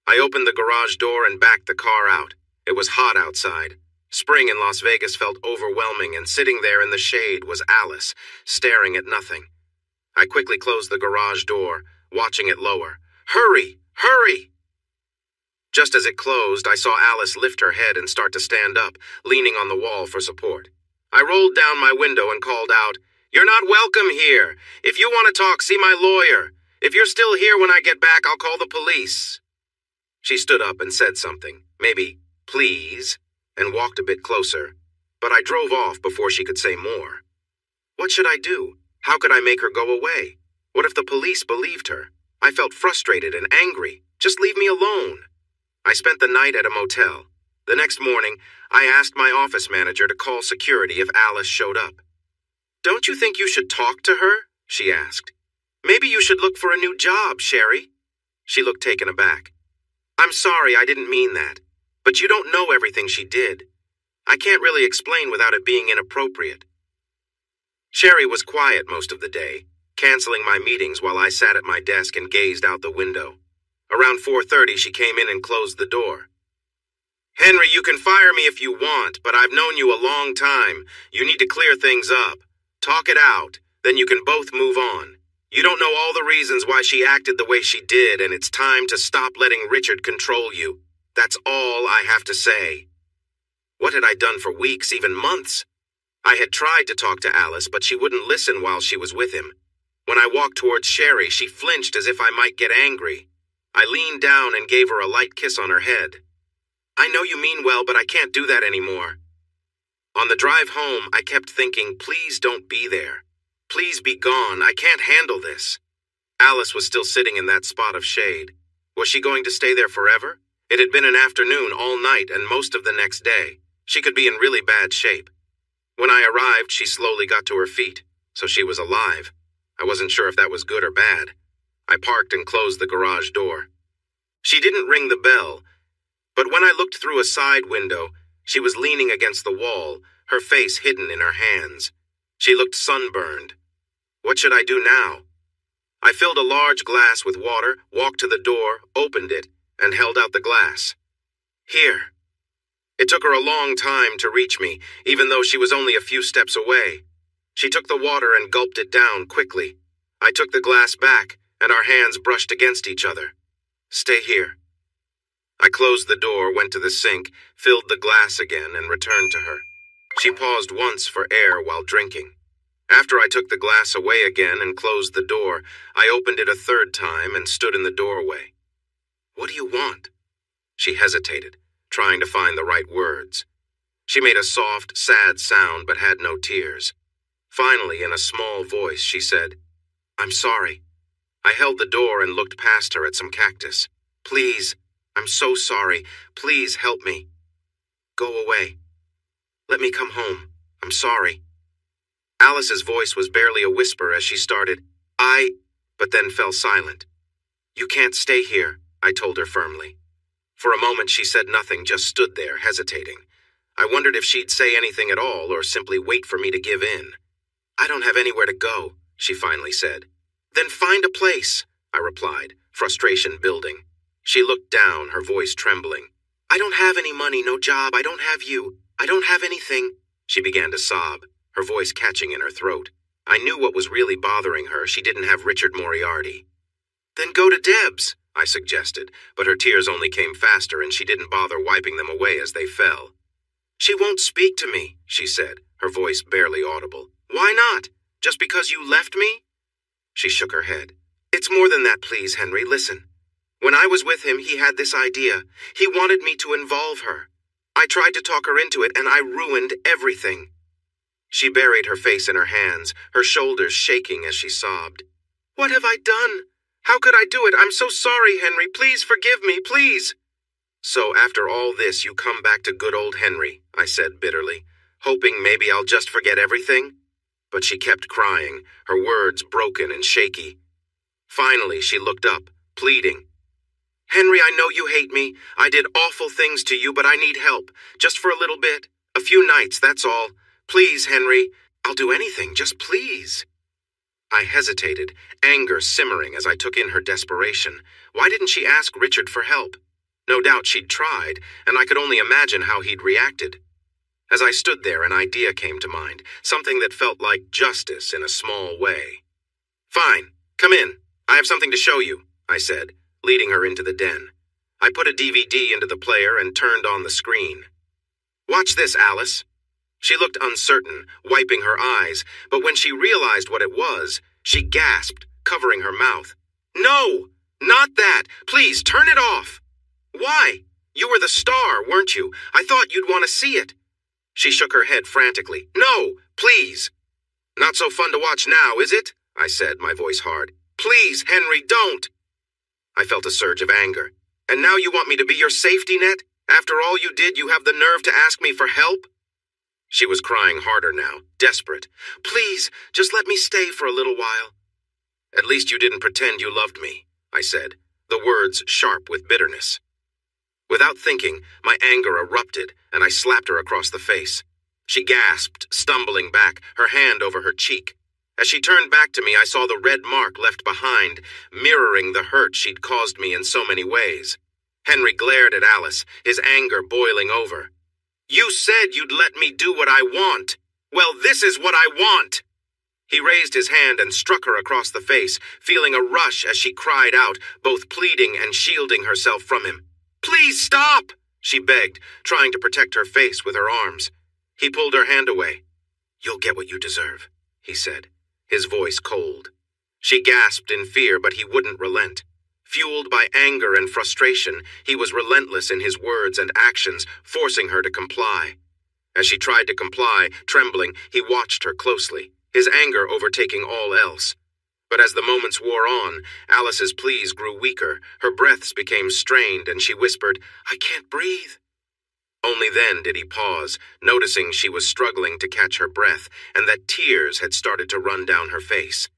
I opened the garage door and backed the car out. It was hot outside. Spring in Las Vegas felt overwhelming, and sitting there in the shade was Alice, staring at nothing. I quickly closed the garage door, watching it lower. Hurry! Hurry! Just as it closed, I saw Alice lift her head and start to stand up, leaning on the wall for support. I rolled down my window and called out, You're not welcome here. If you want to talk, see my lawyer. If you're still here when I get back, I'll call the police. She stood up and said something, maybe, please, and walked a bit closer, but I drove off before she could say more. What should I do? How could I make her go away? What if the police believed her? I felt frustrated and angry. Just leave me alone. I spent the night at a motel. The next morning, I asked my office manager to call security if Alice showed up. Don't you think you should talk to her? She asked. Maybe you should look for a new job, Sherry. She looked taken aback. I'm sorry, I didn't mean that. But you don't know everything she did. I can't really explain without it being inappropriate. Sherry was quiet most of the day, canceling my meetings while I sat at my desk and gazed out the window. Around 4:30, she came in and closed the door. Henry, you can fire me if you want, but I've known you a long time. You need to clear things up. Talk it out, then you can both move on. You don't know all the reasons why she acted the way she did, and it's time to stop letting Richard control you. That's all I have to say. What had I done for weeks, even months? I had tried to talk to Alice, but she wouldn't listen while she was with him. When I walked towards Sherry, she flinched as if I might get angry. I leaned down and gave her a light kiss on her head. I know you mean well, but I can't do that anymore. On the drive home, I kept thinking, please don't be there. Please be gone. I can't handle this. Alice was still sitting in that spot of shade. Was she going to stay there forever? It had been an afternoon all night and most of the next day. She could be in really bad shape. When I arrived, she slowly got to her feet, so she was alive. I wasn't sure if that was good or bad. I parked and closed the garage door. She didn't ring the bell, but when I looked through a side window, she was leaning against the wall, her face hidden in her hands. She looked sunburned. What should I do now? I filled a large glass with water, walked to the door, opened it, and held out the glass. Here. It took her a long time to reach me, even though she was only a few steps away. She took the water and gulped it down quickly. I took the glass back, and our hands brushed against each other. Stay here. I closed the door, went to the sink, filled the glass again, and returned to her. She paused once for air while drinking. After I took the glass away again and closed the door, I opened it a third time and stood in the doorway. What do you want? She hesitated, trying to find the right words. She made a soft, sad sound but had no tears. Finally, in a small voice, she said, I'm sorry. I held the door and looked past her at some cactus. Please, I'm so sorry. Please help me. Go away. Let me come home. I'm sorry. Alice's voice was barely a whisper as she started, but then fell silent. You can't stay here, I told her firmly. For a moment she said nothing, just stood there, hesitating. I wondered if she'd say anything at all or simply wait for me to give in. I don't have anywhere to go, she finally said. Then find a place, I replied, frustration building. She looked down, her voice trembling. I don't have any money, no job, I don't have you. I don't have anything. She began to sob, her voice catching in her throat. I knew what was really bothering her. She didn't have Richard Moriarty. Then go to Deb's, I suggested, but her tears only came faster and she didn't bother wiping them away as they fell. She won't speak to me, she said, her voice barely audible. Why not? Just because you left me? She shook her head. It's more than that, please, Henry. Listen. When I was with him, he had this idea. He wanted me to involve her. I tried to talk her into it, and I ruined everything. She buried her face in her hands, her shoulders shaking as she sobbed. What have I done? How could I do it? I'm so sorry, Henry. Please forgive me, please. So after all this, you come back to good old Henry, I said bitterly, hoping maybe I'll just forget everything? But she kept crying, her words broken and shaky. Finally, she looked up, pleading. Henry, I know you hate me. I did awful things to you, but I need help. Just for a little bit. A few nights, that's all. Please, Henry. I'll do anything, just please. I hesitated, anger simmering as I took in her desperation. Why didn't she ask Richard for help? No doubt she'd tried, and I could only imagine how he'd reacted. As I stood there, an idea came to mind, something that felt like justice in a small way. Fine, come in. I have something to show you, I said, leading her into the den. I put a DVD into the player and turned on the screen. Watch this, Alice. She looked uncertain, wiping her eyes, but when she realized what it was, she gasped, covering her mouth. No, not that. Please, turn it off. Why? You were the star, weren't you? I thought you'd want to see it. She shook her head frantically. No, please. Not so fun to watch now, is it? I said, my voice hard. Please, Henry, don't. I felt a surge of anger. And now you want me to be your safety net? After all you did, you have the nerve to ask me for help? She was crying harder now, desperate. Please, just let me stay for a little while. At least you didn't pretend you loved me, I said, the words sharp with bitterness. Without thinking, my anger erupted, and I slapped her across the face. She gasped, stumbling back, her hand over her cheek. As she turned back to me, I saw the red mark left behind, mirroring the hurt she'd caused me in so many ways. Henry glared at Alice, his anger boiling over. You said you'd let me do what I want. Well, this is what I want. He raised his hand and struck her across the face, feeling a rush as she cried out, both pleading and shielding herself from him. Please stop, she begged, trying to protect her face with her arms. He pulled her hand away. You'll get what you deserve, he said, his voice cold. She gasped in fear, but he wouldn't relent. Fueled by anger and frustration, he was relentless in his words and actions, forcing her to comply. As she tried to comply, trembling, he watched her closely, his anger overtaking all else. But as the moments wore on, Alice's pleas grew weaker, her breaths became strained, and she whispered, I can't breathe. Only then did he pause, noticing she was struggling to catch her breath, and that tears had started to run down her face.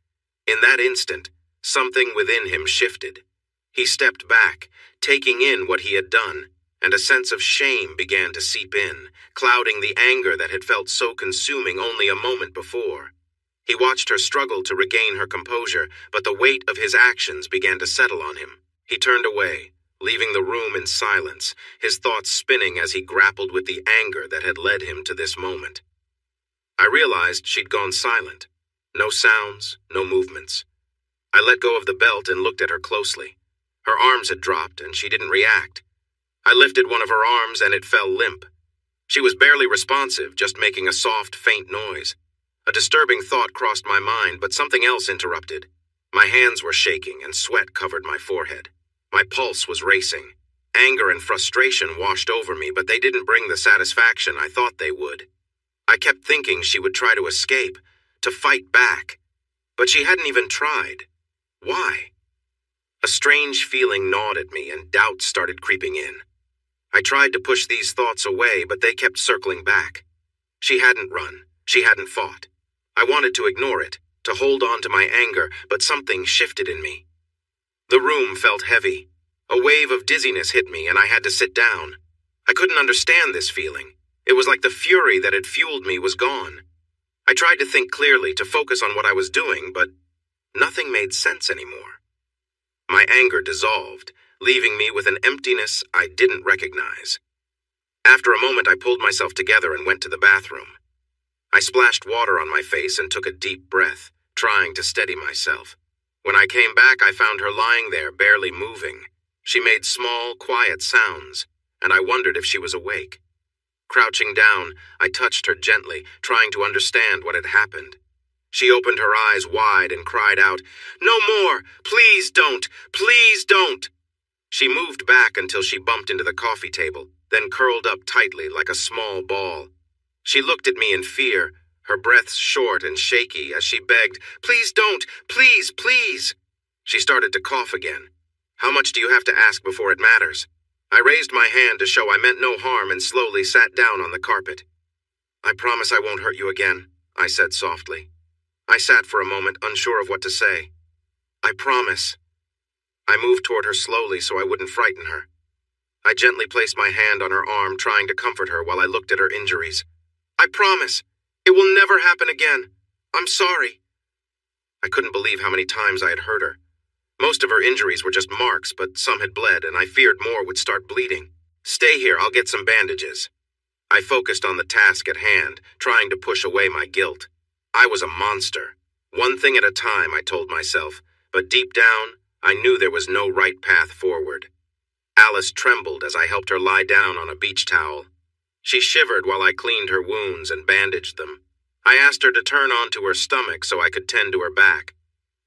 In that instant, something within him shifted. He stepped back, taking in what he had done, and a sense of shame began to seep in, clouding the anger that had felt so consuming only a moment before. He watched her struggle to regain her composure, but the weight of his actions began to settle on him. He turned away, leaving the room in silence, his thoughts spinning as he grappled with the anger that had led him to this moment. I realized she'd gone silent. No sounds, no movements. I let go of the belt and looked at her closely. Her arms had dropped, and she didn't react. I lifted one of her arms, and it fell limp. She was barely responsive, just making a soft, faint noise. A disturbing thought crossed my mind, but something else interrupted. My hands were shaking, and sweat covered my forehead. My pulse was racing. Anger and frustration washed over me, but they didn't bring the satisfaction I thought they would. I kept thinking she would try to escape, to fight back. But she hadn't even tried. Why? A strange feeling gnawed at me, and doubt started creeping in. I tried to push these thoughts away, but they kept circling back. She hadn't run. She hadn't fought. I wanted to ignore it, to hold on to my anger, but something shifted in me. The room felt heavy. A wave of dizziness hit me, and I had to sit down. I couldn't understand this feeling. It was like the fury that had fueled me was gone. I tried to think clearly, to focus on what I was doing, but nothing made sense anymore. My anger dissolved, leaving me with an emptiness I didn't recognize. After a moment, I pulled myself together and went to the bathroom. I splashed water on my face and took a deep breath, trying to steady myself. When I came back, I found her lying there, barely moving. She made small, quiet sounds, and I wondered if she was awake. Crouching down, I touched her gently, trying to understand what had happened. She opened her eyes wide and cried out, "No more! Please don't! Please don't!" She moved back until she bumped into the coffee table, then curled up tightly like a small ball. She looked at me in fear, her breath short and shaky as she begged, "Please don't! Please, please!" She started to cough again. "How much do you have to ask before it matters?" I raised my hand to show I meant no harm and slowly sat down on the carpet. "I promise I won't hurt you again," I said softly. I sat for a moment, unsure of what to say. "I promise." I moved toward her slowly so I wouldn't frighten her. I gently placed my hand on her arm, trying to comfort her while I looked at her injuries. "I promise. It will never happen again. I'm sorry." I couldn't believe how many times I had hurt her. Most of her injuries were just marks, but some had bled, and I feared more would start bleeding. "Stay here, I'll get some bandages." I focused on the task at hand, trying to push away my guilt. I was a monster. One thing at a time, I told myself, but deep down, I knew there was no right path forward. Alice trembled as I helped her lie down on a beach towel. She shivered while I cleaned her wounds and bandaged them. I asked her to turn onto her stomach so I could tend to her back.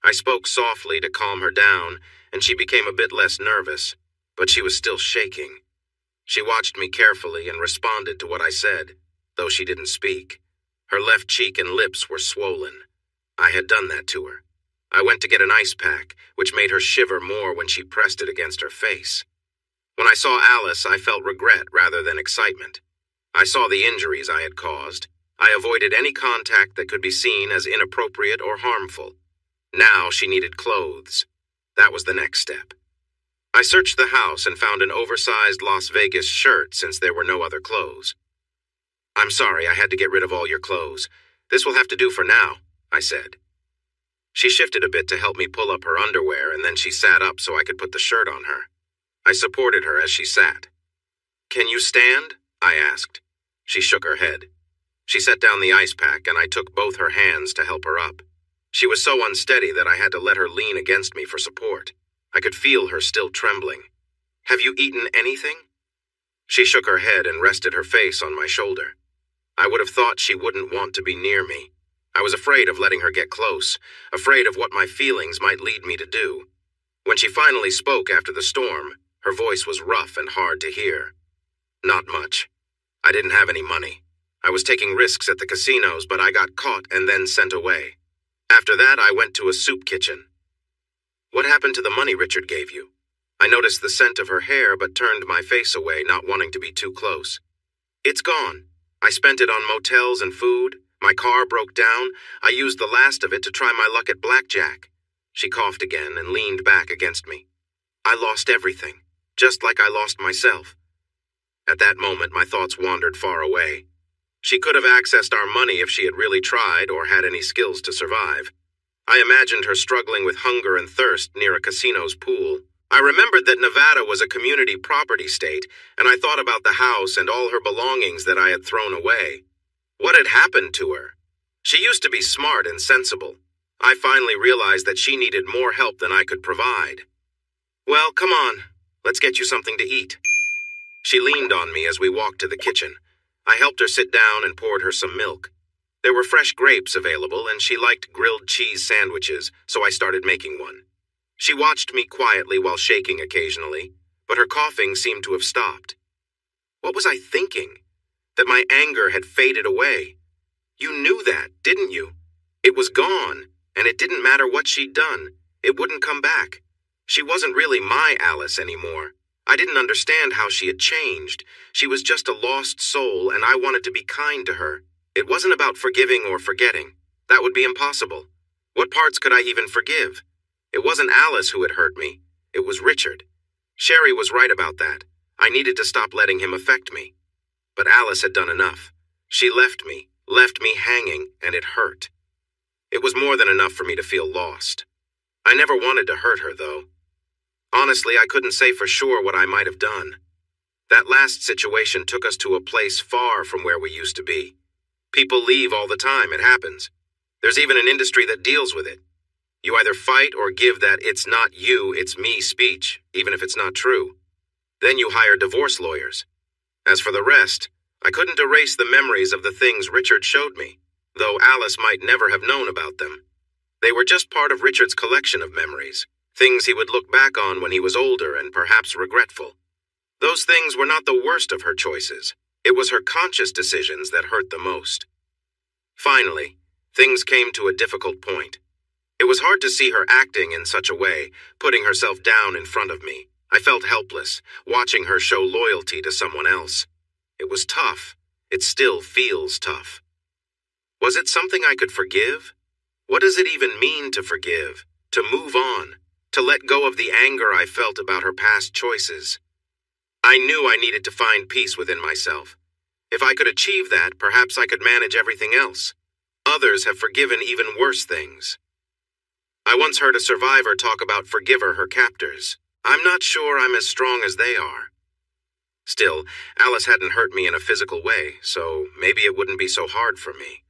I spoke softly to calm her down, and she became a bit less nervous, but she was still shaking. She watched me carefully and responded to what I said, though she didn't speak. Her left cheek and lips were swollen. I had done that to her. I went to get an ice pack, which made her shiver more when she pressed it against her face. When I saw Alice, I felt regret rather than excitement. I saw the injuries I had caused. I avoided any contact that could be seen as inappropriate or harmful. Now she needed clothes. That was the next step. I searched the house and found an oversized Las Vegas shirt since there were no other clothes. "I'm sorry, I had to get rid of all your clothes. This will have to do for now," I said. She shifted a bit to help me pull up her underwear, and then she sat up so I could put the shirt on her. I supported her as she sat. "Can you stand?" I asked. She shook her head. She set down the ice pack, and I took both her hands to help her up. She was so unsteady that I had to let her lean against me for support. I could feel her still trembling. "Have you eaten anything?" She shook her head and rested her face on my shoulder. I would have thought she wouldn't want to be near me. I was afraid of letting her get close, afraid of what my feelings might lead me to do. When she finally spoke after the storm, her voice was rough and hard to hear. "Not much. I didn't have any money. I was taking risks at the casinos, but I got caught and then sent away. After that, I went to a soup kitchen." "What happened to the money Richard gave you?" I noticed the scent of her hair but turned my face away, not wanting to be too close. "It's gone. I spent it on motels and food. My car broke down. I used the last of it to try my luck at blackjack." She coughed again and leaned back against me. "I lost everything, just like I lost myself." At that moment, my thoughts wandered far away. She could have accessed our money if she had really tried or had any skills to survive. I imagined her struggling with hunger and thirst near a casino's pool. I remembered that Nevada was a community property state, and I thought about the house and all her belongings that I had thrown away. What had happened to her? She used to be smart and sensible. I finally realized that she needed more help than I could provide. Well, come on. Let's get you something to eat. She leaned on me as we walked to the kitchen. I helped her sit down and poured her some milk. There were fresh grapes available, and she liked grilled cheese sandwiches, so I started making one. She watched me quietly while shaking occasionally, but her coughing seemed to have stopped. What was I thinking? That my anger had faded away. You knew that, didn't you? It was gone, and it didn't matter what she'd done. It wouldn't come back. She wasn't really my Alice anymore. I didn't understand how she had changed. She was just a lost soul, and I wanted to be kind to her. It wasn't about forgiving or forgetting. That would be impossible. What parts could I even forgive? It wasn't Alice who had hurt me. It was Richard. Sherry was right about that. I needed to stop letting him affect me. But Alice had done enough. She left me hanging, and it hurt. It was more than enough for me to feel lost. I never wanted to hurt her, though. Honestly, I couldn't say for sure what I might have done. That last situation took us to a place far from where we used to be. People leave all the time, it happens. There's even an industry that deals with it. You either fight or give that "it's not you, it's me" speech, even if it's not true. Then you hire divorce lawyers. As for the rest, I couldn't erase the memories of the things Richard showed me, though Alice might never have known about them. They were just part of Richard's collection of memories, things he would look back on when he was older and perhaps regretful. Those things were not the worst of her choices. It was her conscious decisions that hurt the most. Finally, things came to a difficult point. It was hard to see her acting in such a way, putting herself down in front of me. I felt helpless, watching her show loyalty to someone else. It was tough. It still feels tough. Was it something I could forgive? What does it even mean to forgive? To move on? To let go of the anger I felt about her past choices? I knew I needed to find peace within myself. If I could achieve that, perhaps I could manage everything else. Others have forgiven even worse things. I once heard a survivor talk about forgiver her captors. I'm not sure I'm as strong as they are. Still, Alice hadn't hurt me in a physical way, so maybe it wouldn't be so hard for me.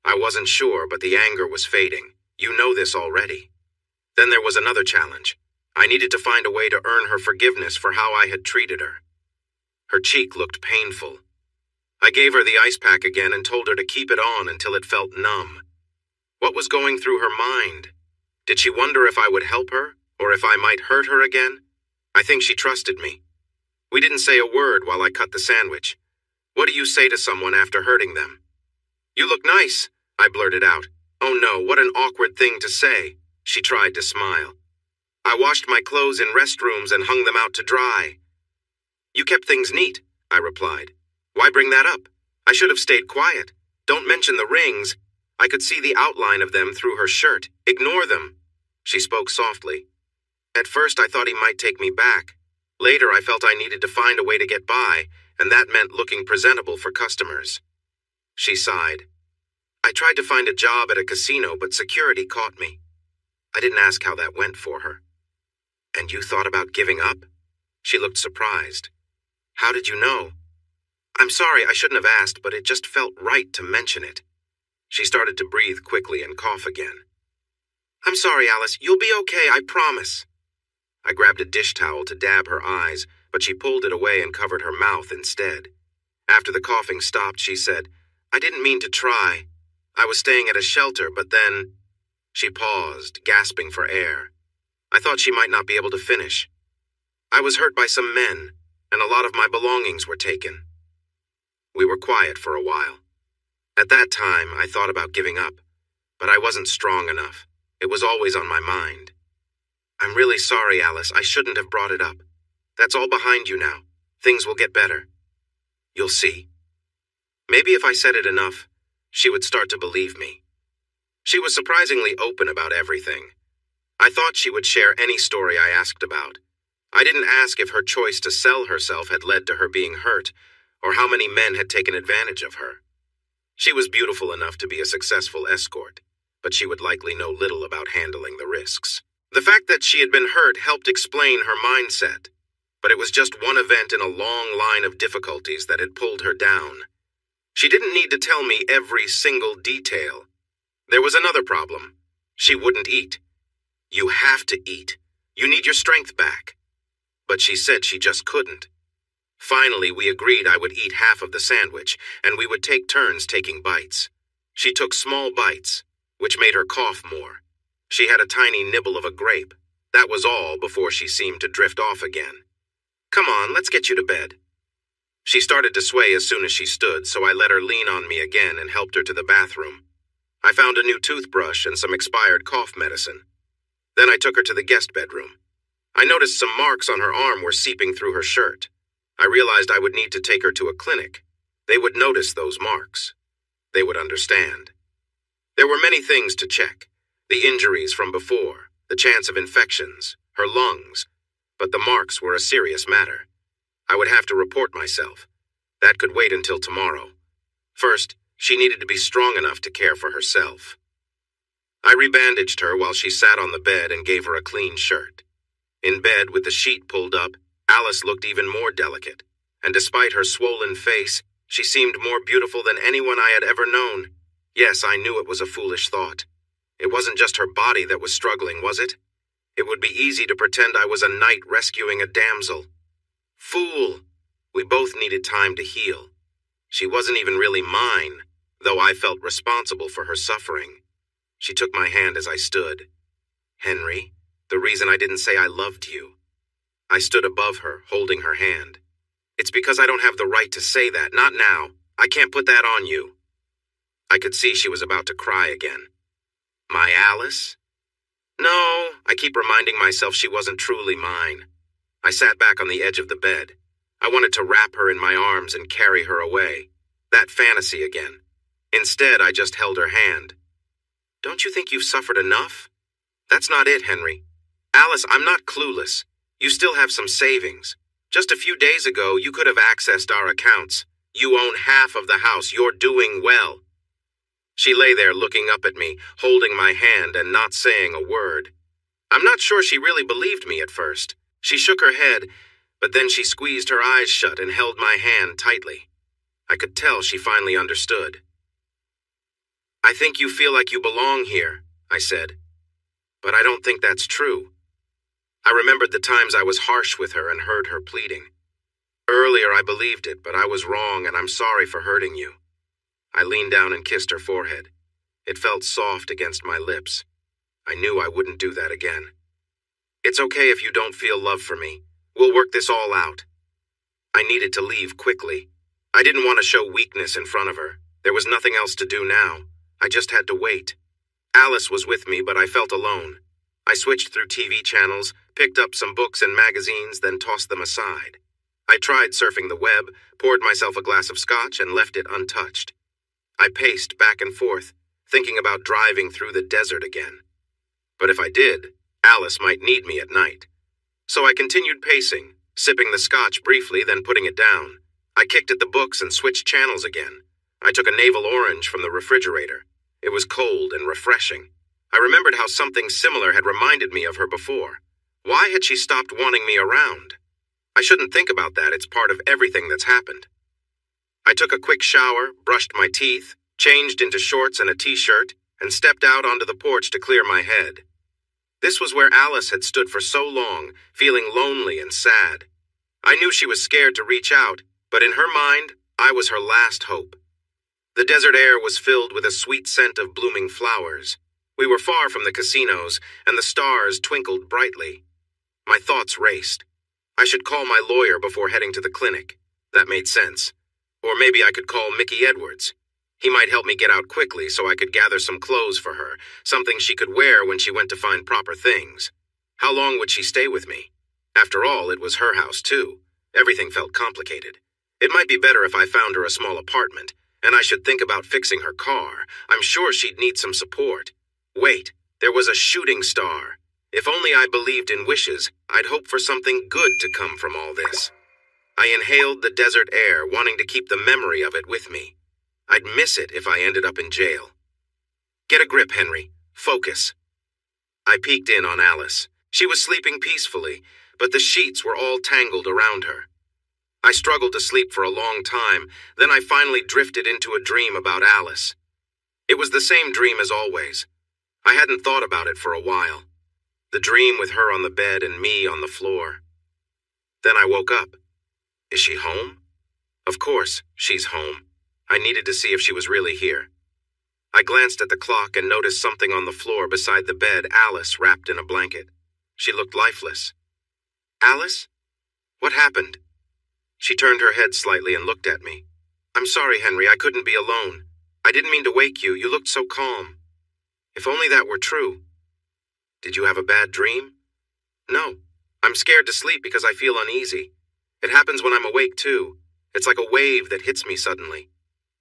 I wasn't sure, but the anger was fading. You know this already. Then there was another challenge. I needed to find a way to earn her forgiveness for how I had treated her. Her cheek looked painful. I gave her the ice pack again and told her to keep it on until it felt numb. What was going through her mind? Did she wonder if I would help her, or if I might hurt her again? I think she trusted me. We didn't say a word while I cut the sandwich. What do you say to someone after hurting them? You look nice, I blurted out. Oh no, what an awkward thing to say. She tried to smile. I washed my clothes in restrooms and hung them out to dry. You kept things neat, I replied. Why bring that up? I should have stayed quiet. Don't mention the rings. I could see the outline of them through her shirt. Ignore them. She spoke softly. At first I thought he might take me back. Later I felt I needed to find a way to get by, and that meant looking presentable for customers. She sighed. I tried to find a job at a casino, but security caught me. I didn't ask how that went for her. And you thought about giving up? She looked surprised. How did you know? I'm sorry, I shouldn't have asked, but it just felt right to mention it. She started to breathe quickly and cough again. I'm sorry, Alice. You'll be okay, I promise. I grabbed a dish towel to dab her eyes, but she pulled it away and covered her mouth instead. After the coughing stopped, she said, I didn't mean to try. I was staying at a shelter, but then... She paused, gasping for air. I thought she might not be able to finish. I was hurt by some men, and a lot of my belongings were taken. We were quiet for a while. At that time, I thought about giving up, but I wasn't strong enough. It was always on my mind. I'm really sorry, Alice. I shouldn't have brought it up. That's all behind you now. Things will get better. You'll see. Maybe if I said it enough, she would start to believe me. She was surprisingly open about everything. I thought she would share any story I asked about. I didn't ask if her choice to sell herself had led to her being hurt, or how many men had taken advantage of her. She was beautiful enough to be a successful escort, but she would likely know little about handling the risks. The fact that she had been hurt helped explain her mindset, but it was just one event in a long line of difficulties that had pulled her down. She didn't need to tell me every single detail. There was another problem. She wouldn't eat. You have to eat. You need your strength back. But she said she just couldn't. Finally, we agreed I would eat half of the sandwich, and we would take turns taking bites. She took small bites, which made her cough more. She had a tiny nibble of a grape. That was all before she seemed to drift off again. Come on, let's get you to bed. She started to sway as soon as she stood, so I let her lean on me again and helped her to the bathroom. I found a new toothbrush and some expired cough medicine. Then I took her to the guest bedroom. I noticed some marks on her arm were seeping through her shirt. I realized I would need to take her to a clinic. They would notice those marks. They would understand. There were many things to check. The injuries from before, the chance of infections, her lungs. But the marks were a serious matter. I would have to report myself. That could wait until tomorrow. First, she needed to be strong enough to care for herself. I rebandaged her while she sat on the bed and gave her a clean shirt. In bed, with the sheet pulled up, Alice looked even more delicate, and despite her swollen face, she seemed more beautiful than anyone I had ever known. Yes, I knew it was a foolish thought. It wasn't just her body that was struggling, was it? It would be easy to pretend I was a knight rescuing a damsel. Fool! We both needed time to heal. She wasn't even really mine, though I felt responsible for her suffering. She took my hand as I stood. Henry, the reason I didn't say I loved you. I stood above her, holding her hand. It's because I don't have the right to say that, not now. I can't put that on you. I could see she was about to cry again. My Alice? No, I keep reminding myself she wasn't truly mine. I sat back on the edge of the bed. I wanted to wrap her in my arms and carry her away. That fantasy again. Instead, I just held her hand. Don't you think you've suffered enough? That's not it, Henry. Alice, I'm not clueless. You still have some savings. Just a few days ago, you could have accessed our accounts. You own half of the house. You're doing well. She lay there looking up at me, holding my hand and not saying a word. I'm not sure she really believed me at first. She shook her head, but then she squeezed her eyes shut and held my hand tightly. I could tell she finally understood. I think you feel like you belong here, I said. But I don't think that's true. I remembered the times I was harsh with her and heard her pleading. Earlier I believed it, but I was wrong and I'm sorry for hurting you. I leaned down and kissed her forehead. It felt soft against my lips. I knew I wouldn't do that again. It's okay if you don't feel love for me. We'll work this all out. I needed to leave quickly. I didn't want to show weakness in front of her. There was nothing else to do now. I just had to wait. Alice was with me, but I felt alone. I switched through TV channels, picked up some books and magazines, then tossed them aside. I tried surfing the web, poured myself a glass of scotch, and left it untouched. I paced back and forth, thinking about driving through the desert again. But if I did, Alice might need me at night. So I continued pacing, sipping the scotch briefly, then putting it down. I kicked at the books and switched channels again. I took a navel orange from the refrigerator. It was cold and refreshing. I remembered how something similar had reminded me of her before. Why had she stopped wanting me around? I shouldn't think about that. It's part of everything that's happened. I took a quick shower, brushed my teeth, changed into shorts and a t-shirt, and stepped out onto the porch to clear my head. This was where Alice had stood for so long, feeling lonely and sad. I knew she was scared to reach out, but in her mind, I was her last hope. The desert air was filled with a sweet scent of blooming flowers. We were far from the casinos, and the stars twinkled brightly. My thoughts raced. I should call my lawyer before heading to the clinic. That made sense. Or maybe I could call Mickey Edwards. He might help me get out quickly so I could gather some clothes for her, something she could wear when she went to find proper things. How long would she stay with me? After all, it was her house, too. Everything felt complicated. It might be better if I found her a small apartment, and I should think about fixing her car. I'm sure she'd need some support. Wait, there was a shooting star. If only I believed in wishes, I'd hope for something good to come from all this. I inhaled the desert air, wanting to keep the memory of it with me. I'd miss it if I ended up in jail. Get a grip, Henry. Focus. I peeked in on Alice. She was sleeping peacefully, but the sheets were all tangled around her. I struggled to sleep for a long time, then I finally drifted into a dream about Alice. It was the same dream as always. I hadn't thought about it for a while. The dream with her on the bed and me on the floor. Then I woke up. Is she home? Of course, she's home. I needed to see if she was really here. I glanced at the clock and noticed something on the floor beside the bed, Alice wrapped in a blanket. She looked lifeless. Alice? What happened? She turned her head slightly and looked at me. I'm sorry, Henry, I couldn't be alone. I didn't mean to wake you. You looked so calm. If only that were true. Did you have a bad dream? No. I'm scared to sleep because I feel uneasy. It happens when I'm awake, too. It's like a wave that hits me suddenly.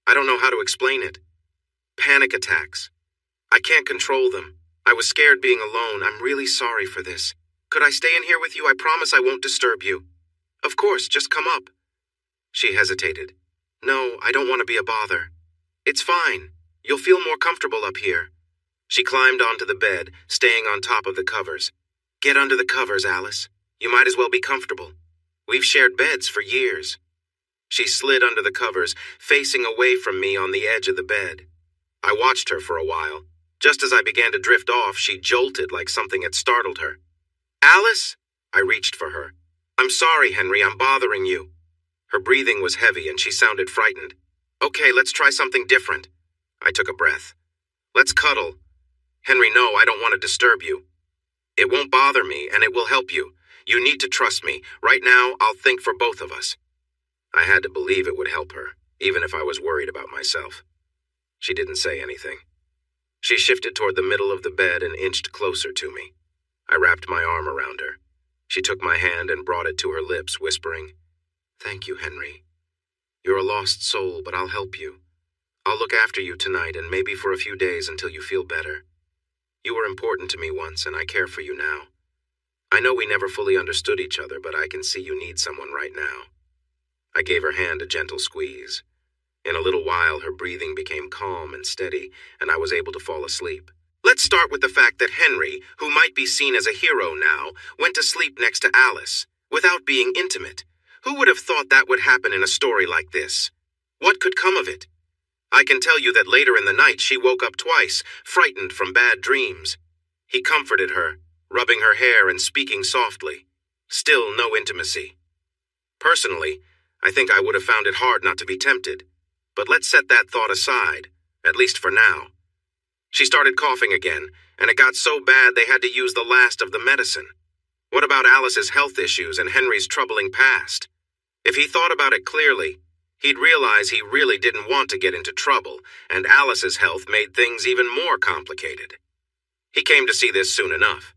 I don't know how to explain it. Panic attacks. I can't control them. I was scared being alone. I'm really sorry for this. Could I stay in here with you? I promise I won't disturb you. Of course, just come up. She hesitated. No, I don't want to be a bother. It's fine. You'll feel more comfortable up here. She climbed onto the bed, staying on top of the covers. Get under the covers, Alice. You might as well be comfortable. We've shared beds for years. She slid under the covers, facing away from me on the edge of the bed. I watched her for a while. Just as I began to drift off, she jolted like something had startled her. Alice? I reached for her. I'm sorry, Henry, I'm bothering you. Her breathing was heavy and she sounded frightened. Okay, let's try something different. I took a breath. Let's cuddle. Henry, no, I don't want to disturb you. It won't bother me and it will help you. You need to trust me. Right now, I'll think for both of us. I had to believe it would help her, even if I was worried about myself. She didn't say anything. She shifted toward the middle of the bed and inched closer to me. I wrapped my arm around her. She took my hand and brought it to her lips, whispering, Thank you, Henry. You're a lost soul, but I'll help you. I'll look after you tonight and maybe for a few days until you feel better. You were important to me once, and I care for you now. I know we never fully understood each other, but I can see you need someone right now. I gave her hand a gentle squeeze. In a little while, her breathing became calm and steady, and I was able to fall asleep. Let's start with the fact that Henry, who might be seen as a hero now, went to sleep next to Alice, without being intimate. Who would have thought that would happen in a story like this? What could come of it? I can tell you that later in the night she woke up twice, frightened from bad dreams. He comforted her, rubbing her hair and speaking softly. Still no intimacy. Personally, I think I would have found it hard not to be tempted. But let's set that thought aside, at least for now. She started coughing again, and it got so bad they had to use the last of the medicine. What about Alice's health issues and Henry's troubling past? If he thought about it clearly, he'd realize he really didn't want to get into trouble, and Alice's health made things even more complicated. He came to see this soon enough.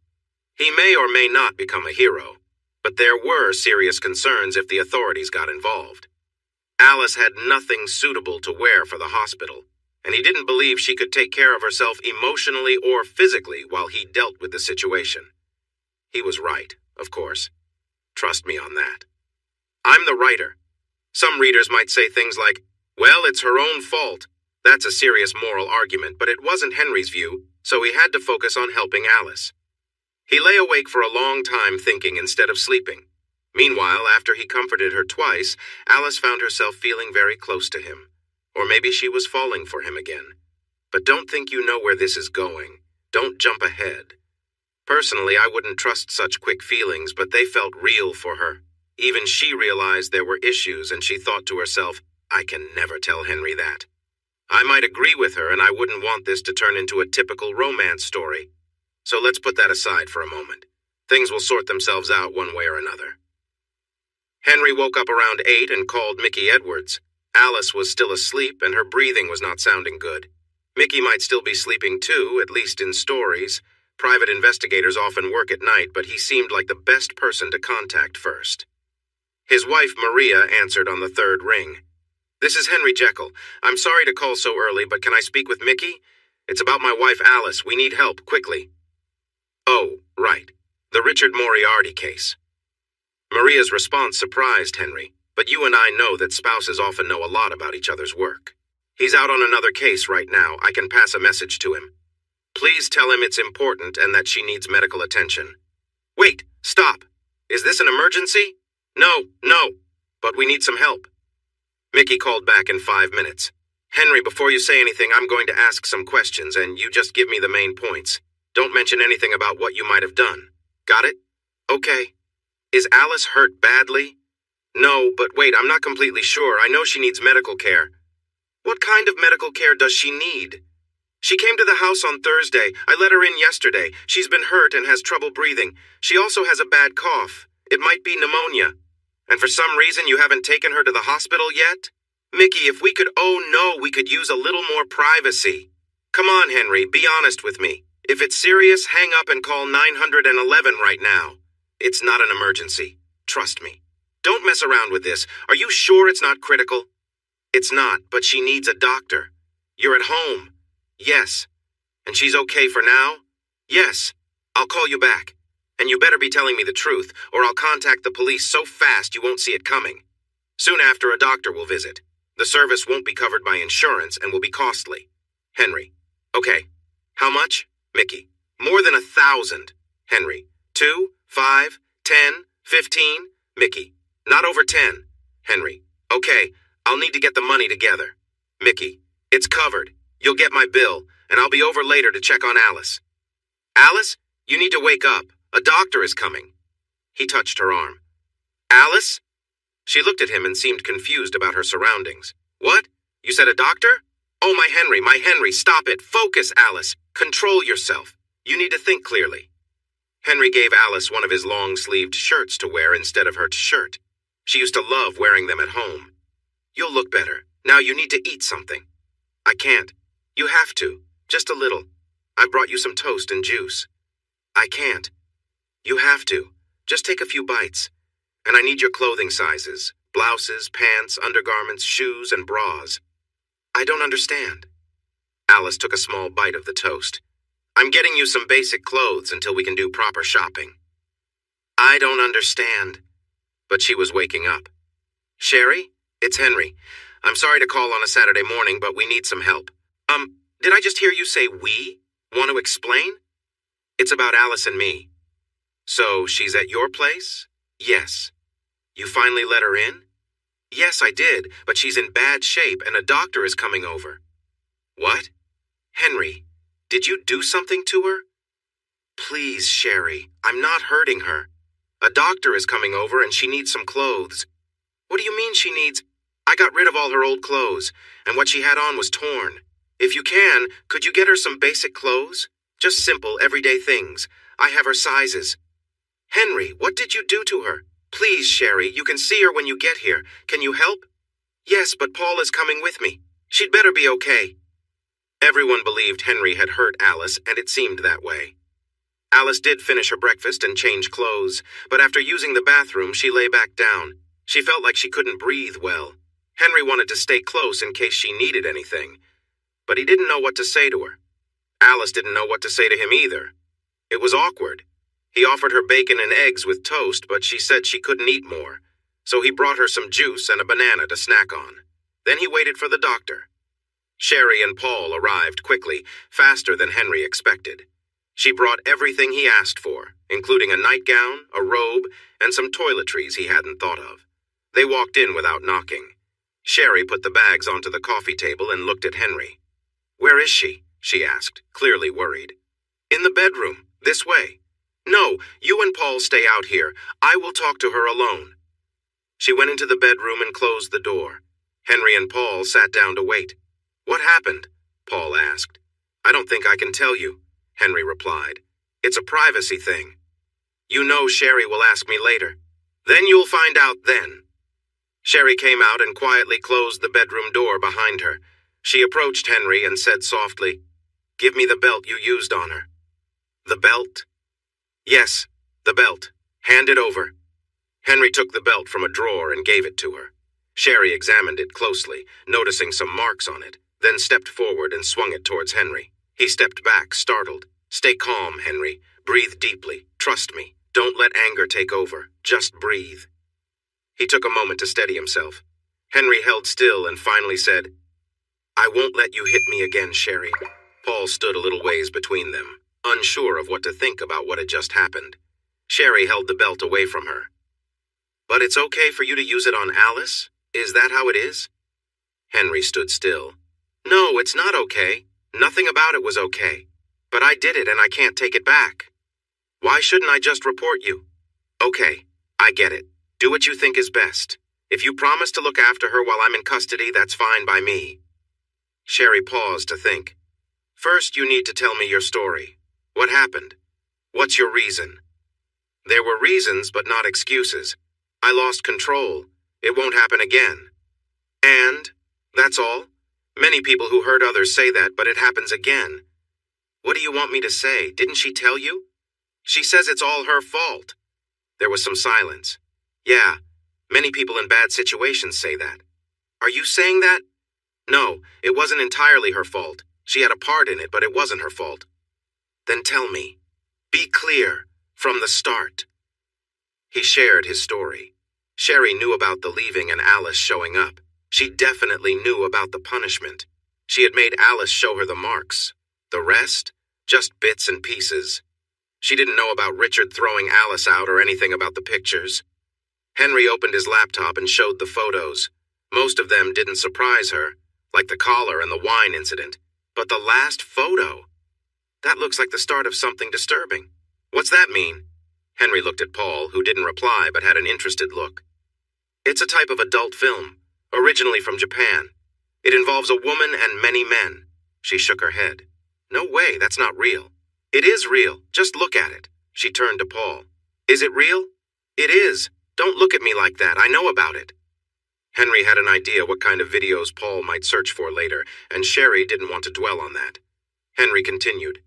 He may or may not become a hero, but there were serious concerns if the authorities got involved. Alice had nothing suitable to wear for the hospital, and he didn't believe she could take care of herself emotionally or physically while he dealt with the situation. He was right, of course. Trust me on that. I'm the writer. Some readers might say things like, well, it's her own fault. That's a serious moral argument, but it wasn't Henry's view, so he had to focus on helping Alice. He lay awake for a long time thinking instead of sleeping. Meanwhile, after he comforted her twice, Alice found herself feeling very close to him. Or maybe she was falling for him again. But don't think you know where this is going. Don't jump ahead. Personally, I wouldn't trust such quick feelings, but they felt real for her. Even she realized there were issues, and she thought to herself, I can never tell Henry that. I might agree with her, and I wouldn't want this to turn into a typical romance story. So let's put that aside for a moment. Things will sort themselves out one way or another. Henry woke up around 8 and called Mickey Edwards. Alice was still asleep, and her breathing was not sounding good. Mickey might still be sleeping too, at least in stories. Private investigators often work at night, but he seemed like the best person to contact first. His wife, Maria, answered on the third ring. This is Henry Jekyll. I'm sorry to call so early, but can I speak with Mickey? It's about my wife, Alice. We need help, quickly. Oh, right. The Richard Moriarty case. Maria's response surprised Henry, but you and I know that spouses often know a lot about each other's work. He's out on another case right now. I can pass a message to him. Please tell him it's important and that she needs medical attention. Wait, stop. Is this an emergency? No, no, but we need some help. Mickey called back in 5 minutes. Henry, before you say anything, I'm going to ask some questions, and you just give me the main points. Don't mention anything about what you might have done. Got it? Okay. Is Alice hurt badly? No, but wait, I'm not completely sure. I know she needs medical care. What kind of medical care does she need? She came to the house on Thursday. I let her in yesterday. She's been hurt and has trouble breathing. She also has a bad cough. It might be pneumonia. And for some reason you haven't taken her to the hospital yet? Mickey, if we could, we could use a little more privacy. Come on, Henry, be honest with me. If it's serious, hang up and call 911 right now. It's not an emergency. Trust me. Don't mess around with this. Are you sure it's not critical? It's not, but she needs a doctor. You're at home. Yes. And she's okay for now? Yes. I'll call you back. And you better be telling me the truth, or I'll contact the police so fast you won't see it coming. Soon after, a doctor will visit. The service won't be covered by insurance and will be costly. Henry. Okay. How much? Mickey. More than 1,000. Henry. 2, 5, 10, 15. Mickey. Not over 10. Henry. Okay. I'll need to get the money together. Mickey. It's covered. You'll get my bill, and I'll be over later to check on Alice. Alice? You need to wake up. A doctor is coming. He touched her arm. Alice? She looked at him and seemed confused about her surroundings. What? You said a doctor? Oh, my Henry, stop it. Focus, Alice. Control yourself. You need to think clearly. Henry gave Alice one of his long-sleeved shirts to wear instead of her shirt. She used to love wearing them at home. You'll look better. Now you need to eat something. I can't. You have to. Just a little. I brought you some toast and juice. I can't. You have to. Just take a few bites. And I need your clothing sizes. Blouses, pants, undergarments, shoes, and bras. I don't understand. Alice took a small bite of the toast. I'm getting you some basic clothes until we can do proper shopping. I don't understand. But she was waking up. Sherry, it's Henry. I'm sorry to call on a Saturday morning, but we need some help. Did I just hear you say we? Want to explain? It's about Alice and me. So, she's at your place? Yes. You finally let her in? Yes, I did, but she's in bad shape and a doctor is coming over. What? Henry, did you do something to her? Please, Sherry, I'm not hurting her. A doctor is coming over and she needs some clothes. What do you mean she needs? I got rid of all her old clothes, and what she had on was torn. If you can, could you get her some basic clothes? Just simple, everyday things. I have her sizes. Henry, what did you do to her? Please, Sherry, you can see her when you get here. Can you help? Yes, but Paul is coming with me. She'd better be okay. Everyone believed Henry had hurt Alice, and it seemed that way. Alice did finish her breakfast and change clothes, but after using the bathroom, she lay back down. She felt like she couldn't breathe well. Henry wanted to stay close in case she needed anything, but he didn't know what to say to her. Alice didn't know what to say to him either. It was awkward. He offered her bacon and eggs with toast, but she said she couldn't eat more, so he brought her some juice and a banana to snack on. Then he waited for the doctor. Sherry and Paul arrived quickly, faster than Henry expected. She brought everything he asked for, including a nightgown, a robe, and some toiletries he hadn't thought of. They walked in without knocking. Sherry put the bags onto the coffee table and looked at Henry. Where is she asked, clearly worried. In the bedroom, this way. No, you and Paul stay out here. I will talk to her alone. She went into the bedroom and closed the door. Henry and Paul sat down to wait. What happened? Paul asked. I don't think I can tell you, Henry replied. It's a privacy thing. You know Sherry will ask me later. Then you'll find out then. Sherry came out and quietly closed the bedroom door behind her. She approached Henry and said softly, Give me the belt you used on her. The belt? Yes, the belt. Hand it over. Henry took the belt from a drawer and gave it to her. Sherry examined it closely, noticing some marks on it, then stepped forward and swung it towards Henry. He stepped back, startled. Stay calm, Henry. Breathe deeply. Trust me. Don't let anger take over. Just breathe. He took a moment to steady himself. Henry held still and finally said, I won't let you hit me again, Sherry. Paul stood a little ways between them, unsure of what to think about what had just happened. Sherry held the belt away from her. But it's okay for you to use it on Alice? Is that how it is? Henry stood still. No, it's not okay. Nothing about it was okay. But I did it and I can't take it back. Why shouldn't I just report you? Okay, I get it. Do what you think is best. If you promise to look after her while I'm in custody, that's fine by me. Sherry paused to think. First, you need to tell me your story. What happened? What's your reason? There were reasons, but not excuses. I lost control. It won't happen again. And? That's all? Many people who hurt others say that, but it happens again. What do you want me to say? Didn't she tell you? She says it's all her fault. There was some silence. Yeah, many people in bad situations say that. Are you saying that? No, it wasn't entirely her fault. She had a part in it, but it wasn't her fault. Then tell me. Be clear, from the start. He shared his story. Sherry knew about the leaving and Alice showing up. She definitely knew about the punishment. She had made Alice show her the marks. The rest? Just bits and pieces. She didn't know about Richard throwing Alice out or anything about the pictures. Henry opened his laptop and showed the photos. Most of them didn't surprise her, like the collar and the wine incident. But the last photo? That looks like the start of something disturbing. What's that mean? Henry looked at Paul, who didn't reply but had an interested look. It's a type of adult film, originally from Japan. It involves a woman and many men. She shook her head. No way, that's not real. It is real. Just look at it. She turned to Paul. Is it real? It is. Don't look at me like that. I know about it. Henry had an idea what kind of videos Paul might search for later, and Sherry didn't want to dwell on that. Henry continued.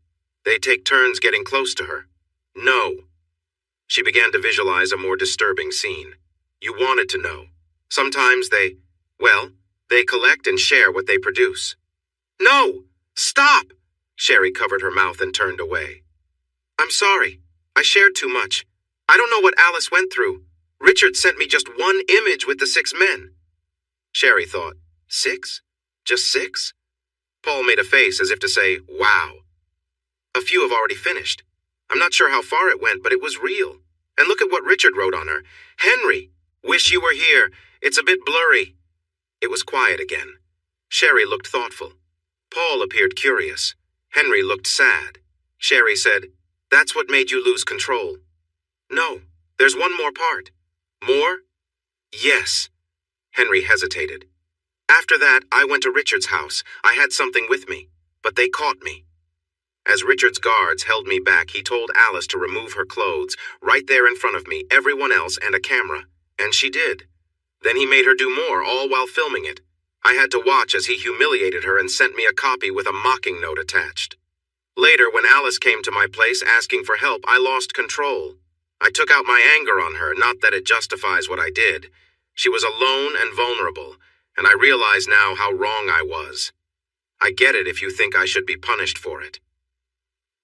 They take turns getting close to her. No. She began to visualize a more disturbing scene. You wanted to know. Sometimes they collect and share what they produce. No! Stop! Sherry covered her mouth and turned away. I'm sorry. I shared too much. I don't know what Alice went through. Richard sent me just one image with the 6 men. Sherry thought, 6? Just 6? Paul made a face as if to say, wow. A few have already finished. I'm not sure how far it went, but it was real. And look at what Richard wrote on her. Henry, wish you were here. It's a bit blurry. It was quiet again. Sherry looked thoughtful. Paul appeared curious. Henry looked sad. Sherry said, That's what made you lose control. No, there's one more part. More? Yes. Henry hesitated. After that, I went to Richard's house. I had something with me, but they caught me. As Richard's guards held me back, he told Alice to remove her clothes, right there in front of me, everyone else, and a camera. And she did. Then he made her do more, all while filming it. I had to watch as he humiliated her and sent me a copy with a mocking note attached. Later, when Alice came to my place asking for help, I lost control. I took out my anger on her, not that it justifies what I did. She was alone and vulnerable, and I realize now how wrong I was. I get it if you think I should be punished for it.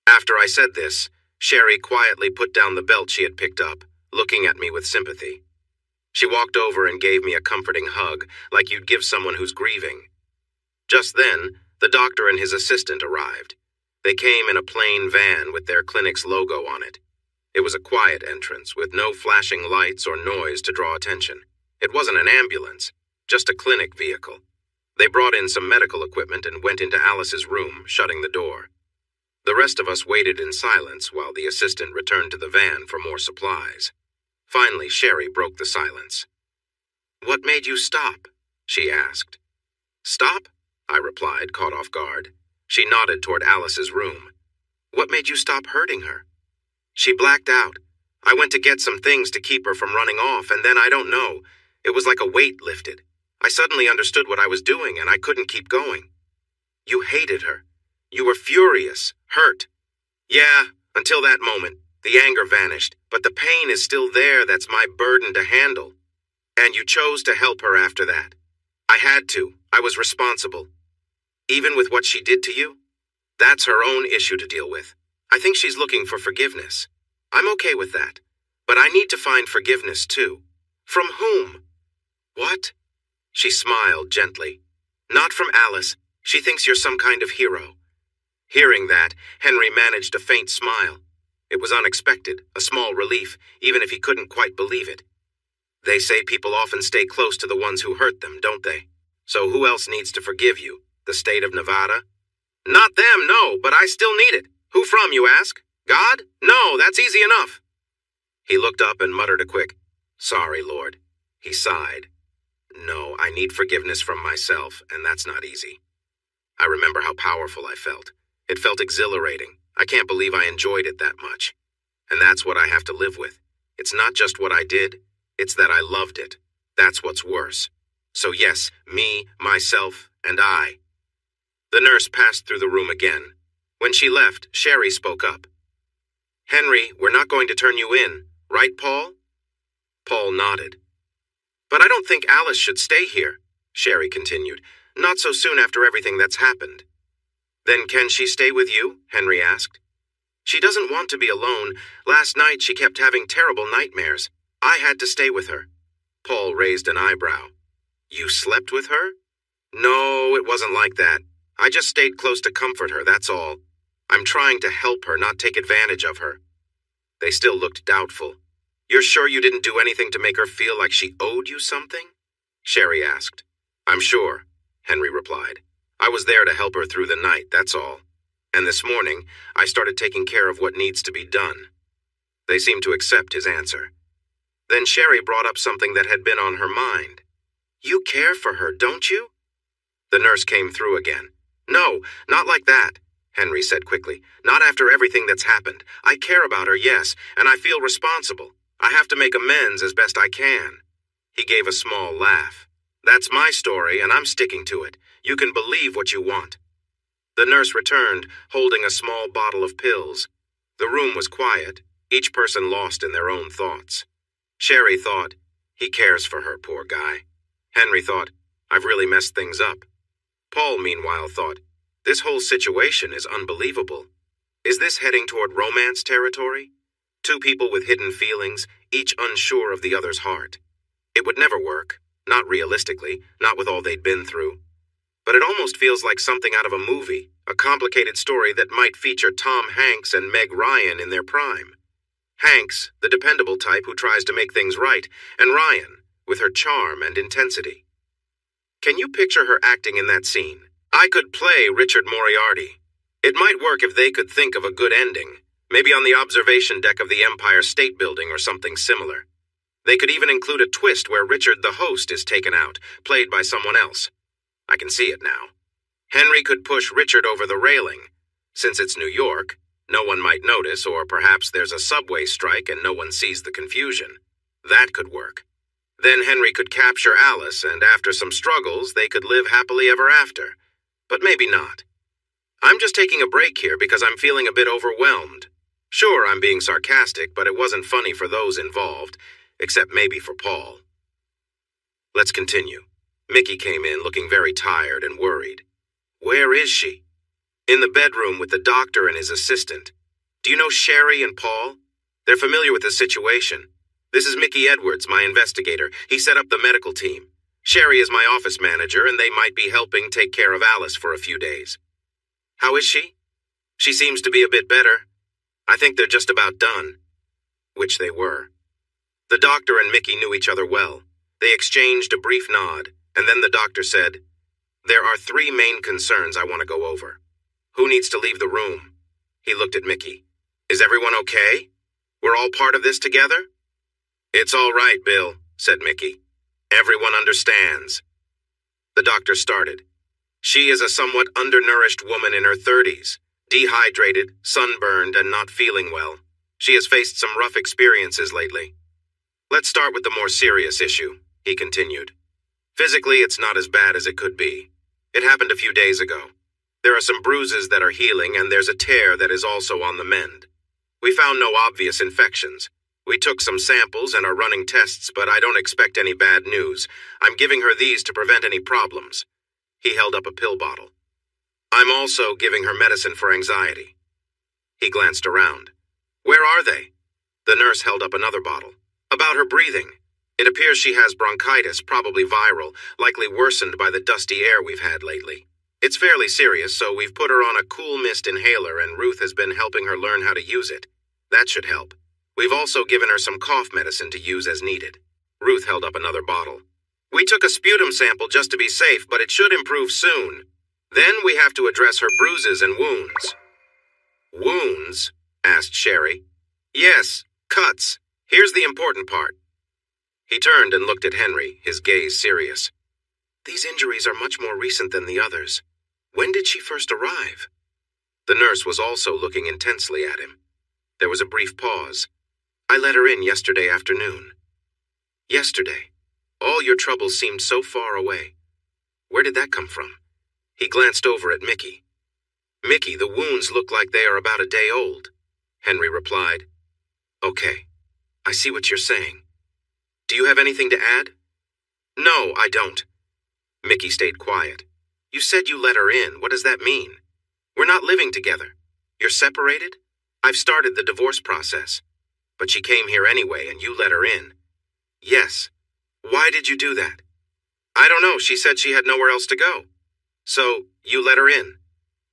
After I said this, Sherry quietly put down the belt she had picked up, looking at me with sympathy. She walked over and gave me a comforting hug, like you'd give someone who's grieving. Just then, the doctor and his assistant arrived. They came in a plain van with their clinic's logo on it. It was a quiet entrance, with no flashing lights or noise to draw attention. It wasn't an ambulance, just a clinic vehicle. They brought in some medical equipment and went into Alice's room, shutting the door. The rest of us waited in silence while the assistant returned to the van for more supplies. Finally, Sherry broke the silence. What made you stop? She asked. Stop? I replied, caught off guard. She nodded toward Alice's room. What made you stop hurting her? She blacked out. I went to get some things to keep her from running off, and then I don't know. It was like a weight lifted. I suddenly understood what I was doing, and I couldn't keep going. You hated her. You were furious, hurt. Yeah, until that moment. The anger vanished, but the pain is still there. That's my burden to handle. And you chose to help her after that. I had to. I was responsible. Even with what she did to you? That's her own issue to deal with. I think she's looking for forgiveness. I'm okay with that. But I need to find forgiveness too. From whom? What? She smiled gently. Not from Alice. She thinks you're some kind of hero." Hearing that, Henry managed a faint smile. It was unexpected, a small relief, even if he couldn't quite believe it. They say people often stay close to the ones who hurt them, don't they? So who else needs to forgive you? The state of Nevada? Not them, no, but I still need it. Who from, you ask? God? No, that's easy enough. He looked up and muttered a quick, "Sorry, Lord." He sighed. "No, I need forgiveness from myself, and that's not easy." I remember how powerful I felt. It felt exhilarating. I can't believe I enjoyed it that much. And that's what I have to live with. It's not just what I did, it's that I loved it. That's what's worse. So yes, me, myself, and I. The nurse passed through the room again. When she left, Sherry spoke up. "Henry, we're not going to turn you in, right, Paul?" Paul nodded. "But I don't think Alice should stay here," Sherry continued. "Not so soon after everything that's happened." "Then can she stay with you?" Henry asked. "She doesn't want to be alone. Last night she kept having terrible nightmares. I had to stay with her." Paul raised an eyebrow. "You slept with her?" "No, it wasn't like that. I just stayed close to comfort her, that's all. I'm trying to help her, not take advantage of her." They still looked doubtful. "You're sure you didn't do anything to make her feel like she owed you something?" Sherry asked. "I'm sure," Henry replied. "I was there to help her through the night, that's all. And this morning, I started taking care of what needs to be done." They seemed to accept his answer. Then Sherry brought up something that had been on her mind. "You care for her, don't you?" The nurse came through again. "No, not like that," Henry said quickly. "Not after everything that's happened. I care about her, yes, and I feel responsible. I have to make amends as best I can." He gave a small laugh. "That's my story, and I'm sticking to it. You can believe what you want." The nurse returned, holding a small bottle of pills. The room was quiet, each person lost in their own thoughts. Sherry thought, "He cares for her, poor guy." Henry thought, "I've really messed things up." Paul, meanwhile, thought, "This whole situation is unbelievable. Is this heading toward romance territory? Two people with hidden feelings, each unsure of the other's heart. It would never work, not realistically, not with all they'd been through. But it almost feels like something out of a movie, a complicated story that might feature Tom Hanks and Meg Ryan in their prime. Hanks, the dependable type who tries to make things right, and Ryan, with her charm and intensity. Can you picture her acting in that scene? I could play Richard Moriarty. It might work if they could think of a good ending, maybe on the observation deck of the Empire State Building or something similar. They could even include a twist where Richard the host is taken out, played by someone else. I can see it now. Henry could push Richard over the railing. Since it's New York, no one might notice, or perhaps there's a subway strike and no one sees the confusion. That could work. Then Henry could capture Alice, and after some struggles, they could live happily ever after. But maybe not. I'm just taking a break here because I'm feeling a bit overwhelmed. Sure, I'm being sarcastic, but it wasn't funny for those involved, except maybe for Paul. Let's continue. Mickey came in looking very tired and worried. Where is she? In the bedroom with the doctor and his assistant. Do you know Sherry and Paul? They're familiar with the situation. This is Mickey Edwards, my investigator. He set up the medical team. Sherry is my office manager, and they might be helping take care of Alice for a few days. How is she? She seems to be a bit better. I think they're just about done. Which they were. The doctor and Mickey knew each other well. They exchanged a brief nod, and then the doctor said, There are 3 main concerns I want to go over. Who needs to leave the room? He looked at Mickey. Is everyone okay? We're all part of this together? It's all right, Bill, said Mickey. Everyone understands. The doctor started. She is a somewhat undernourished woman in her 30s, dehydrated, sunburned, and not feeling well. She has faced some rough experiences lately. Let's start with the more serious issue, he continued. Physically, it's not as bad as it could be. It happened a few days ago. There are some bruises that are healing, and there's a tear that is also on the mend. We found no obvious infections. We took some samples and are running tests, but I don't expect any bad news. I'm giving her these to prevent any problems. He held up a pill bottle. I'm also giving her medicine for anxiety. He glanced around. Where are they? The nurse held up another bottle. About her breathing. It appears she has bronchitis, probably viral, likely worsened by the dusty air we've had lately. It's fairly serious, so we've put her on a cool mist inhaler and Ruth has been helping her learn how to use it. That should help. We've also given her some cough medicine to use as needed. Ruth held up another bottle. We took a sputum sample just to be safe, but it should improve soon. Then we have to address her bruises and wounds. Wounds? Asked Sherry. Yes, cuts. Here's the important part. He turned and looked at Henry, his gaze serious. These injuries are much more recent than the others. When did she first arrive? The nurse was also looking intensely at him. There was a brief pause. I let her in yesterday afternoon. Yesterday. All your troubles seemed so far away. Where did that come from? He glanced over at Mickey. Mickey, the wounds look like they are about a day old. Henry replied. Okay, I see what you're saying. Do you have anything to add? No, I don't. Mickey stayed quiet. You said you let her in. What does that mean? We're not living together. You're separated? I've started the divorce process. But she came here anyway and you let her in. Yes. Why did you do that? I don't know. She said she had nowhere else to go. So, you let her in.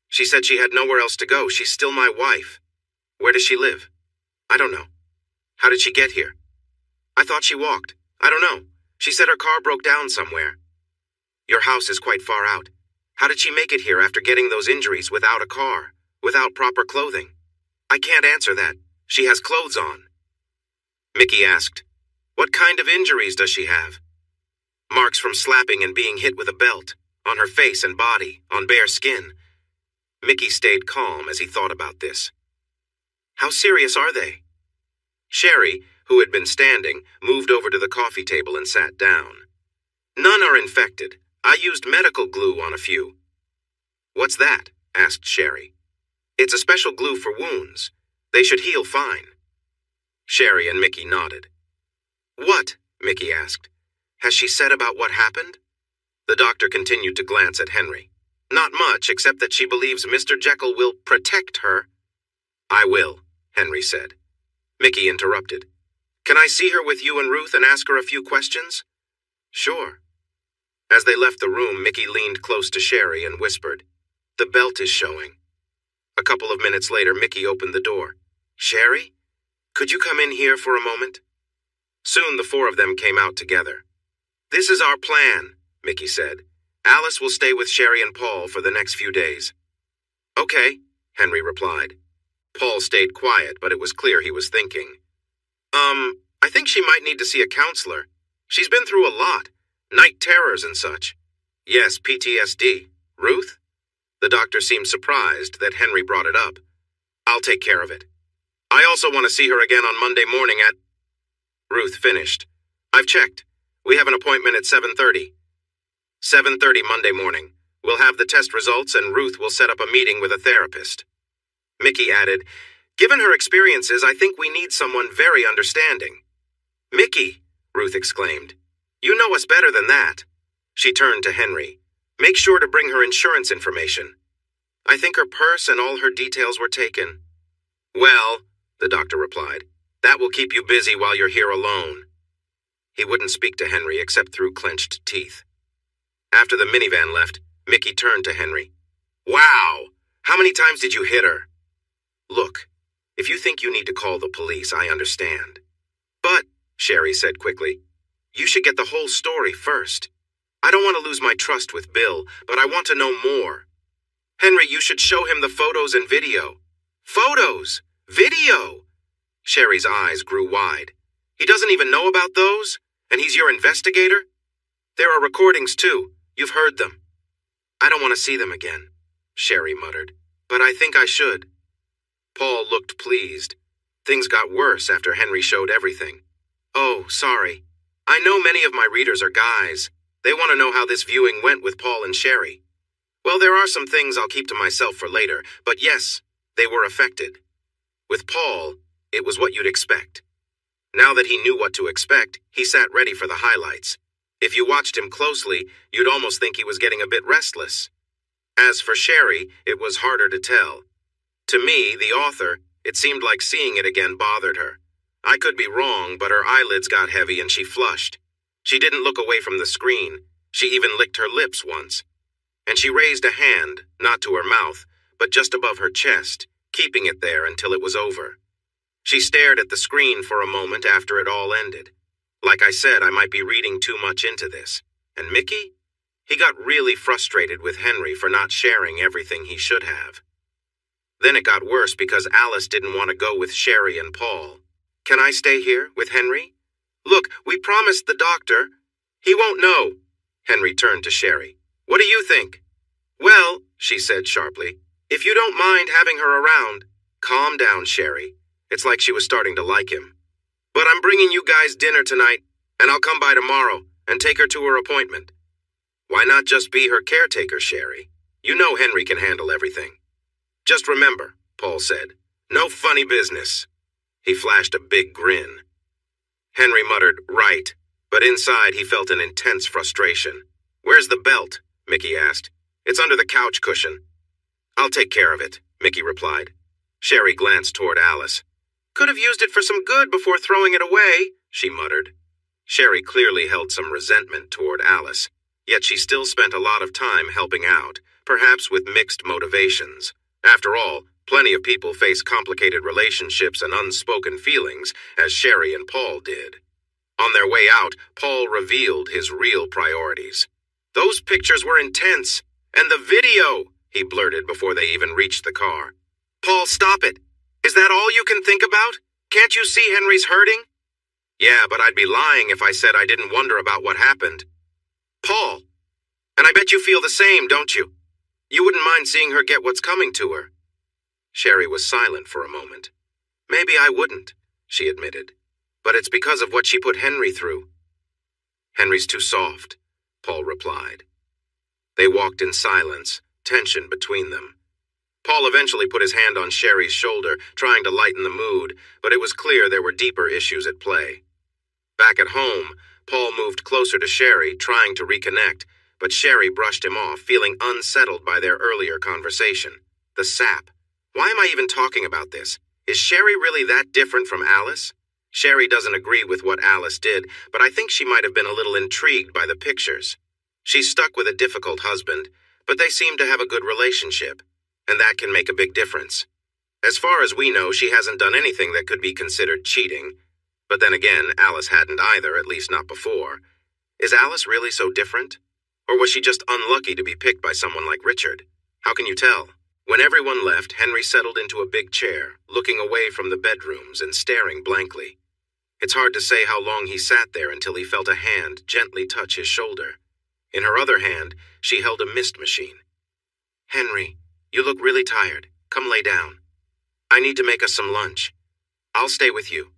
She said she had nowhere else to go. She's still my wife. Where does she live? I don't know. How did she get here? I thought she walked. I don't know. She said her car broke down somewhere. Your house is quite far out. How did she make it here after getting those injuries without a car, without proper clothing? I can't answer that. She has clothes on. Mickey asked, What kind of injuries does she have? Marks from slapping and being hit with a belt, on her face and body, on bare skin. Mickey stayed calm as he thought about this. How serious are they? Sherry, who had been standing, moved over to the coffee table and sat down. None are infected. I used medical glue on a few. What's that? Asked Sherry. It's a special glue for wounds. They should heal fine. Sherry and Mickey nodded. What? Mickey asked. Has she said about what happened? The doctor continued to glance at Henry. Not much, except that she believes Mr. Jekyll will protect her. I will, Henry said. Mickey interrupted. Can I see her with you and Ruth and ask her a few questions? Sure. As they left the room, Mickey leaned close to Sherry and whispered, The belt is showing. A couple of minutes later, Mickey opened the door. Sherry, could you come in here for a moment? Soon the four of them came out together. This is our plan, Mickey said. Alice will stay with Sherry and Paul for the next few days. Okay, Henry replied. Paul stayed quiet, but it was clear he was thinking. I think she might need to see a counselor. She's been through a lot. Night terrors and such. Yes, PTSD. Ruth? The doctor seemed surprised that Henry brought it up. I'll take care of it. I also want to see her again on Monday morning at... Ruth finished. I've checked. We have an appointment at 7:30. 7:30 Monday morning. We'll have the test results and Ruth will set up a meeting with a therapist. Mickey added, Given her experiences, I think we need someone very understanding. Mickey, Ruth exclaimed. You know us better than that. She turned to Henry. Make sure to bring her insurance information. I think her purse and all her details were taken. Well, the doctor replied, that will keep you busy while you're here alone. He wouldn't speak to Henry except through clenched teeth. After the minivan left, Mickey turned to Henry. Wow! How many times did you hit her? Look, if you think you need to call the police, I understand. But, Sherry said quickly, you should get the whole story first. I don't want to lose my trust with Bill, but I want to know more. Henry, you should show him the photos and video. Photos? Video? Sherry's eyes grew wide. He doesn't even know about those? And he's your investigator? There are recordings too. You've heard them. I don't want to see them again, Sherry muttered. But I think I should. Paul looked pleased. Things got worse after Henry showed everything. Oh, sorry. I know many of my readers are guys. They want to know how this viewing went with Paul and Sherry. Well, there are some things I'll keep to myself for later, but yes, they were affected. With Paul, it was what you'd expect. Now that he knew what to expect, he sat ready for the highlights. If you watched him closely, you'd almost think he was getting a bit restless. As for Sherry, it was harder to tell. To me, the author, it seemed like seeing it again bothered her. I could be wrong, but her eyelids got heavy and she flushed. She didn't look away from the screen. She even licked her lips once. and she raised a hand, not to her mouth, but just above her chest, keeping it there until it was over. She stared at the screen for a moment after it all ended. Like I said, I might be reading too much into this. And Mickey? He got really frustrated with Henry for not sharing everything he should have. Then it got worse because Alice didn't want to go with Sherry and Paul. Can I stay here with Henry? Look, we promised the doctor. He won't know. Henry turned to Sherry. What do you think? Well, she said sharply, if you don't mind having her around. Calm down, Sherry. It's like she was starting to like him. But I'm bringing you guys dinner tonight, and I'll come by tomorrow and take her to her appointment. Why not just be her caretaker, Sherry? You know Henry can handle everything. Just remember, Paul said, no funny business. He flashed a big grin. Henry muttered, right, but inside he felt an intense frustration. Where's the belt? Mickey asked. It's under the couch cushion. I'll take care of it, Mickey replied. Sherry glanced toward Alice. Could have used it for some good before throwing it away, she muttered. Sherry clearly held some resentment toward Alice, yet she still spent a lot of time helping out, perhaps with mixed motivations. After all, plenty of people face complicated relationships and unspoken feelings, as Sherry and Paul did. On their way out, Paul revealed his real priorities. Those pictures were intense. And the video, he blurted before they even reached the car. Paul, stop it. Is that all you can think about? Can't you see Henry's hurting? Yeah, but I'd be lying if I said I didn't wonder about what happened. Paul, and I bet you feel the same, don't you? You wouldn't mind seeing her get what's coming to her. Sherry was silent for a moment. Maybe I wouldn't, she admitted. But it's because of what she put Henry through. Henry's too soft, Paul replied. They walked in silence, tension between them. Paul eventually put his hand on Sherry's shoulder, trying to lighten the mood, but it was clear there were deeper issues at play. Back at home, Paul moved closer to Sherry, trying to reconnect, but Sherry brushed him off, feeling unsettled by their earlier conversation. The sap. Why am I even talking about this? Is Sherry really that different from Alice? Sherry doesn't agree with what Alice did, but I think she might have been a little intrigued by the pictures. She's stuck with a difficult husband, but they seem to have a good relationship, and that can make a big difference. As far as we know, she hasn't done anything that could be considered cheating. But then again, Alice hadn't either, at least not before. Is Alice really so different? Or was she just unlucky to be picked by someone like Richard? How can you tell? When everyone left, Henry settled into a big chair, looking away from the bedrooms and staring blankly. It's hard to say how long he sat there until he felt a hand gently touch his shoulder. In her other hand, she held a mist machine. Henry, you look really tired. Come lay down. I need to make us some lunch. I'll stay with you.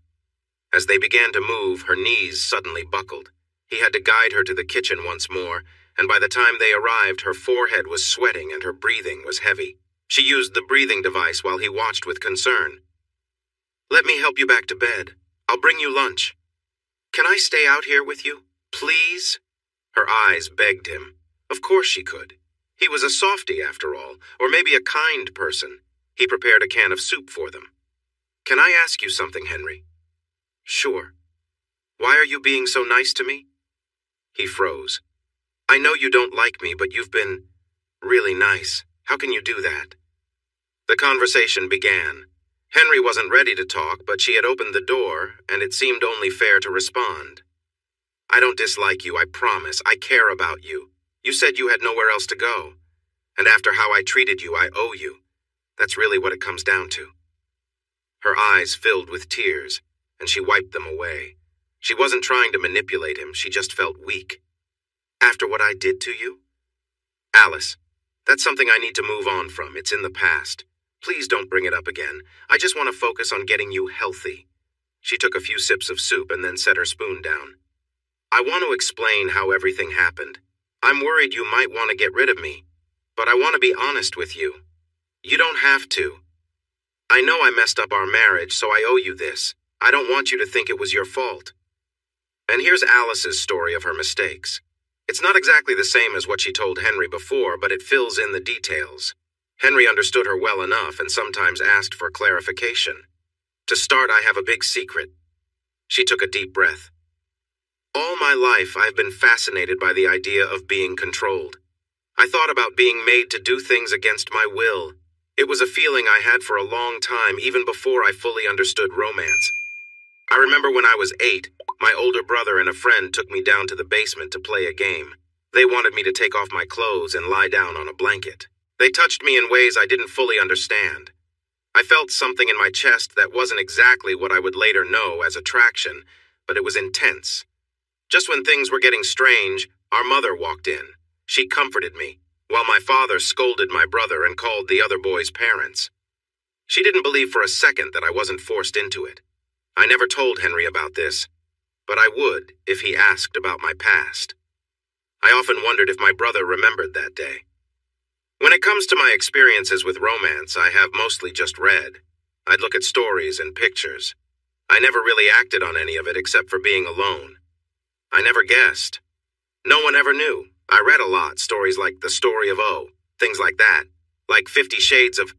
As they began to move, her knees suddenly buckled. He had to guide her to the kitchen once more, and by the time they arrived, her forehead was sweating and her breathing was heavy. She used the breathing device while he watched with concern. Let me help you back to bed. I'll bring you lunch. Can I stay out here with you? Please? Her eyes begged him. Of course she could. He was a softie, after all, or maybe a kind person. He prepared a can of soup for them. Can I ask you something, Henry? Sure. Why are you being so nice to me? He froze. I know you don't like me, but you've been really nice. How can you do that? The conversation began. Henry wasn't ready to talk, but she had opened the door, and it seemed only fair to respond. I don't dislike you, I promise. I care about you. You said you had nowhere else to go. And after how I treated you, I owe you. That's really what it comes down to. Her eyes filled with tears, and she wiped them away. She wasn't trying to manipulate him, she just felt weak. After what I did to you? Alice, that's something I need to move on from. It's in the past. Please don't bring it up again. I just want to focus on getting you healthy. She took a few sips of soup and then set her spoon down. I want to explain how everything happened. I'm worried you might want to get rid of me, but I want to be honest with you. You don't have to. I know I messed up our marriage, so I owe you this. I don't want you to think it was your fault. And here's Alice's story of her mistakes. It's not exactly the same as what she told Henry before, but it fills in the details. Henry understood her well enough and sometimes asked for clarification. To start, I have a big secret. She took a deep breath. All my life, I've been fascinated by the idea of being controlled. I thought about being made to do things against my will. It was a feeling I had for a long time, even before I fully understood romance. I remember when I was 8, my older brother and a friend took me down to the basement to play a game. They wanted me to take off my clothes and lie down on a blanket. They touched me in ways I didn't fully understand. I felt something in my chest that wasn't exactly what I would later know as attraction, but it was intense. Just when things were getting strange, our mother walked in. She comforted me, while my father scolded my brother and called the other boys' parents. She didn't believe for a second that I wasn't forced into it. I never told Henry about this, but I would if he asked about my past. I often wondered if my brother remembered that day. When it comes to my experiences with romance, I have mostly just read. I'd look at stories and pictures. I never really acted on any of it except for being alone. I never guessed. No one ever knew. I read a lot, stories like The Story of O, things like that, like 50 Shades of...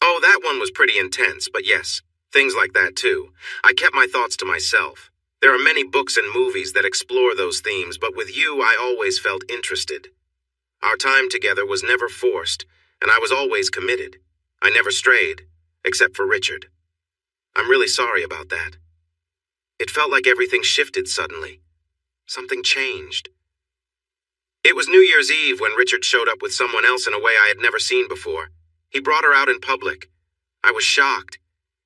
Oh, that one was pretty intense, but yes, things like that too. I kept my thoughts to myself. There are many books and movies that explore those themes, but with you, I always felt interested. Our time together was never forced, and I was always committed. I never strayed, except for Richard. I'm really sorry about that. It felt like everything shifted suddenly. Something changed. It was New Year's Eve when Richard showed up with someone else in a way I had never seen before. He brought her out in public. I was shocked.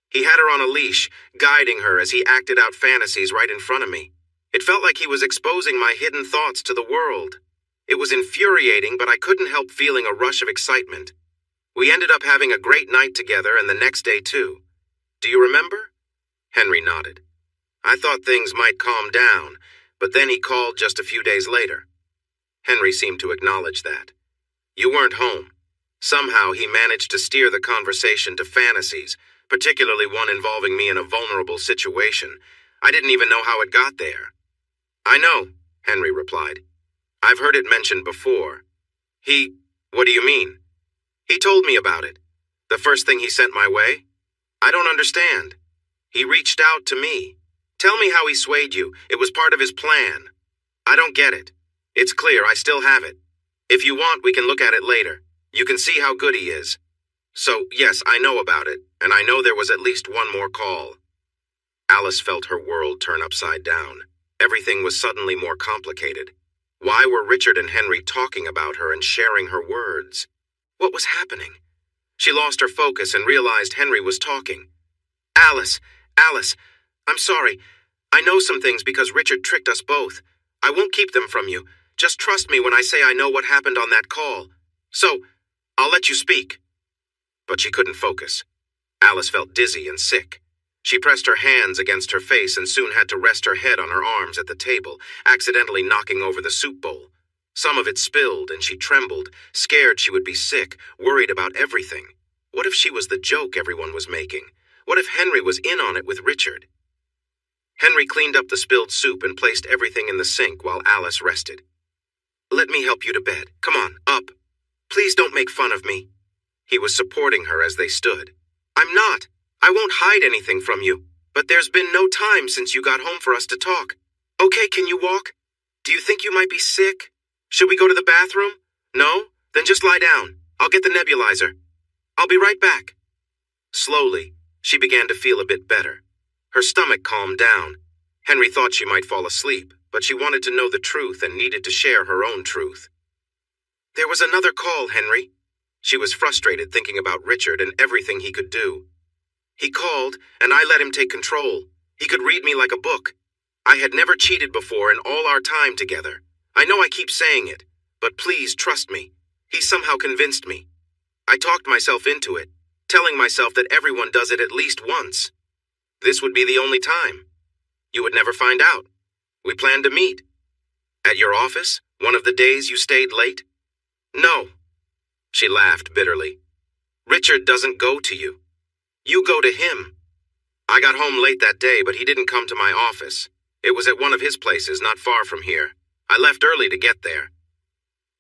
He had her on a leash, guiding her as he acted out fantasies right in front of me. It felt like he was exposing my hidden thoughts to the world. It was infuriating, but I couldn't help feeling a rush of excitement. We ended up having a great night together, and the next day too. Do you remember? Henry nodded. I thought things might calm down, but then he called just a few days later. Henry seemed to acknowledge that. You weren't home. Somehow he managed to steer the conversation to fantasies, particularly one involving me in a vulnerable situation. I didn't even know how it got there. I know, Henry replied. I've heard it mentioned before. What do you mean? He told me about it. The first thing he sent my way? I don't understand. He reached out to me. Tell me how he swayed you. It was part of his plan. I don't get it. It's clear I still have it. If you want, we can look at it later. You can see how good he is. So, yes, I know about it, and I know there was at least one more call. Alice felt her world turn upside down. Everything was suddenly more complicated. Why were Richard and Henry talking about her and sharing her words? What was happening? She lost her focus and realized Henry was talking. Alice, I'm sorry. I know some things because Richard tricked us both. I won't keep them from you. Just trust me when I say I know what happened on that call. So, I'll let you speak. But she couldn't focus. Alice felt dizzy and sick. She pressed her hands against her face and soon had to rest her head on her arms at the table, accidentally knocking over the soup bowl. Some of it spilled and she trembled, scared she would be sick, worried about everything. What if she was the joke everyone was making? What if Henry was in on it with Richard? Henry cleaned up the spilled soup and placed everything in the sink while Alice rested. Let me help you to bed. Come on, up. Please don't make fun of me. He was supporting her as they stood. I'm not. I won't hide anything from you. But there's been no time since you got home for us to talk. Okay, can you walk? Do you think you might be sick? Should we go to the bathroom? No? Then just lie down. I'll get the nebulizer. I'll be right back. Slowly, she began to feel a bit better. Her stomach calmed down. Henry thought she might fall asleep, but she wanted to know the truth and needed to share her own truth. There was another call, Henry. She was frustrated thinking about Richard and everything he could do. He called, and I let him take control. He could read me like a book. I had never cheated before in all our time together. I know I keep saying it, but please trust me. He somehow convinced me. I talked myself into it, telling myself that everyone does it at least once. This would be the only time. You would never find out. We planned to meet. At your office, one of the days you stayed late? No. She laughed bitterly. Richard doesn't go to you. You go to him. I got home late that day, but he didn't come to my office. It was at one of his places not far from here. I left early to get there.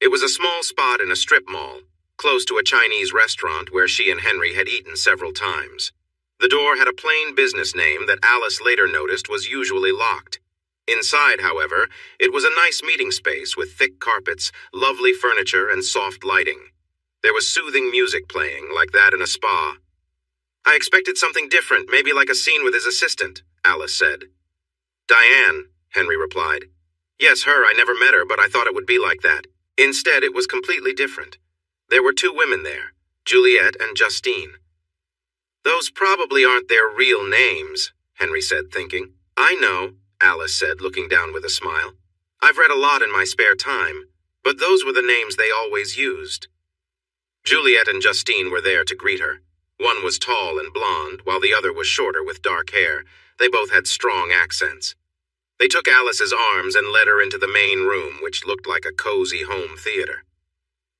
It was a small spot in a strip mall, close to a Chinese restaurant where she and Henry had eaten several times. The door had a plain business name that Alice later noticed was usually locked. Inside, however, it was a nice meeting space with thick carpets, lovely furniture, and soft lighting. There was soothing music playing, like that in a spa. I expected something different, maybe like a scene with his assistant, Alice said. Diane, Henry replied. Yes, her, I never met her, but I thought it would be like that. Instead, it was completely different. There were two women there, Juliet and Justine. Those probably aren't their real names, Henry said, thinking. I know, Alice said, looking down with a smile. I've read a lot in my spare time, but those were the names they always used. Juliet and Justine were there to greet her. One was tall and blonde, while the other was shorter with dark hair. They both had strong accents. They took Alice's arms and led her into the main room, which looked like a cozy home theater.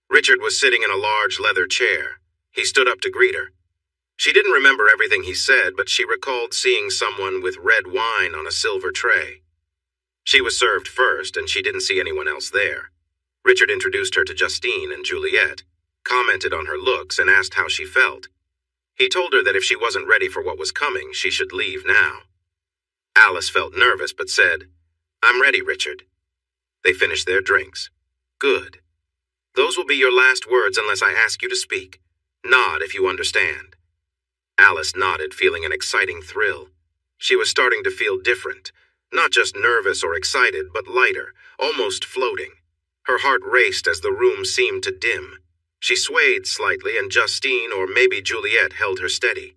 Richard was sitting in a large leather chair. He stood up to greet her. She didn't remember everything he said, but she recalled seeing someone with red wine on a silver tray. She was served first, and she didn't see anyone else there. Richard introduced her to Justine and Juliet, commented on her looks, and asked how she felt. He told her that if she wasn't ready for what was coming, she should leave now. Alice felt nervous, but said, I'm ready, Richard. They finished their drinks. Good. Those will be your last words unless I ask you to speak. Nod if you understand. Alice nodded, feeling an exciting thrill. She was starting to feel different, not just nervous or excited, but lighter, almost floating. Her heart raced as the room seemed to dim. She swayed slightly, and Justine, or maybe Juliet, held her steady.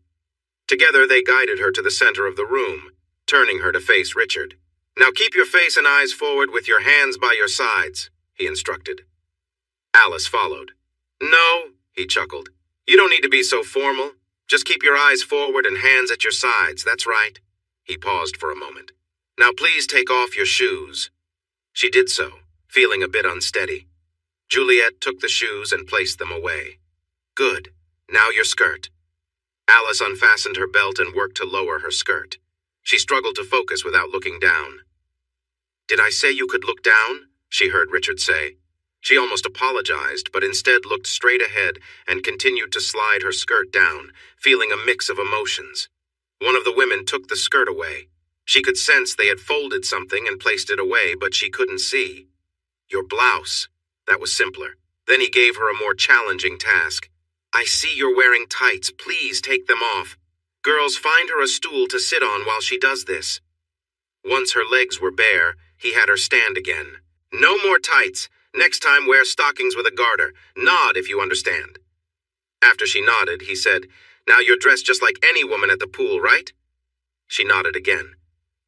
Together they guided her to the center of the room, turning her to face Richard. Now keep your face and eyes forward with your hands by your sides, he instructed. Alice followed. No, he chuckled. You don't need to be so formal. Just keep your eyes forward and hands at your sides, that's right. He paused for a moment. Now please take off your shoes. She did so, feeling a bit unsteady. Juliet took the shoes and placed them away. Good. Now your skirt. Alice unfastened her belt and worked to lower her skirt. She struggled to focus without looking down. Did I say you could look down? She heard Richard say. She almost apologized, but instead looked straight ahead and continued to slide her skirt down, feeling a mix of emotions. One of the women took the skirt away. She could sense they had folded something and placed it away, but she couldn't see. Your blouse. That was simpler. Then he gave her a more challenging task. I see you're wearing tights. Please take them off. Girls, find her a stool to sit on while she does this. Once her legs were bare, he had her stand again. No more tights. Next time wear stockings with a garter. Nod if you understand. After she nodded, he said, Now you're dressed just like any woman at the pool, right? She nodded again.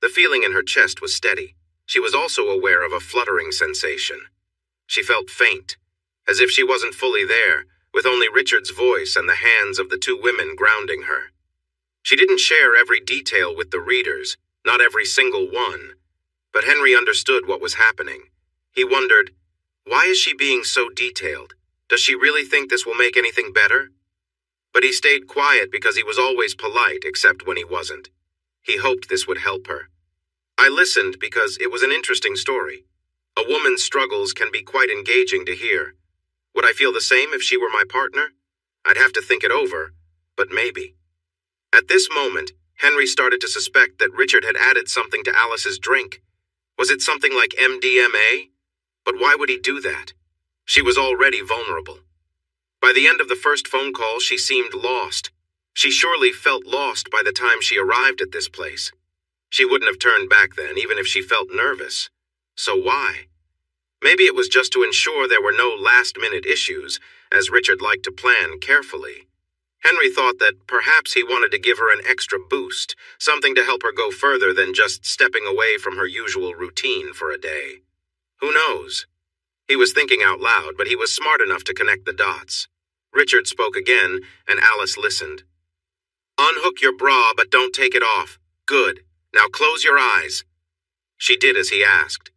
The feeling in her chest was steady. She was also aware of a fluttering sensation. She felt faint, as if she wasn't fully there, with only Richard's voice and the hands of the two women grounding her. She didn't share every detail with the readers, not every single one, but Henry understood what was happening. He wondered, why is she being so detailed? Does she really think this will make anything better? But he stayed quiet because he was always polite, except when he wasn't. He hoped this would help her. I listened because it was an interesting story. A woman's struggles can be quite engaging to hear. Would I feel the same if she were my partner? I'd have to think it over, but maybe. At this moment, Henry started to suspect that Richard had added something to Alice's drink. Was it something like MDMA? But why would he do that? She was already vulnerable. By the end of the first phone call, she seemed lost. She surely felt lost by the time she arrived at this place. She wouldn't have turned back then, even if she felt nervous. So why? Maybe it was just to ensure there were no last-minute issues, as Richard liked to plan carefully. Henry thought that perhaps he wanted to give her an extra boost, something to help her go further than just stepping away from her usual routine for a day. Who knows? He was thinking out loud, but he was smart enough to connect the dots. Richard spoke again, and Alice listened. Unhook your bra, but don't take it off. Good. Now close your eyes. She did as he asked.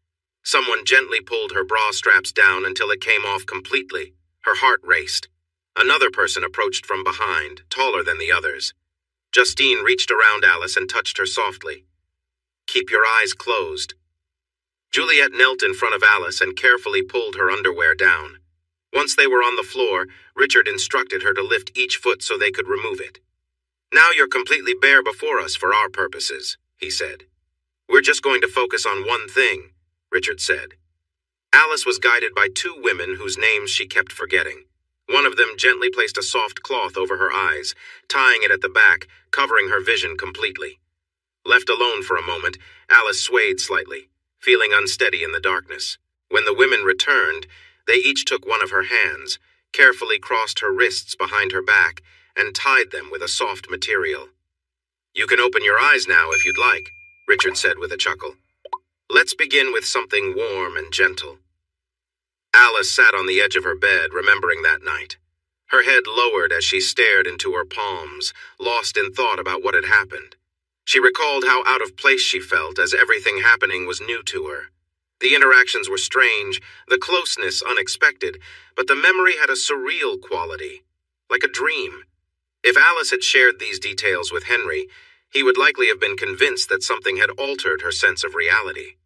Someone gently pulled her bra straps down until it came off completely. Her heart raced. Another person approached from behind, taller than the others. Justine reached around Alice and touched her softly. Keep your eyes closed. Juliet knelt in front of Alice and carefully pulled her underwear down. Once they were on the floor, Richard instructed her to lift each foot so they could remove it. Now you're completely bare before us for our purposes, he said. "We're just going to focus on one thing," Richard said. Alice was guided by two women whose names she kept forgetting. One of them gently placed a soft cloth over her eyes, tying it at the back, covering her vision completely. Left alone for a moment, Alice swayed slightly, feeling unsteady in the darkness. When the women returned, they each took one of her hands, carefully crossed her wrists behind her back, and tied them with a soft material. "You can open your eyes now if you'd like," Richard said with a chuckle. "Let's begin with something warm and gentle." Alice sat on the edge of her bed, remembering that night. Her head lowered as she stared into her palms, lost in thought about what had happened. She recalled how out of place she felt as everything happening was new to her. The interactions were strange, the closeness unexpected, but the memory had a surreal quality, like a dream. If Alice had shared these details with Henry, he would likely have been convinced that something had altered her sense of reality.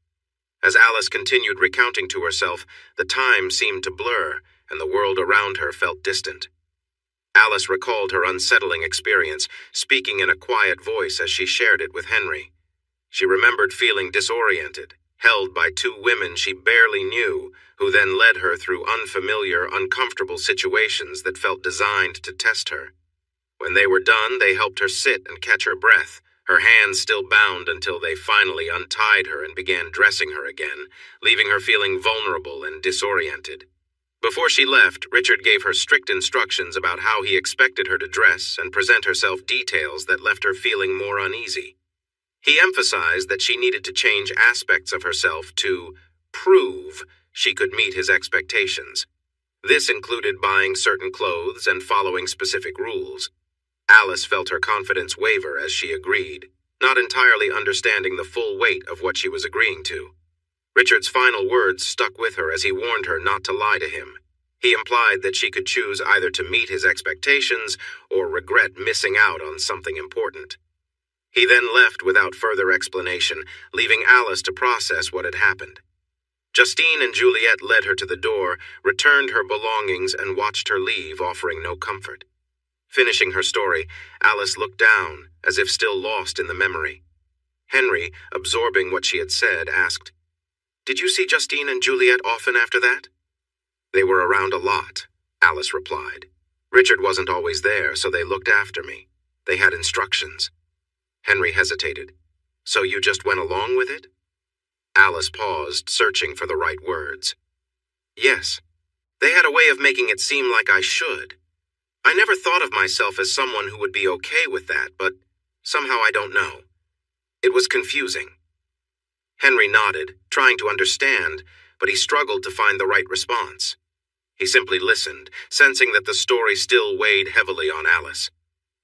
As Alice continued recounting to herself, the time seemed to blur, and the world around her felt distant. Alice recalled her unsettling experience, speaking in a quiet voice as she shared it with Henry. She remembered feeling disoriented, held by two women she barely knew, who then led her through unfamiliar, uncomfortable situations that felt designed to test her. When they were done, they helped her sit and catch her breath, her hands still bound until they finally untied her and began dressing her again, leaving her feeling vulnerable and disoriented. Before she left, Richard gave her strict instructions about how he expected her to dress and present herself, details that left her feeling more uneasy. He emphasized that she needed to change aspects of herself to prove she could meet his expectations. This included buying certain clothes and following specific rules. Alice felt her confidence waver as she agreed, not entirely understanding the full weight of what she was agreeing to. Richard's final words stuck with her as he warned her not to lie to him. He implied that she could choose either to meet his expectations or regret missing out on something important. He then left without further explanation, leaving Alice to process what had happened. Justine and Juliet led her to the door, returned her belongings, and watched her leave, offering no comfort. Finishing her story, Alice looked down, as if still lost in the memory. Henry, absorbing what she had said, asked, "Did you see Justine and Juliet often after that?" "They were around a lot," Alice replied. "Richard wasn't always there, so they looked after me. They had instructions." Henry hesitated. "So you just went along with it?" Alice paused, searching for the right words. "Yes. They had a way of making it seem like I should. I never thought of myself as someone who would be okay with that, but somehow I don't know. It was confusing." Henry nodded, trying to understand, but he struggled to find the right response. He simply listened, sensing that the story still weighed heavily on Alice.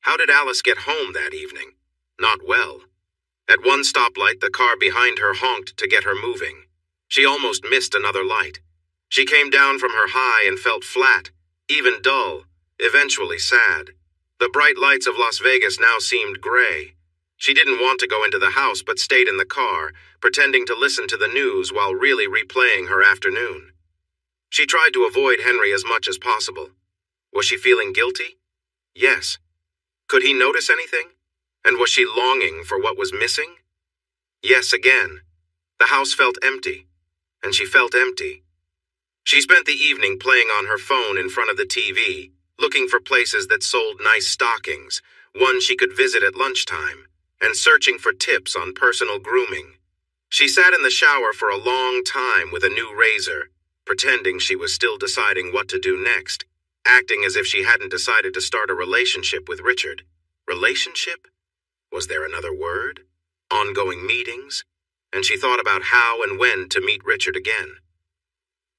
How did Alice get home that evening? Not well. At one stoplight, the car behind her honked to get her moving. She almost missed another light. She came down from her high and felt flat, even dull, eventually sad. The bright lights of Las Vegas now seemed gray. She didn't want to go into the house but stayed in the car, pretending to listen to the news while really replaying her afternoon. She tried to avoid Henry as much as possible. Was she feeling guilty? Yes. Could he notice anything? And was she longing for what was missing? Yes, again. The house felt empty, and she felt empty. She spent the evening playing on her phone in front of the TV, looking for places that sold nice stockings, one she could visit at lunchtime, and searching for tips on personal grooming. She sat in the shower for a long time with a new razor, pretending she was still deciding what to do next, acting as if she hadn't decided to start a relationship with Richard. Relationship? Was there another word? Ongoing meetings? And she thought about how and when to meet Richard again.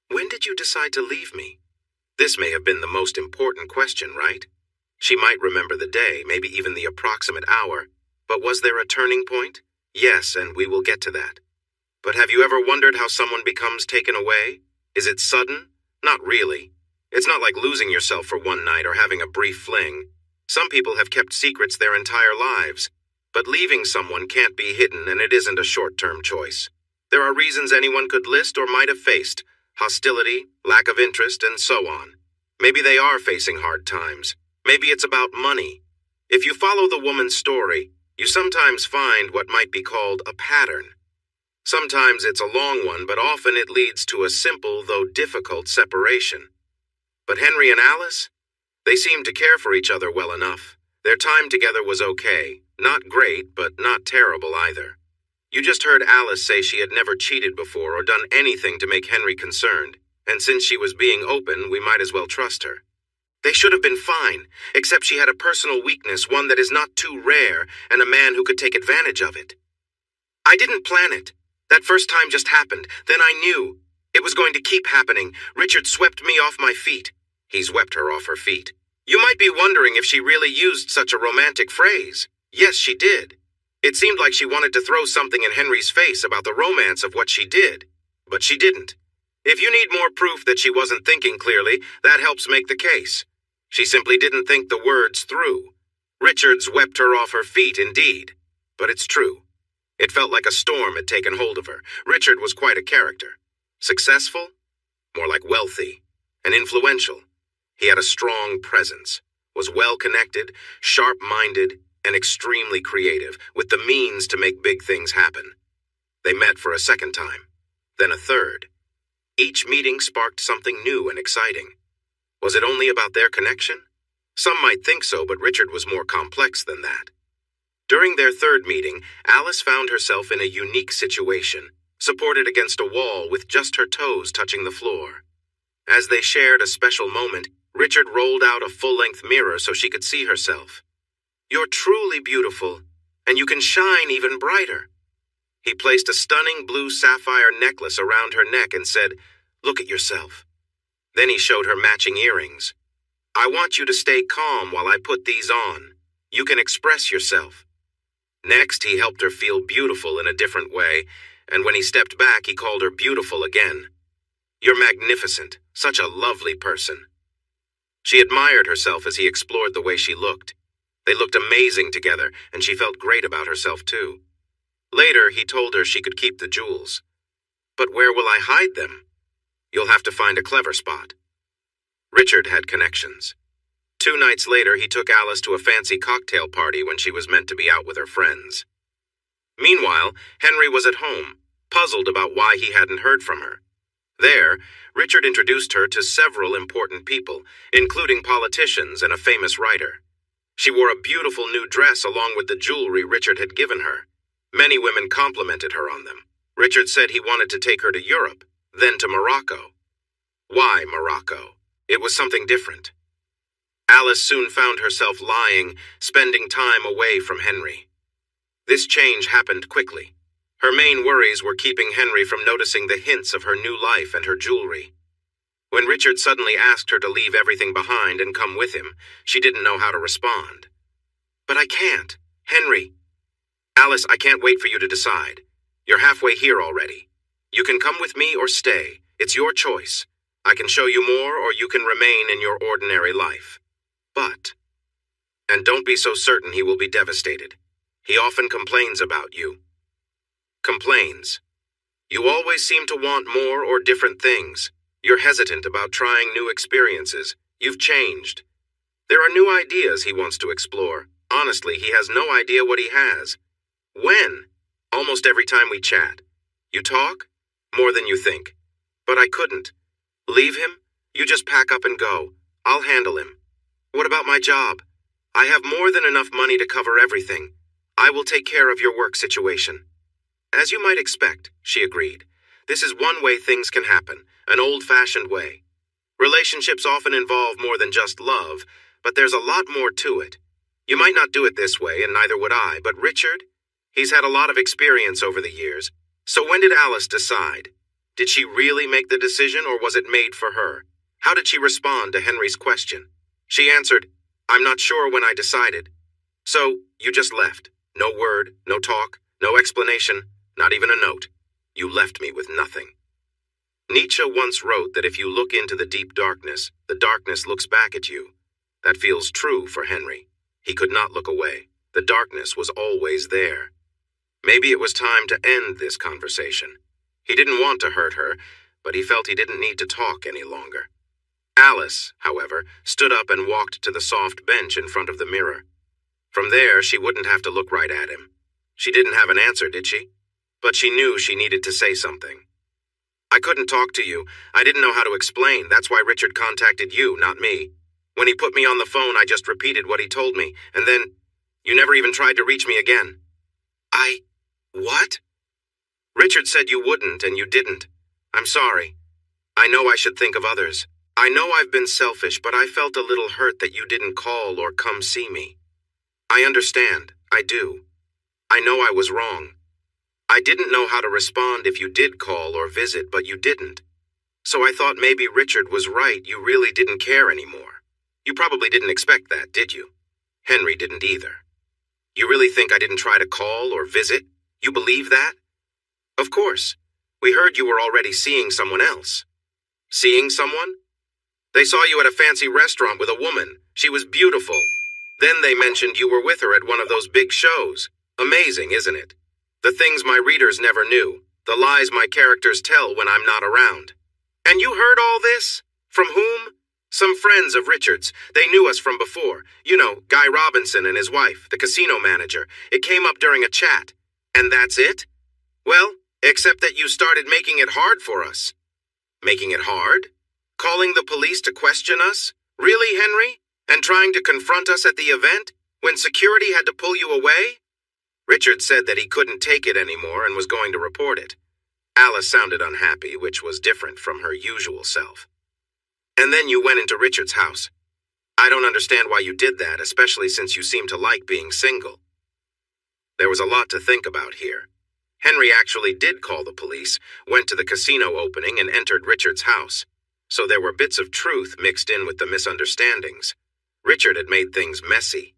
"When did you decide to leave me?" This may have been the most important question, right? She might remember the day, maybe even the approximate hour. But was there a turning point? Yes, and we will get to that. But have you ever wondered how someone becomes taken away? Is it sudden? Not really. It's not like losing yourself for one night or having a brief fling. Some people have kept secrets their entire lives. But leaving someone can't be hidden, and it isn't a short-term choice. There are reasons anyone could list or might have faced: hostility, lack of interest, and so on. Maybe they are facing hard times. Maybe it's about money. If you follow the woman's story, you sometimes find what might be called a pattern. Sometimes it's a long one, but often it leads to a simple though difficult separation. But Henry and Alice? They seemed to care for each other well enough. Their time together was okay. Not great, but not terrible either. You just heard Alice say she had never cheated before or done anything to make Henry concerned, and since she was being open, we might as well trust her. They should have been fine, except she had a personal weakness, one that is not too rare, and a man who could take advantage of it. I didn't plan it. That first time just happened. Then I knew. It was going to keep happening. Richard swept me off my feet. He swept her off her feet. You might be wondering if she really used such a romantic phrase. Yes, she did. It seemed like she wanted to throw something in Henry's face about the romance of what she did. But she didn't. If you need more proof that she wasn't thinking clearly, that helps make the case. She simply didn't think the words through. Richard swept her off her feet, indeed. But it's true. It felt like a storm had taken hold of her. Richard was quite a character. Successful? More like wealthy. And influential. He had a strong presence, was well-connected, sharp-minded, and extremely creative, with the means to make big things happen. They met for a second time, then a third. Each meeting sparked something new and exciting. Was it only about their connection? Some might think so, but Richard was more complex than that. During their third meeting, Alice found herself in a unique situation, supported against a wall with just her toes touching the floor. As they shared a special moment, Richard rolled out a full-length mirror so she could see herself. You're truly beautiful, and you can shine even brighter. He placed a stunning blue sapphire necklace around her neck and said, Look at yourself. Then he showed her matching earrings. I want you to stay calm while I put these on. You can express yourself. Next, he helped her feel beautiful in a different way, and when he stepped back, he called her beautiful again. You're magnificent, such a lovely person. She admired herself as he explored the way she looked. They looked amazing together, and she felt great about herself too. Later, he told her she could keep the jewels. But where will I hide them? You'll have to find a clever spot. Richard had connections. 2 nights later, he took Alice to a fancy cocktail party when she was meant to be out with her friends. Meanwhile, Henry was at home, puzzled about why he hadn't heard from her. There, Richard introduced her to several important people, including politicians and a famous writer. She wore a beautiful new dress along with the jewelry Richard had given her. Many women complimented her on them. Richard said he wanted to take her to Europe, then to Morocco. Why Morocco? It was something different. Alice soon found herself lying, spending time away from Henry. This change happened quickly. Her main worries were keeping Henry from noticing the hints of her new life and her jewelry. When Richard suddenly asked her to leave everything behind and come with him, she didn't know how to respond. But I can't. Henry. Alice, I can't wait for you to decide. You're halfway here already. You can come with me or stay. It's your choice. I can show you more or you can remain in your ordinary life. But, and don't be so certain he will be devastated. He often complains about you. Complains. You always seem to want more or different things. You're hesitant about trying new experiences. You've changed. There are new ideas he wants to explore. Honestly, he has no idea what he has. When? Almost every time we chat. You talk? More than you think. But I couldn't. Leave him? You just pack up and go. I'll handle him. What about my job? I have more than enough money to cover everything. I will take care of your work situation. As you might expect, she agreed. This is one way things can happen, an old-fashioned way. Relationships often involve more than just love, but there's a lot more to it. You might not do it this way, and neither would I, but Richard? He's had a lot of experience over the years. So when did Alice decide? Did she really make the decision, or was it made for her? How did she respond to Henry's question? She answered, I'm not sure when I decided. So, you just left. No word, no talk, no explanation, not even a note. You left me with nothing. Nietzsche once wrote that if you look into the deep darkness, the darkness looks back at you. That feels true for Henry. He could not look away. The darkness was always there. Maybe it was time to end this conversation. He didn't want to hurt her, but he felt he didn't need to talk any longer. Alice, however, stood up and walked to the soft bench in front of the mirror. From there, she wouldn't have to look right at him. She didn't have an answer, did she? but she knew she needed to say something. I couldn't talk to you. I didn't know how to explain. That's why Richard contacted you, not me. When he put me on the phone, I just repeated what he told me, and then you never even tried to reach me again. What? Richard said you wouldn't, and you didn't. I'm sorry. I know I should think of others. I know I've been selfish, but I felt a little hurt that you didn't call or come see me. I understand. I do. I know I was wrong. I didn't know how to respond if you did call or visit, but you didn't. So I thought maybe Richard was right. You really didn't care anymore. You probably didn't expect that, did you? Henry didn't either. You really think I didn't try to call or visit? You believe that? Of course. We heard you were already seeing someone else. Seeing someone? They saw you at a fancy restaurant with a woman. She was beautiful. Then they mentioned you were with her at one of those big shows. Amazing, isn't it? The things my readers never knew. The lies my characters tell when I'm not around. And you heard all this? From whom? Some friends of Richard's. They knew us from before. You know, Guy Robinson and his wife, the casino manager. It came up during a chat. And that's it? Well, except that you started making it hard for us. Making it hard? Calling the police to question us? Really, Henry? And trying to confront us at the event? When security had to pull you away? Richard said that he couldn't take it anymore and was going to report it. Alice sounded unhappy, which was different from her usual self. And then you went into Richard's house. I don't understand why you did that, especially since you seem to like being single. There was a lot to think about here. Henry actually did call the police, went to the casino opening, and entered Richard's house. So there were bits of truth mixed in with the misunderstandings. Richard had made things messy.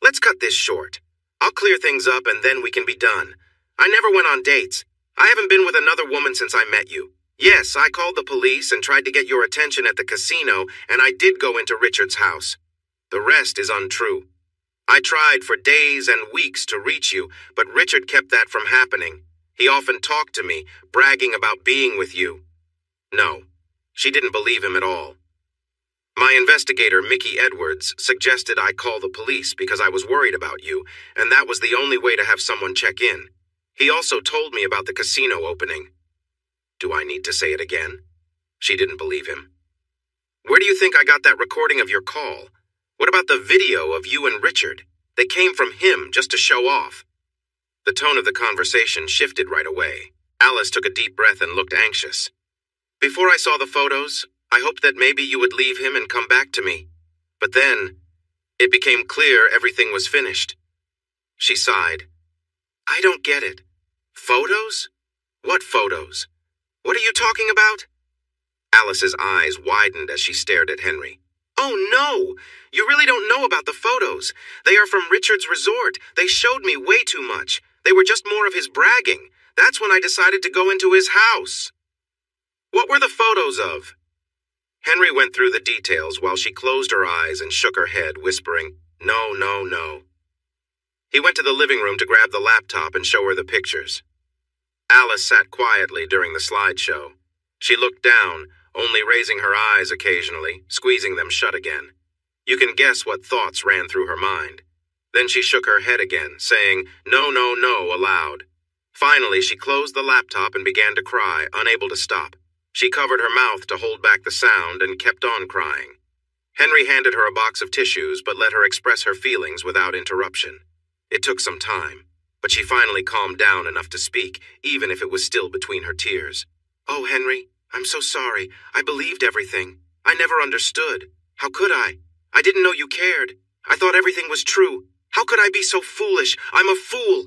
Let's cut this short. I'll clear things up and then we can be done. I never went on dates. I haven't been with another woman since I met you. Yes, I called the police and tried to get your attention at the casino, and I did go into Richard's house. The rest is untrue. I tried for days and weeks to reach you, but Richard kept that from happening. He often talked to me, bragging about being with you. No, she didn't believe him at all. My investigator, Mickey Edwards, suggested I call the police because I was worried about you, and that was the only way to have someone check in. He also told me about the casino opening. Do I need to say it again? She didn't believe him. Where do you think I got that recording of your call? What about the video of you and Richard? They came from him just to show off. The tone of the conversation shifted right away. Alice took a deep breath and looked anxious. Before I saw the photos, I hoped that maybe you would leave him and come back to me. But then, it became clear everything was finished. She sighed. I don't get it. Photos? What photos? What are you talking about? Alice's eyes widened as she stared at Henry. Oh no! You really don't know about the photos. They are from Richard's resort. They showed me way too much. They were just more of his bragging. That's when I decided to go into his house. What were the photos of? Henry went through the details while she closed her eyes and shook her head, whispering, No, no, no. He went to the living room to grab the laptop and show her the pictures. Alice sat quietly during the slideshow. She looked down, only raising her eyes occasionally, squeezing them shut again. You can guess what thoughts ran through her mind. Then she shook her head again, saying, No, no, no, aloud. Finally, she closed the laptop and began to cry, unable to stop. She covered her mouth to hold back the sound and kept on crying. Henry handed her a box of tissues but let her express her feelings without interruption. It took some time, but she finally calmed down enough to speak, even if it was still between her tears. Oh, Henry, I'm so sorry. I believed everything. I never understood. How could I? I didn't know you cared. I thought everything was true. How could I be so foolish? I'm a fool.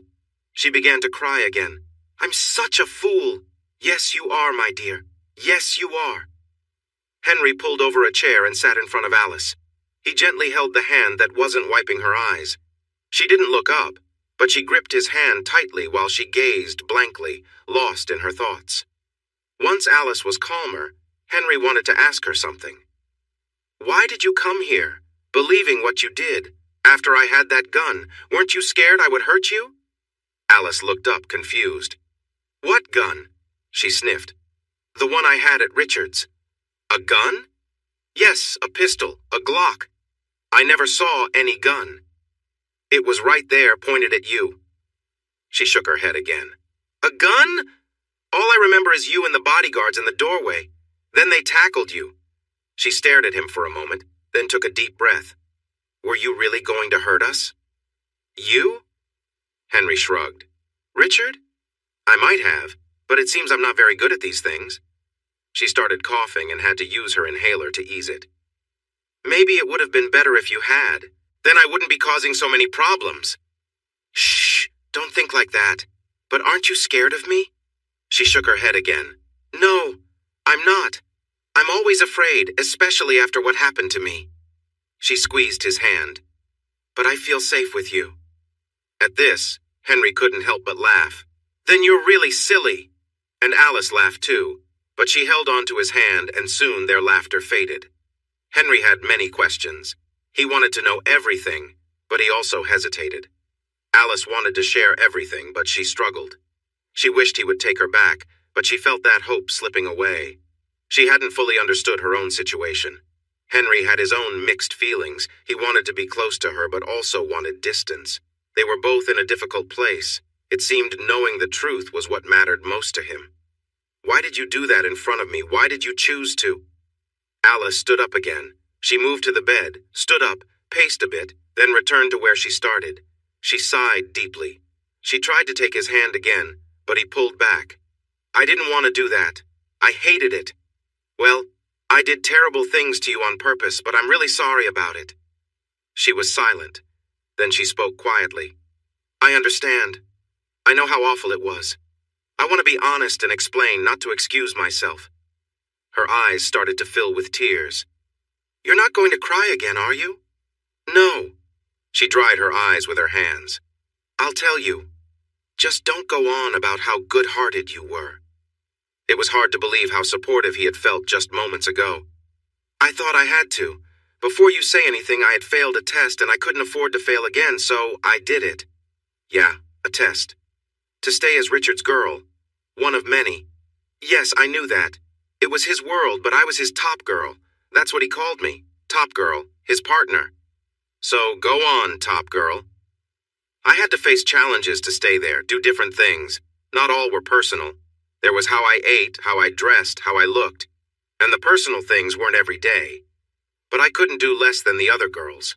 She began to cry again. I'm such a fool. Yes, you are, my dear. Yes, you are. Henry pulled over a chair and sat in front of Alice. He gently held the hand that wasn't wiping her eyes. She didn't look up, but she gripped his hand tightly while she gazed blankly, lost in her thoughts. Once Alice was calmer, Henry wanted to ask her something. Why did you come here, believing what you did? After I had that gun, weren't you scared I would hurt you? Alice looked up, confused. What gun? She sniffed. The one I had at Richard's. A gun? Yes, a pistol, a Glock. I never saw any gun. It was right there, pointed at you. She shook her head again. A gun? All I remember is you and the bodyguards in the doorway. Then they tackled you. She stared at him for a moment, then took a deep breath. Were you really going to hurt us? You? Henry shrugged. Richard? I might have, but it seems I'm not very good at these things. She started coughing and had to use her inhaler to ease it. Maybe it would have been better if you had. Then I wouldn't be causing so many problems. Shh, don't think like that. But aren't you scared of me? She shook her head again. No, I'm not. I'm always afraid, especially after what happened to me. She squeezed his hand. But I feel safe with you. At this, Henry couldn't help but laugh. Then you're really silly. And Alice laughed too, but she held on to his hand and soon their laughter faded. Henry had many questions. He wanted to know everything, but he also hesitated. Alice wanted to share everything, but she struggled. She wished he would take her back, but she felt that hope slipping away. She hadn't fully understood her own situation. Henry had his own mixed feelings. He wanted to be close to her, but also wanted distance. They were both in a difficult place. It seemed knowing the truth was what mattered most to him. Why did you do that in front of me? Why did you choose to? Alice stood up again. She moved to the bed, stood up, paced a bit, then returned to where she started. She sighed deeply. She tried to take his hand again, but he pulled back. I didn't want to do that. I hated it. Well, I did terrible things to you on purpose, but I'm really sorry about it. She was silent. Then she spoke quietly. I understand. I know how awful it was. I want to be honest and explain, not to excuse myself. Her eyes started to fill with tears. You're not going to cry again, are you? No. She dried her eyes with her hands. I'll tell you. Just don't go on about how good-hearted you were. It was hard to believe how supportive he had felt just moments ago. I thought I had to. Before you say anything, I had failed a test and I couldn't afford to fail again, so I did it. Yeah, a test. To stay as Richard's girl. One of many. Yes, I knew that. It was his world, but I was his top girl. That's what he called me. Top girl. His partner. So go on, top girl. I had to face challenges to stay there, do different things. Not all were personal. There was how I ate, how I dressed, how I looked. And the personal things weren't every day. But I couldn't do less than the other girls.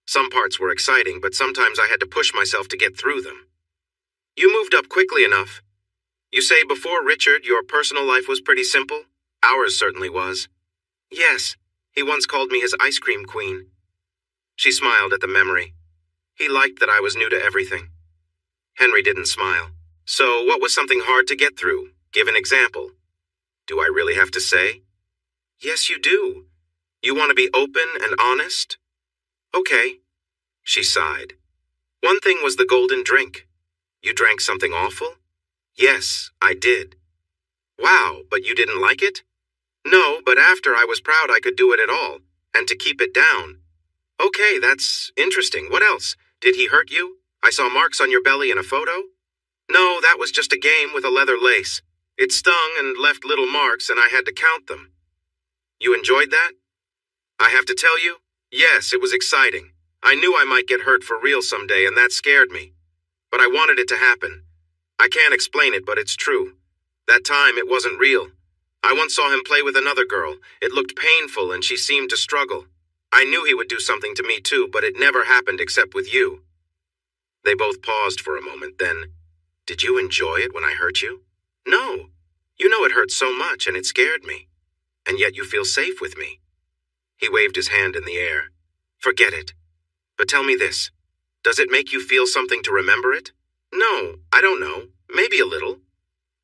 Some parts were exciting, but sometimes I had to push myself to get through them. You moved up quickly enough. You say before Richard, your personal life was pretty simple? Ours certainly was. Yes, he once called me his ice cream queen. She smiled at the memory. He liked that I was new to everything. Henry didn't smile. So what was something hard to get through? Give an example. Do I really have to say? Yes, you do. You want to be open and honest? Okay. She sighed. One thing was the golden drink. You drank something awful? Yes, I did. Wow, but you didn't like it? No, but after I was proud I could do it at all, and to keep it down. Okay, that's interesting. What else? Did he hurt you? I saw marks on your belly in a photo? No, that was just a game with a leather lace. It stung and left little marks, and I had to count them. You enjoyed that? I have to tell you, yes, it was exciting. I knew I might get hurt for real someday, and that scared me. But I wanted it to happen. I can't explain it, but it's true. That time, it wasn't real. I once saw him play with another girl. It looked painful, and she seemed to struggle. I knew he would do something to me too, but it never happened except with you. They both paused for a moment, then, did you enjoy it when I hurt you? No. You know it hurt so much, and it scared me. And yet you feel safe with me. He waved his hand in the air. Forget it. But tell me this. Does it make you feel something to remember it? No, I don't know. Maybe a little.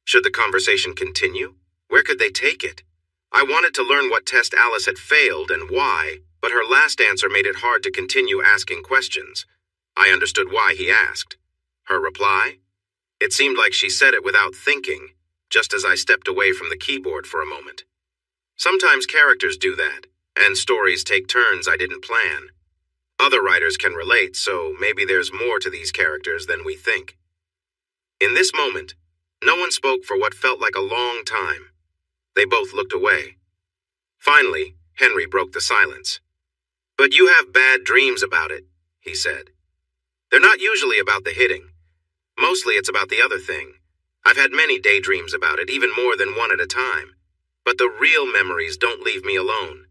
Should the conversation continue? Where could they take it? I wanted to learn what test Alice had failed and why, but her last answer made it hard to continue asking questions. I understood why he asked. Her reply? It seemed like she said it without thinking, just as I stepped away from the keyboard for a moment. Sometimes characters do that, and stories take turns I didn't plan. Other writers can relate, so maybe there's more to these characters than we think. In this moment, no one spoke for what felt like a long time. They both looked away. Finally, Henry broke the silence. But you have bad dreams about it, he said. They're not usually about the hitting. Mostly it's about the other thing. I've had many daydreams about it, even more than one at a time. But the real memories don't leave me alone.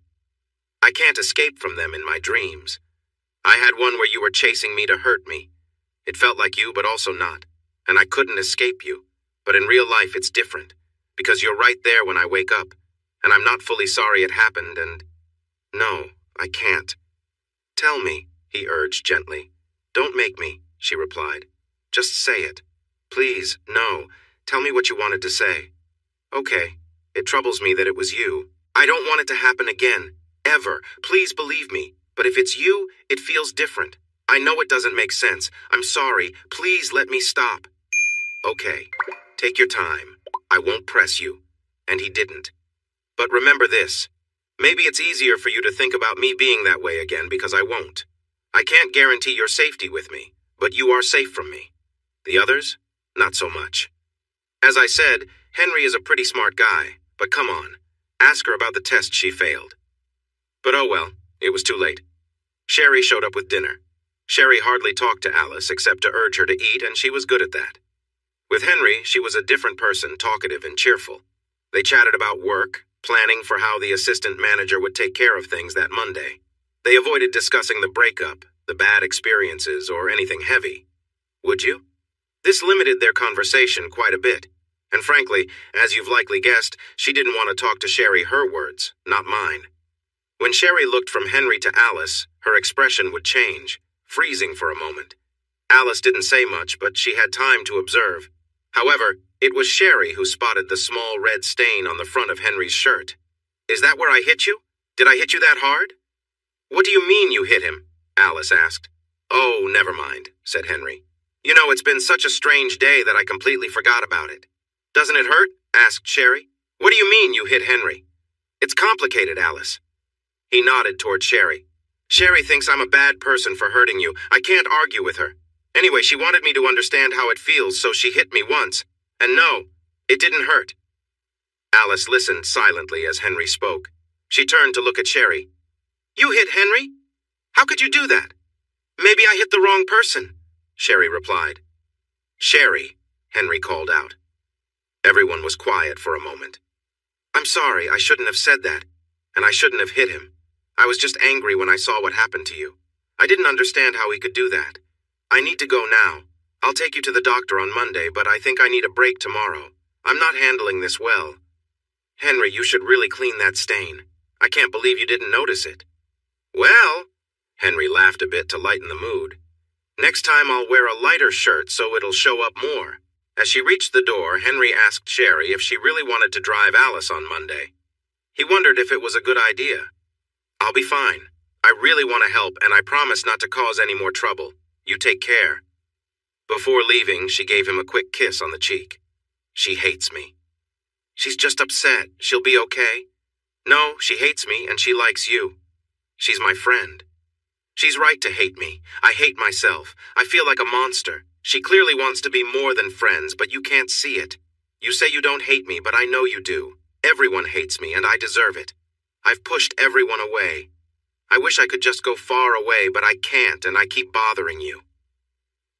I can't escape from them in my dreams. I had one where you were chasing me to hurt me. It felt like you, but also not. And I couldn't escape you. But in real life, it's different. Because you're right there when I wake up. And I'm not fully sorry it happened, and... No, I can't. Tell me, he urged gently. Don't make me, she replied. Just say it. Please, no. Tell me what you wanted to say. Okay. It troubles me that it was you. I don't want it to happen again. Ever. Please believe me. But if it's you, it feels different. I know it doesn't make sense. I'm sorry. Please let me stop. Okay. Take your time. I won't press you. And he didn't. But remember this. Maybe it's easier for you to think about me being that way again because I won't. I can't guarantee your safety with me, but you are safe from me. The others? Not so much. As I said, Henry is a pretty smart guy, but come on. Ask her about the test she failed. But oh well, it was too late. Sherry showed up with dinner. Sherry hardly talked to Alice except to urge her to eat, and she was good at that. With Henry, she was a different person, talkative and cheerful. They chatted about work, planning for how the assistant manager would take care of things that Monday. They avoided discussing the breakup, the bad experiences, or anything heavy. Would you? This limited their conversation quite a bit. And frankly, as you've likely guessed, she didn't want to talk to Sherry her words, not mine. When Sherry looked from Henry to Alice, her expression would change, freezing for a moment. Alice didn't say much, but she had time to observe. However, it was Sherry who spotted the small red stain on the front of Henry's shirt. Is that where I hit you? Did I hit you that hard? What do you mean you hit him? Alice asked. Oh, never mind, said Henry. You know, it's been such a strange day that I completely forgot about it. Doesn't it hurt? Asked Sherry. What do you mean you hit Henry? It's complicated, Alice. He nodded toward Sherry. Sherry thinks I'm a bad person for hurting you. I can't argue with her. Anyway, she wanted me to understand how it feels, so she hit me once. And no, it didn't hurt. Alice listened silently as Henry spoke. She turned to look at Sherry. You hit Henry? How could you do that? Maybe I hit the wrong person, Sherry replied. Sherry, Henry called out. Everyone was quiet for a moment. I'm sorry, I shouldn't have said that, and I shouldn't have hit him. I was just angry when I saw what happened to you. I didn't understand how he could do that. I need to go now. I'll take you to the doctor on Monday, but I think I need a break tomorrow. I'm not handling this well. Henry, you should really clean that stain. I can't believe you didn't notice it. Well, Henry laughed a bit to lighten the mood. Next time I'll wear a lighter shirt so it'll show up more. As she reached the door, Henry asked Sherry if she really wanted to drive Alice on Monday. He wondered if it was a good idea. I'll be fine. I really want to help, and I promise not to cause any more trouble. You take care. Before leaving, she gave him a quick kiss on the cheek. She hates me. She's just upset. She'll be okay. No, she hates me, and she likes you. She's my friend. She's right to hate me. I hate myself. I feel like a monster. She clearly wants to be more than friends, but you can't see it. You say you don't hate me, but I know you do. Everyone hates me, and I deserve it. I've pushed everyone away. I wish I could just go far away, but I can't, and I keep bothering you.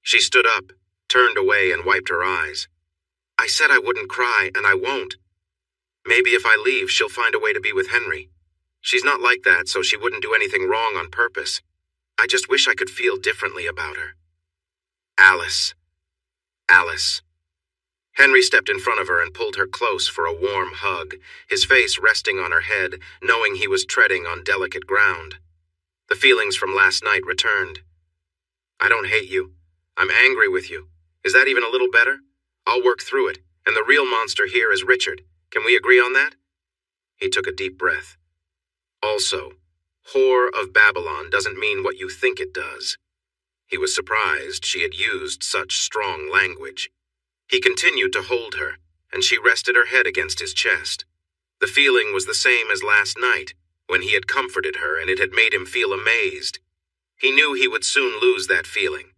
She stood up, turned away, and wiped her eyes. I said I wouldn't cry, and I won't. Maybe if I leave, she'll find a way to be with Henry. She's not like that, so she wouldn't do anything wrong on purpose. I just wish I could feel differently about her. Alice. Alice. Henry stepped in front of her and pulled her close for a warm hug, his face resting on her head, knowing he was treading on delicate ground. The feelings from last night returned. I don't hate you. I'm angry with you. Is that even a little better? I'll work through it, and the real monster here is Richard. Can we agree on that? He took a deep breath. Also, whore of Babylon doesn't mean what you think it does. He was surprised she had used such strong language. He continued to hold her, and she rested her head against his chest. The feeling was the same as last night, when he had comforted her and it had made him feel amazed. He knew he would soon lose that feeling.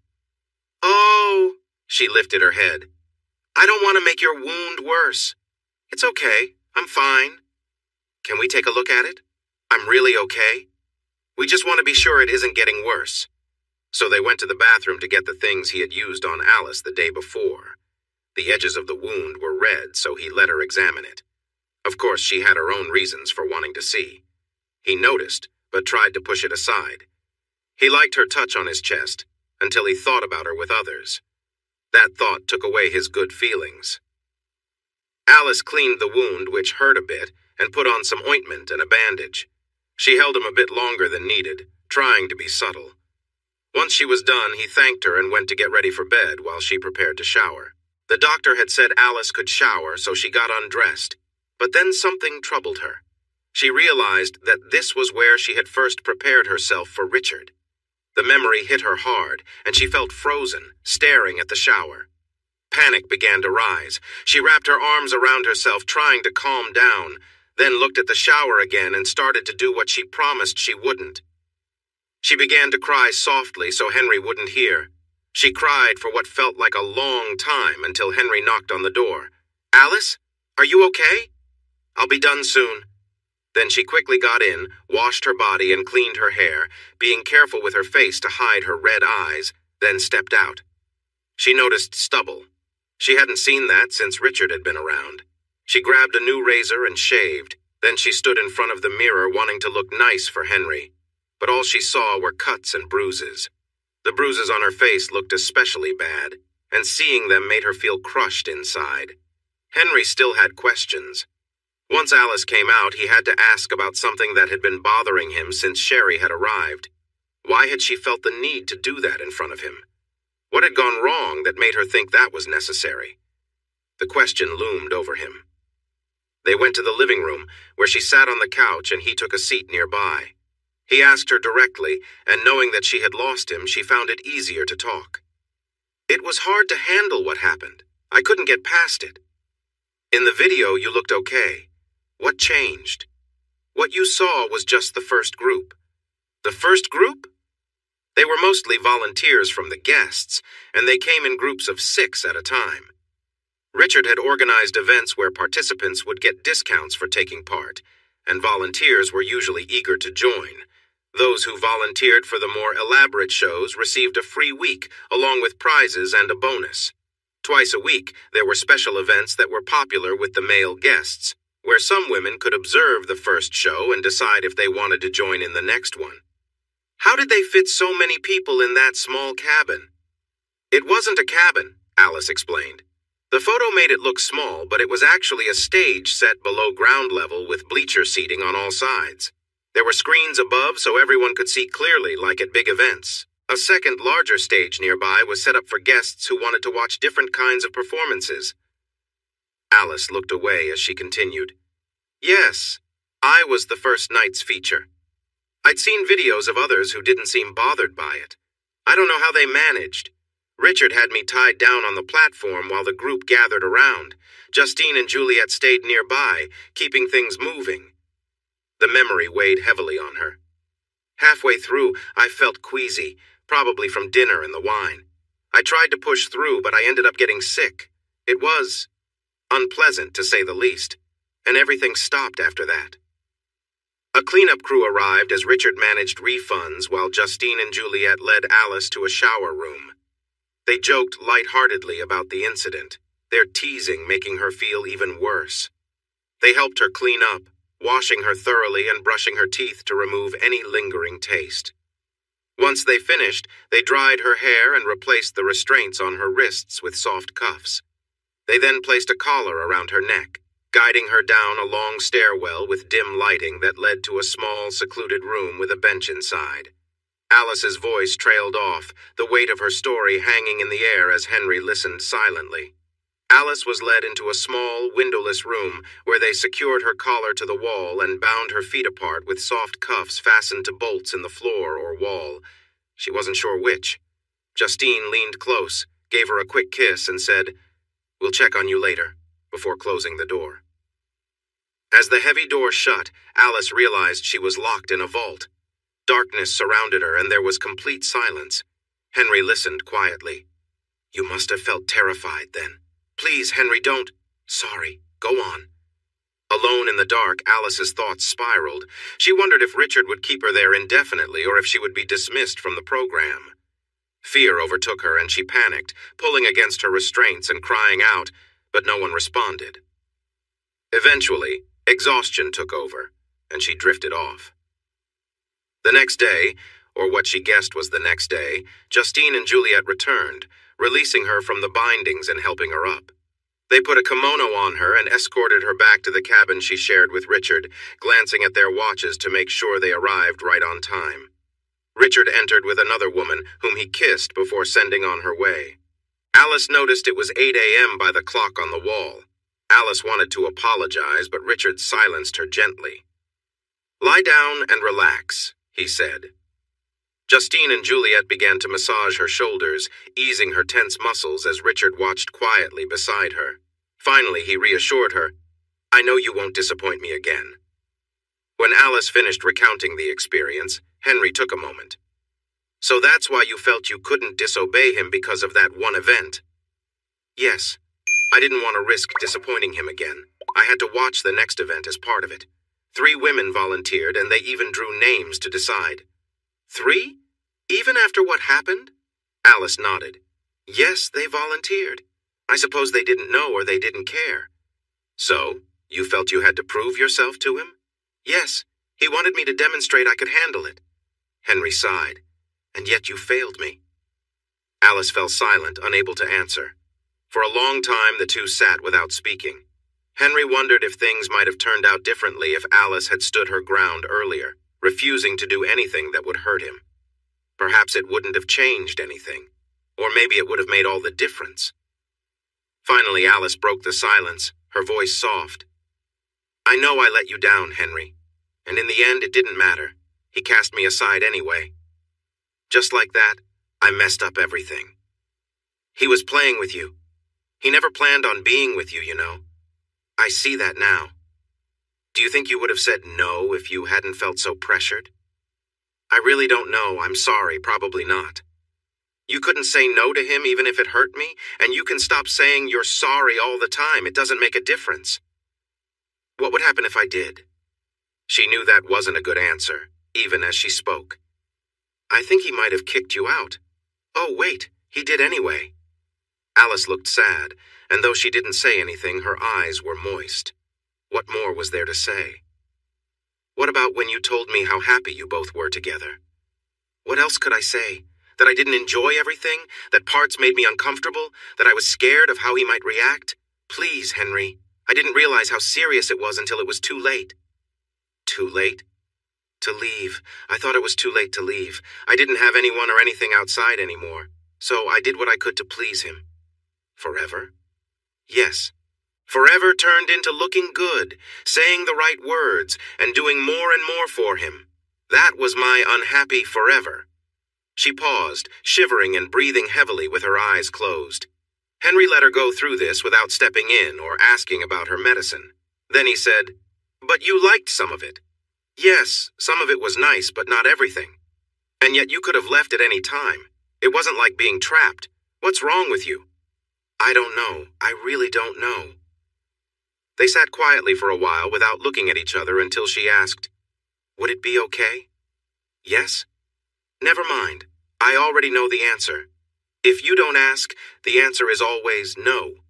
Oh, she lifted her head. I don't want to make your wound worse. It's okay. I'm fine. Can we take a look at it? I'm really okay. We just want to be sure it isn't getting worse. So they went to the bathroom to get the things he had used on Alice the day before. The edges of the wound were red, so he let her examine it. Of course, she had her own reasons for wanting to see. He noticed, but tried to push it aside. He liked her touch on his chest, until he thought about her with others. That thought took away his good feelings. Alice cleaned the wound, which hurt a bit, and put on some ointment and a bandage. She held him a bit longer than needed, trying to be subtle. Once she was done, he thanked her and went to get ready for bed while she prepared to shower. The doctor had said Alice could shower, so she got undressed. But then something troubled her. She realized that this was where she had first prepared herself for Richard. The memory hit her hard, and she felt frozen, staring at the shower. Panic began to rise. She wrapped her arms around herself, trying to calm down, then looked at the shower again and started to do what she promised she wouldn't. She began to cry softly so Henry wouldn't hear. She cried for what felt like a long time until Henry knocked on the door. "Alice, are you okay?" "I'll be done soon." Then she quickly got in, washed her body and cleaned her hair, being careful with her face to hide her red eyes, then stepped out. She noticed stubble. She hadn't seen that since Richard had been around. She grabbed a new razor and shaved. Then she stood in front of the mirror wanting to look nice for Henry. But all she saw were cuts and bruises. The bruises on her face looked especially bad, and seeing them made her feel crushed inside. Henry still had questions. Once Alice came out, he had to ask about something that had been bothering him since Sherry had arrived. Why had she felt the need to do that in front of him? What had gone wrong that made her think that was necessary? The question loomed over him. They went to the living room, where she sat on the couch and he took a seat nearby. He asked her directly, and knowing that she had lost him, she found it easier to talk. "It was hard to handle what happened. I couldn't get past it. In the video, you looked okay. What changed? What you saw was just the first group." "The first group?" "They were mostly volunteers from the guests, and they came in groups of 6 at a time. Richard had organized events where participants would get discounts for taking part, and volunteers were usually eager to join. Those who volunteered for the more elaborate shows received a free week, along with prizes and a bonus. Twice a week, there were special events that were popular with the male guests, where some women could observe the first show and decide if they wanted to join in the next one." "How did they fit so many people in that small cabin?" "It wasn't a cabin," Alice explained. "The photo made it look small, but it was actually a stage set below ground level with bleacher seating on all sides. There were screens above so everyone could see clearly like at big events. A second larger stage nearby was set up for guests who wanted to watch different kinds of performances." Alice looked away as she continued. "Yes, I was the first night's feature. I'd seen videos of others who didn't seem bothered by it. I don't know how they managed. Richard had me tied down on the platform while the group gathered around. Justine and Juliet stayed nearby, keeping things moving." The memory weighed heavily on her. "Halfway through, I felt queasy, probably from dinner and the wine. I tried to push through, but I ended up getting sick. It was unpleasant, to say the least, and everything stopped after that." A cleanup crew arrived as Richard managed refunds while Justine and Juliet led Alice to a shower room. They joked lightheartedly about the incident, their teasing making her feel even worse. They helped her clean up, washing her thoroughly and brushing her teeth to remove any lingering taste. Once they finished, they dried her hair and replaced the restraints on her wrists with soft cuffs. They then placed a collar around her neck, guiding her down a long stairwell with dim lighting that led to a small, secluded room with a bench inside. Alice's voice trailed off, the weight of her story hanging in the air as Henry listened silently. Alice was led into a small, windowless room where they secured her collar to the wall and bound her feet apart with soft cuffs fastened to bolts in the floor or wall. She wasn't sure which. Justine leaned close, gave her a quick kiss, and said, "We'll check on you later," before closing the door. As the heavy door shut, Alice realized she was locked in a vault. Darkness surrounded her, and there was complete silence. Henry listened quietly. "You must have felt terrified then. Please, Henry, don't." "Sorry. Go on." Alone in the dark, Alice's thoughts spiraled. She wondered if Richard would keep her there indefinitely or if she would be dismissed from the program. Fear overtook her and she panicked, pulling against her restraints and crying out, but no one responded. Eventually, exhaustion took over, and she drifted off. The next day, or what she guessed was the next day, Justine and Juliet returned, releasing her from the bindings and helping her up. They put a kimono on her and escorted her back to the cabin she shared with Richard, glancing at their watches to make sure they arrived right on time. Richard entered with another woman, whom he kissed before sending on her way. Alice noticed it was 8 a.m. by the clock on the wall. Alice wanted to apologize, but Richard silenced her gently. "Lie down and relax," he said. Justine and Juliet began to massage her shoulders, easing her tense muscles as Richard watched quietly beside her. Finally, he reassured her, "I know you won't disappoint me again." When Alice finished recounting the experience, Henry took a moment. "So that's why you felt you couldn't disobey him because of that one event?" "Yes. I didn't want to risk disappointing him again. I had to watch the next event as part of it. 3 women volunteered, and they even drew names to decide." 3? Even after what happened? Alice nodded. "Yes, they volunteered. I suppose they didn't know or they didn't care." "So, you felt you had to prove yourself to him?" "Yes, he wanted me to demonstrate I could handle it." Henry sighed. "And yet you failed me." Alice fell silent, unable to answer. For a long time, the two sat without speaking. Henry wondered if things might have turned out differently if Alice had stood her ground earlier, refusing to do anything that would hurt him. Perhaps it wouldn't have changed anything, or maybe it would have made all the difference. Finally, Alice broke the silence, her voice soft. "I know I let you down, Henry, and in the end it didn't matter. He cast me aside anyway. Just like that, I messed up everything. He was playing with you. He never planned on being with you, you know. I see that now. Do you think you would have said no if you hadn't felt so pressured?" "I really don't know. I'm sorry, probably not." "You couldn't say no to him even if it hurt me, and you can stop saying you're sorry all the time. It doesn't make a difference." "What would happen if I did?" She knew that wasn't a good answer, even as she spoke. "I think he might have kicked you out." "Oh, wait, he did anyway." Alice looked sad, and though she didn't say anything, her eyes were moist. What more was there to say? "What about when you told me how happy you both were together?" "What else could I say? That I didn't enjoy everything? That parts made me uncomfortable? That I was scared of how he might react? Please, Henry, I didn't realize how serious it was until it was too late." "Too late?" "To leave. I thought it was too late to leave. I didn't have anyone or anything outside anymore. So I did what I could to please him." "Forever?" "Yes. Forever turned into looking good, saying the right words, and doing more and more for him. That was my unhappy forever." She paused, shivering and breathing heavily with her eyes closed. Henry let her go through this without stepping in or asking about her medicine. Then he said, "But you liked some of it." "Yes, some of it was nice, but not everything. And yet you could have left at any time. It wasn't like being trapped. What's wrong with you?" "I don't know. I really don't know." They sat quietly for a while without looking at each other until she asked, "Would it be okay?" "Yes?" "Never mind. I already know the answer. If you don't ask, the answer is always no."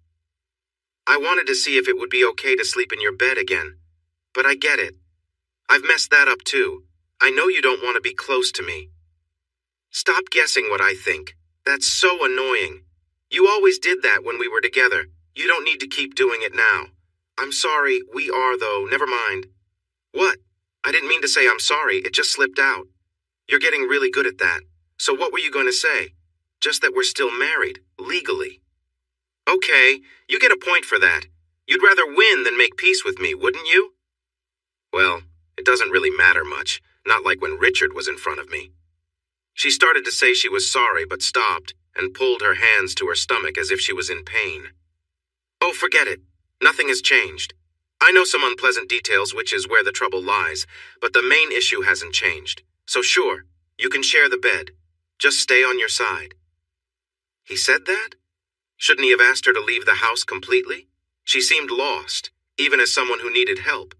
"I wanted to see if it would be okay to sleep in your bed again. But I get it. I've messed that up too. I know you don't want to be close to me." "Stop guessing what I think. That's so annoying. You always did that when we were together. You don't need to keep doing it now. I'm sorry, we are though, never mind." "What? I didn't mean to say I'm sorry, it just slipped out. You're getting really good at that. So what were you going to say? Just that we're still married, legally." "Okay, you get a point for that. You'd rather win than make peace with me, wouldn't you?" "Well, it doesn't really matter much, not like when Richard was in front of me." She started to say she was sorry but stopped and pulled her hands to her stomach as if she was in pain. "Oh, forget it. Nothing has changed. I know some unpleasant details, which is where the trouble lies, but the main issue hasn't changed. So sure, you can share the bed. Just stay on your side." He said that? Shouldn't he have asked her to leave the house completely? She seemed lost, even as someone who needed help.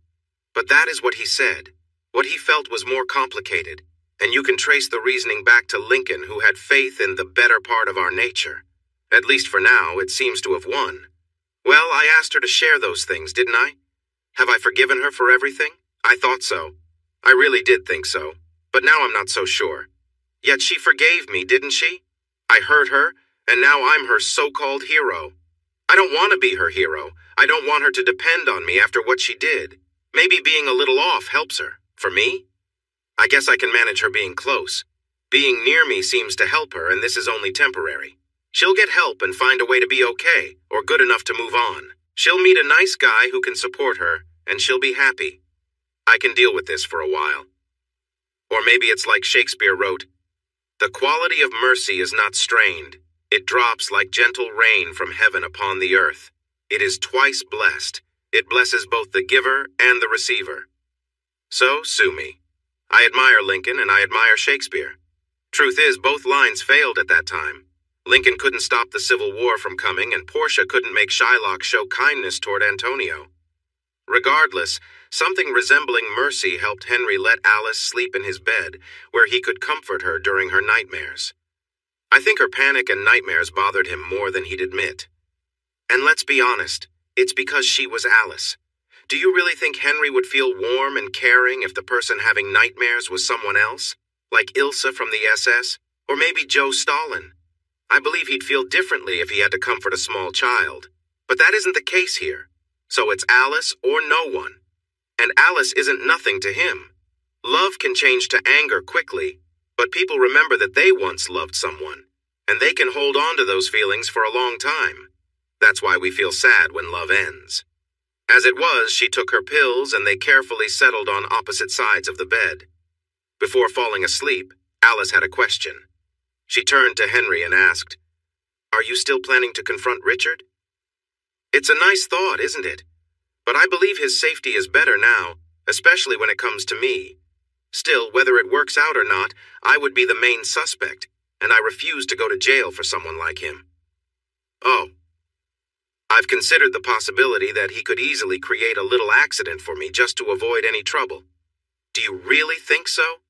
But that is what he said. What he felt was more complicated. And you can trace the reasoning back to Lincoln, who had faith in the better part of our nature. At least for now, it seems to have won. Well, I asked her to share those things, didn't I? Have I forgiven her for everything? I thought so. I really did think so. But now I'm not so sure. Yet she forgave me, didn't she? I hurt her, and now I'm her so-called hero. I don't want to be her hero. I don't want her to depend on me after what she did. Maybe being a little off helps her. For me? I guess I can manage her being close. Being near me seems to help her, and this is only temporary. She'll get help and find a way to be okay, or good enough to move on. She'll meet a nice guy who can support her, and she'll be happy. I can deal with this for a while. Or maybe it's like Shakespeare wrote, "The quality of mercy is not strained. It drops like gentle rain from heaven upon the earth. It is twice blessed. It blesses both the giver and the receiver." So, sue me. I admire Lincoln and I admire Shakespeare. Truth is, both lines failed at that time. Lincoln couldn't stop the Civil War from coming, and Portia couldn't make Shylock show kindness toward Antonio. Regardless, something resembling mercy helped Henry let Alice sleep in his bed, where he could comfort her during her nightmares. I think her panic and nightmares bothered him more than he'd admit. And let's be honest, it's because she was Alice. Do you really think Henry would feel warm and caring if the person having nightmares was someone else? Like Ilsa from the SS? Or maybe Joe Stalin? I believe he'd feel differently if he had to comfort a small child. But that isn't the case here. So it's Alice or no one. And Alice isn't nothing to him. Love can change to anger quickly, but people remember that they once loved someone, and they can hold on to those feelings for a long time. That's why we feel sad when love ends. As it was, she took her pills and they carefully settled on opposite sides of the bed. Before falling asleep, Alice had a question. She turned to Henry and asked, "Are you still planning to confront Richard?" It's a nice thought, isn't it? But I believe his safety is better now, especially when it comes to me. Still, whether it works out or not, I would be the main suspect, and I refuse to go to jail for someone like him. Oh. I've considered the possibility that he could easily create a little accident for me just to avoid any trouble. Do you really think so?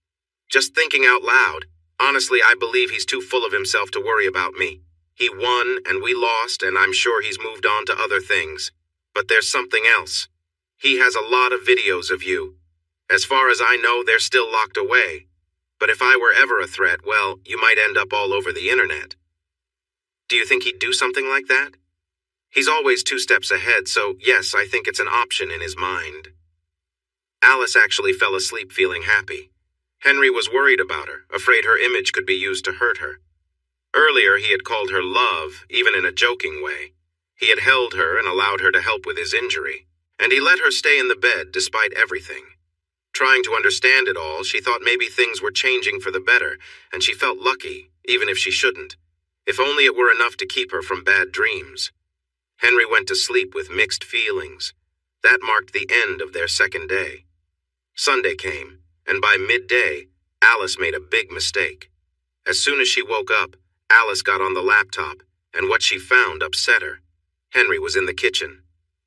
Just thinking out loud, honestly, I believe he's too full of himself to worry about me. He won and we lost, and I'm sure he's moved on to other things. But there's something else. He has a lot of videos of you. As far as I know, they're still locked away. But if I were ever a threat, well, you might end up all over the internet. Do you think he'd do something like that? He's always 2 steps ahead, so yes, I think it's an option in his mind. Alice actually fell asleep feeling happy. Henry was worried about her, afraid her image could be used to hurt her. Earlier, he had called her love, even in a joking way. He had held her and allowed her to help with his injury, and he let her stay in the bed despite everything. Trying to understand it all, she thought maybe things were changing for the better, and she felt lucky, even if she shouldn't. If only it were enough to keep her from bad dreams. Henry went to sleep with mixed feelings. That marked the end of their second day. Sunday came, and by midday, Alice made a big mistake. As soon as she woke up, Alice got on the laptop, and what she found upset her. Henry was in the kitchen.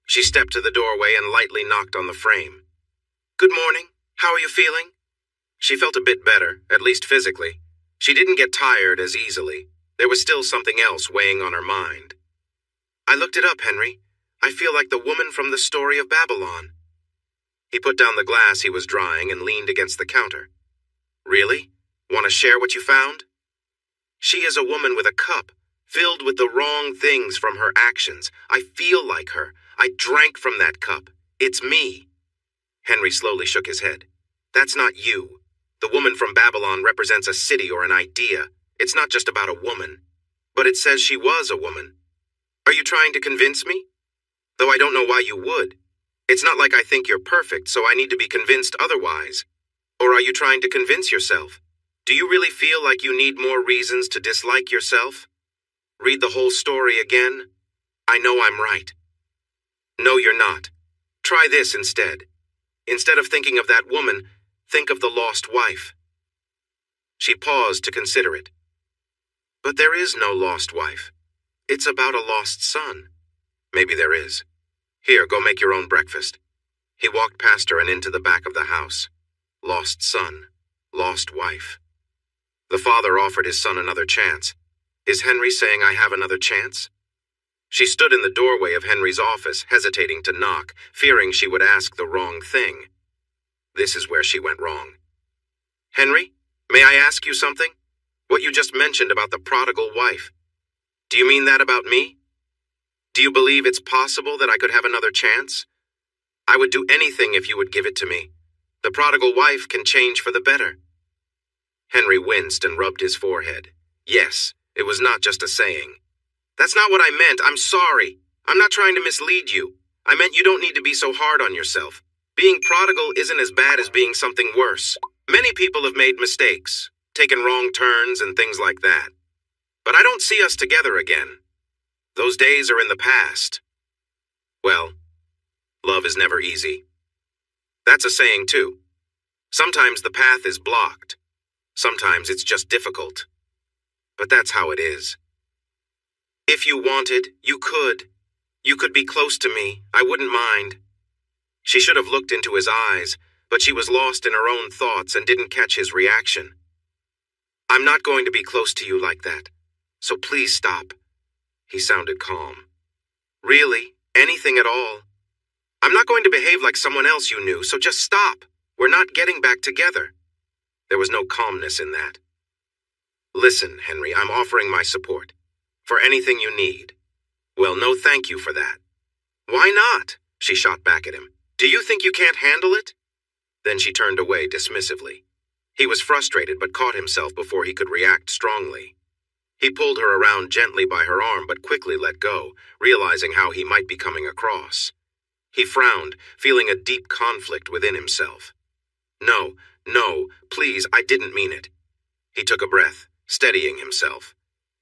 She stepped to the doorway and lightly knocked on the frame. "Good morning. How are you feeling?" She felt a bit better, at least physically. She didn't get tired as easily. There was still something else weighing on her mind. "I looked it up, Henry. I feel like the woman from the story of Babylon." He put down the glass he was drying and leaned against the counter. "Really? Want to share what you found?" "She is a woman with a cup, filled with the wrong things from her actions. I feel like her. I drank from that cup. It's me." Henry slowly shook his head. "That's not you. The woman from Babylon represents a city or an idea. It's not just about a woman. But it says she was a woman. Are you trying to convince me? Though I don't know why you would. It's not like I think you're perfect, so I need to be convinced otherwise. Or are you trying to convince yourself? Do you really feel like you need more reasons to dislike yourself? Read the whole story again? I know I'm right." "No, you're not. Try this instead. Instead of thinking of that woman, think of the lost wife." She paused to consider it. "But there is no lost wife. It's about a lost son." "Maybe there is. Here, go make your own breakfast." He walked past her and into the back of the house. Lost son. Lost wife. The father offered his son another chance. Is Henry saying I have another chance? She stood in the doorway of Henry's office, hesitating to knock, fearing she would ask the wrong thing. This is where she went wrong. Henry, may I ask you something? What you just mentioned about the prodigal wife. Do you mean that about me? Do you believe it's possible that I could have another chance? I would do anything if you would give it to me. The prodigal wife can change for the better. Henry winced and rubbed his forehead. Yes, it was not just a saying. That's not what I meant. I'm sorry. I'm not trying to mislead you. I meant you don't need to be so hard on yourself. Being prodigal isn't as bad as being something worse. Many people have made mistakes, taken wrong turns and things like that. But I don't see us together again. Those days are in the past. Well, love is never easy. That's a saying too. Sometimes the path is blocked. Sometimes it's just difficult. But that's how it is. If you wanted, you could. You could be close to me. I wouldn't mind. She should have looked into his eyes, but she was lost in her own thoughts and didn't catch his reaction. I'm not going to be close to you like that, so please stop. He sounded calm. Really? Anything at all? I'm not going to behave like someone else you knew, so just stop. We're not getting back together. There was no calmness in that. Listen, Henry, I'm offering my support. For anything you need. Well, no thank you for that. Why not? She shot back at him. Do you think you can't handle it? Then she turned away dismissively. He was frustrated but caught himself before he could react strongly. He pulled her around gently by her arm but quickly let go, realizing how he might be coming across. He frowned, feeling a deep conflict within himself. No, please, I didn't mean it. He took a breath, steadying himself.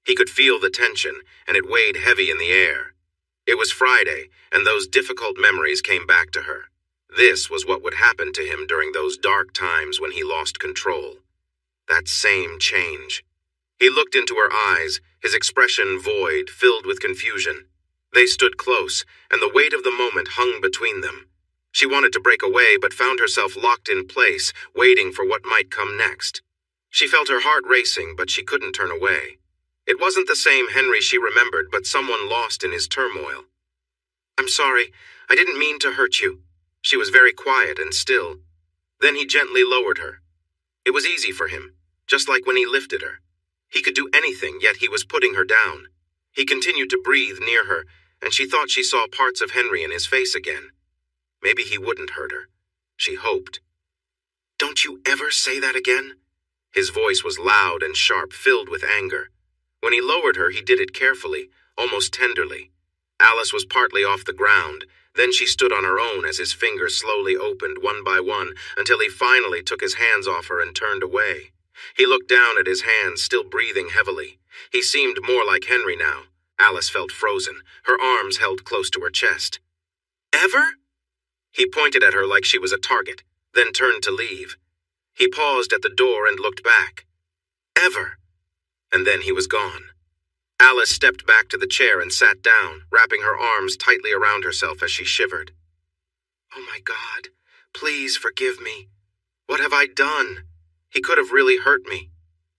He could feel the tension, and it weighed heavy in the air. It was Friday, and those difficult memories came back to her. This was what would happen to him during those dark times when he lost control. That same change. He looked into her eyes, his expression void, filled with confusion. They stood close, and the weight of the moment hung between them. She wanted to break away, but found herself locked in place, waiting for what might come next. She felt her heart racing, but she couldn't turn away. It wasn't the same Henry she remembered, but someone lost in his turmoil. I'm sorry, I didn't mean to hurt you. She was very quiet and still. Then he gently lowered her. It was easy for him, just like when he lifted her. He could do anything, yet he was putting her down. He continued to breathe near her, and she thought she saw parts of Henry in his face again. Maybe he wouldn't hurt her. She hoped. Don't you ever say that again? His voice was loud and sharp, filled with anger. When he lowered her, he did it carefully, almost tenderly. Alice was partly off the ground. Then she stood on her own as his fingers slowly opened one by one until he finally took his hands off her and turned away. He looked down at his hands, still breathing heavily. He seemed more like Henry now. Alice felt frozen, her arms held close to her chest. Ever? He pointed at her like she was a target, then turned to leave. He paused at the door and looked back. Ever? And then he was gone. Alice stepped back to the chair and sat down, wrapping her arms tightly around herself as she shivered. Oh my God, please forgive me. What have I done? He could have really hurt me.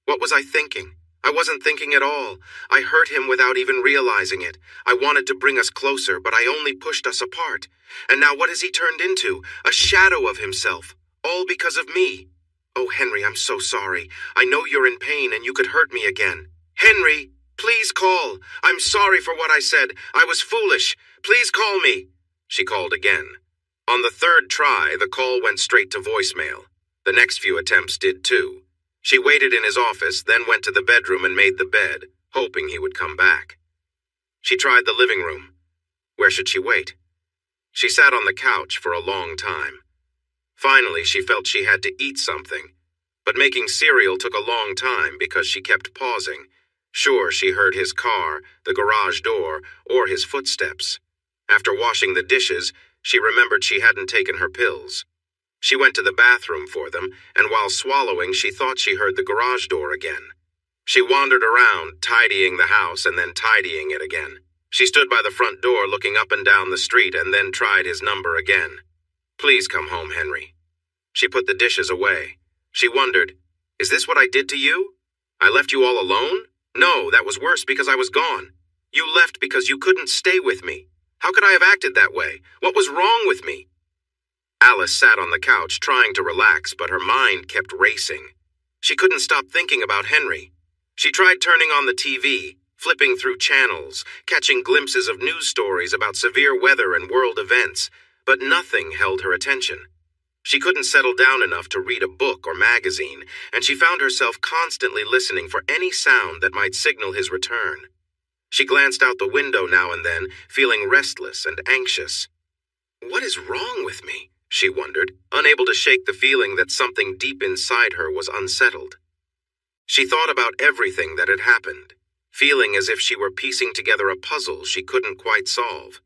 What was I thinking? I wasn't thinking at all. I hurt him without even realizing it. I wanted to bring us closer, but I only pushed us apart. And now what has he turned into? A shadow of himself. All because of me. Oh, Henry, I'm so sorry. I know you're in pain and you could hurt me again. Henry, please call. I'm sorry for what I said. I was foolish. Please call me. She called again. On the third try, the call went straight to voicemail. The next few attempts did too. She waited in his office, then went to the bedroom and made the bed, hoping he would come back. She tried the living room. Where should she wait? She sat on the couch for a long time. Finally, she felt she had to eat something, but making cereal took a long time because she kept pausing. Sure, she heard his car, the garage door, or his footsteps. After washing the dishes, she remembered she hadn't taken her pills. She went to the bathroom for them, and while swallowing, she thought she heard the garage door again. She wandered around, tidying the house and then tidying it again. She stood by the front door looking up and down the street and then tried his number again. Please come home, Henry. She put the dishes away. She wondered, "Is this what I did to you? I left you all alone? No, that was worse because I was gone. You left because you couldn't stay with me. How could I have acted that way? What was wrong with me?" Alice sat on the couch trying to relax, but her mind kept racing. She couldn't stop thinking about Henry. She tried turning on the TV, flipping through channels, catching glimpses of news stories about severe weather and world events, but nothing held her attention. She couldn't settle down enough to read a book or magazine, and she found herself constantly listening for any sound that might signal his return. She glanced out the window now and then, feeling restless and anxious. "What is wrong with me?" she wondered, unable to shake the feeling that something deep inside her was unsettled. She thought about everything that had happened, feeling as if she were piecing together a puzzle she couldn't quite solve.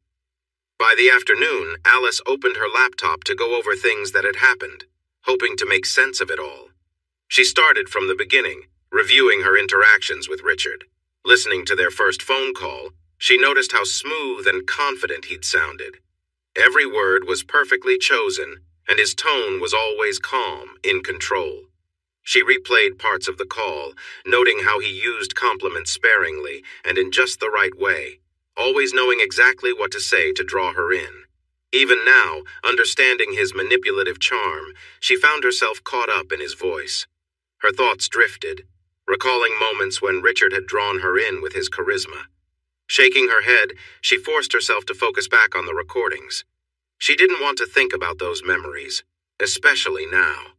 By the afternoon, Alice opened her laptop to go over things that had happened, hoping to make sense of it all. She started from the beginning, reviewing her interactions with Richard. Listening to their first phone call, she noticed how smooth and confident he'd sounded. Every word was perfectly chosen, and his tone was always calm, in control. She replayed parts of the call, noting how he used compliments sparingly and in just the right way, always knowing exactly what to say to draw her in. Even now, understanding his manipulative charm, she found herself caught up in his voice. Her thoughts drifted, recalling moments when Richard had drawn her in with his charisma. Shaking her head, she forced herself to focus back on the recordings. She didn't want to think about those memories, especially now.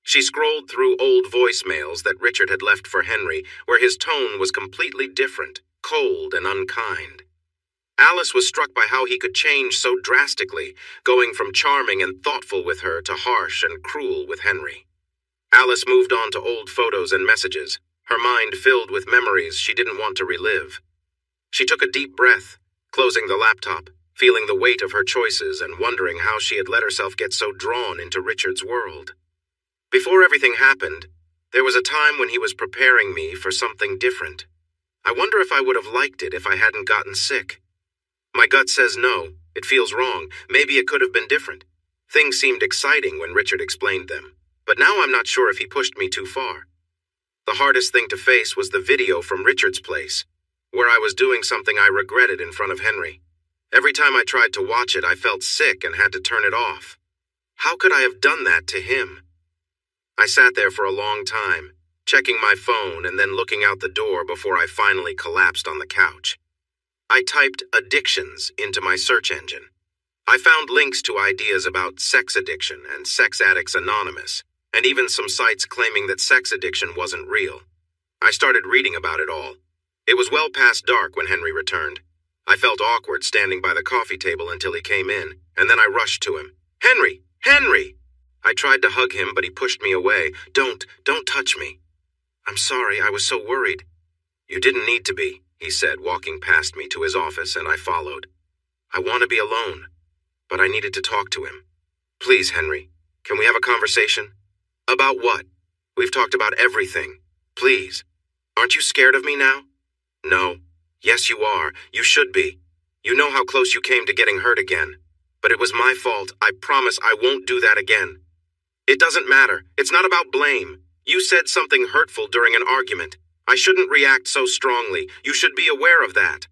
She scrolled through old voicemails that Richard had left for Henry, where his tone was completely different, cold and unkind. Alice was struck by how he could change so drastically, going from charming and thoughtful with her to harsh and cruel with Henry. Alice moved on to old photos and messages, her mind filled with memories she didn't want to relive. She took a deep breath, closing the laptop, feeling the weight of her choices and wondering how she had let herself get so drawn into Richard's world. Before everything happened, there was a time when he was preparing me for something different. I wonder if I would have liked it if I hadn't gotten sick. My gut says no, it feels wrong, maybe it could have been different. Things seemed exciting when Richard explained them, but now I'm not sure if he pushed me too far. The hardest thing to face was the video from Richard's place, where I was doing something I regretted in front of Henry. Every time I tried to watch it, I felt sick and had to turn it off. How could I have done that to him? I sat there for a long time, checking my phone and then looking out the door before I finally collapsed on the couch. I typed addictions into my search engine. I found links to ideas about sex addiction and Sex Addicts Anonymous, and even some sites claiming that sex addiction wasn't real. I started reading about it all. It was well past dark when Henry returned. I felt awkward standing by the coffee table until he came in, and then I rushed to him. "Henry! Henry!" I tried to hug him, but he pushed me away. Don't touch me." "I'm sorry, I was so worried." "You didn't need to be," he said, walking past me to his office, and I followed. "I want to be alone, but I needed to talk to him. Please, Henry, can we have a conversation?" "About what? We've talked about everything. Please. Aren't you scared of me now?" "No. Yes, you are. You should be. You know how close you came to getting hurt again. But it was my fault. I promise I won't do that again." "It doesn't matter. It's not about blame. You said something hurtful during an argument. I shouldn't react so strongly. You should be aware of that."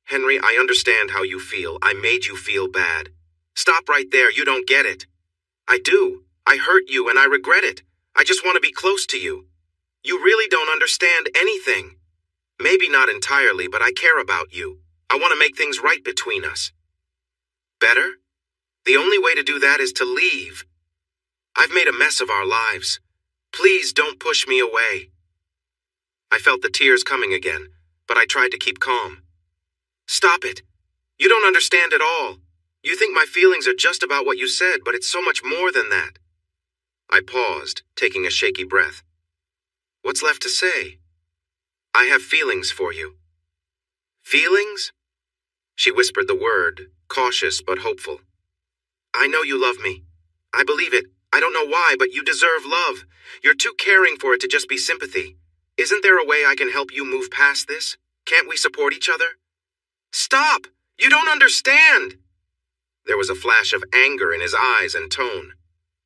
"Henry, I understand how you feel. I made you feel bad. Stop right there. You don't get it." "I do. I hurt you and I regret it. I just want to be close to you. You really don't understand anything. Maybe not entirely, but I care about you. I want to make things right between us." "Better? The only way to do that is to leave. I've made a mess of our lives. Please don't push me away." I felt the tears coming again, but I tried to keep calm. "Stop it. You don't understand at all. You think my feelings are just about what you said, but it's so much more than that." I paused, taking a shaky breath. "What's left to say?" "I have feelings for you." "Feelings?" She whispered the word, cautious but hopeful. "I know you love me. I believe it. I don't know why, but you deserve love. You're too caring for it to just be sympathy. Isn't there a way I can help you move past this? Can't we support each other?" "Stop! You don't understand!" There was a flash of anger in his eyes and tone.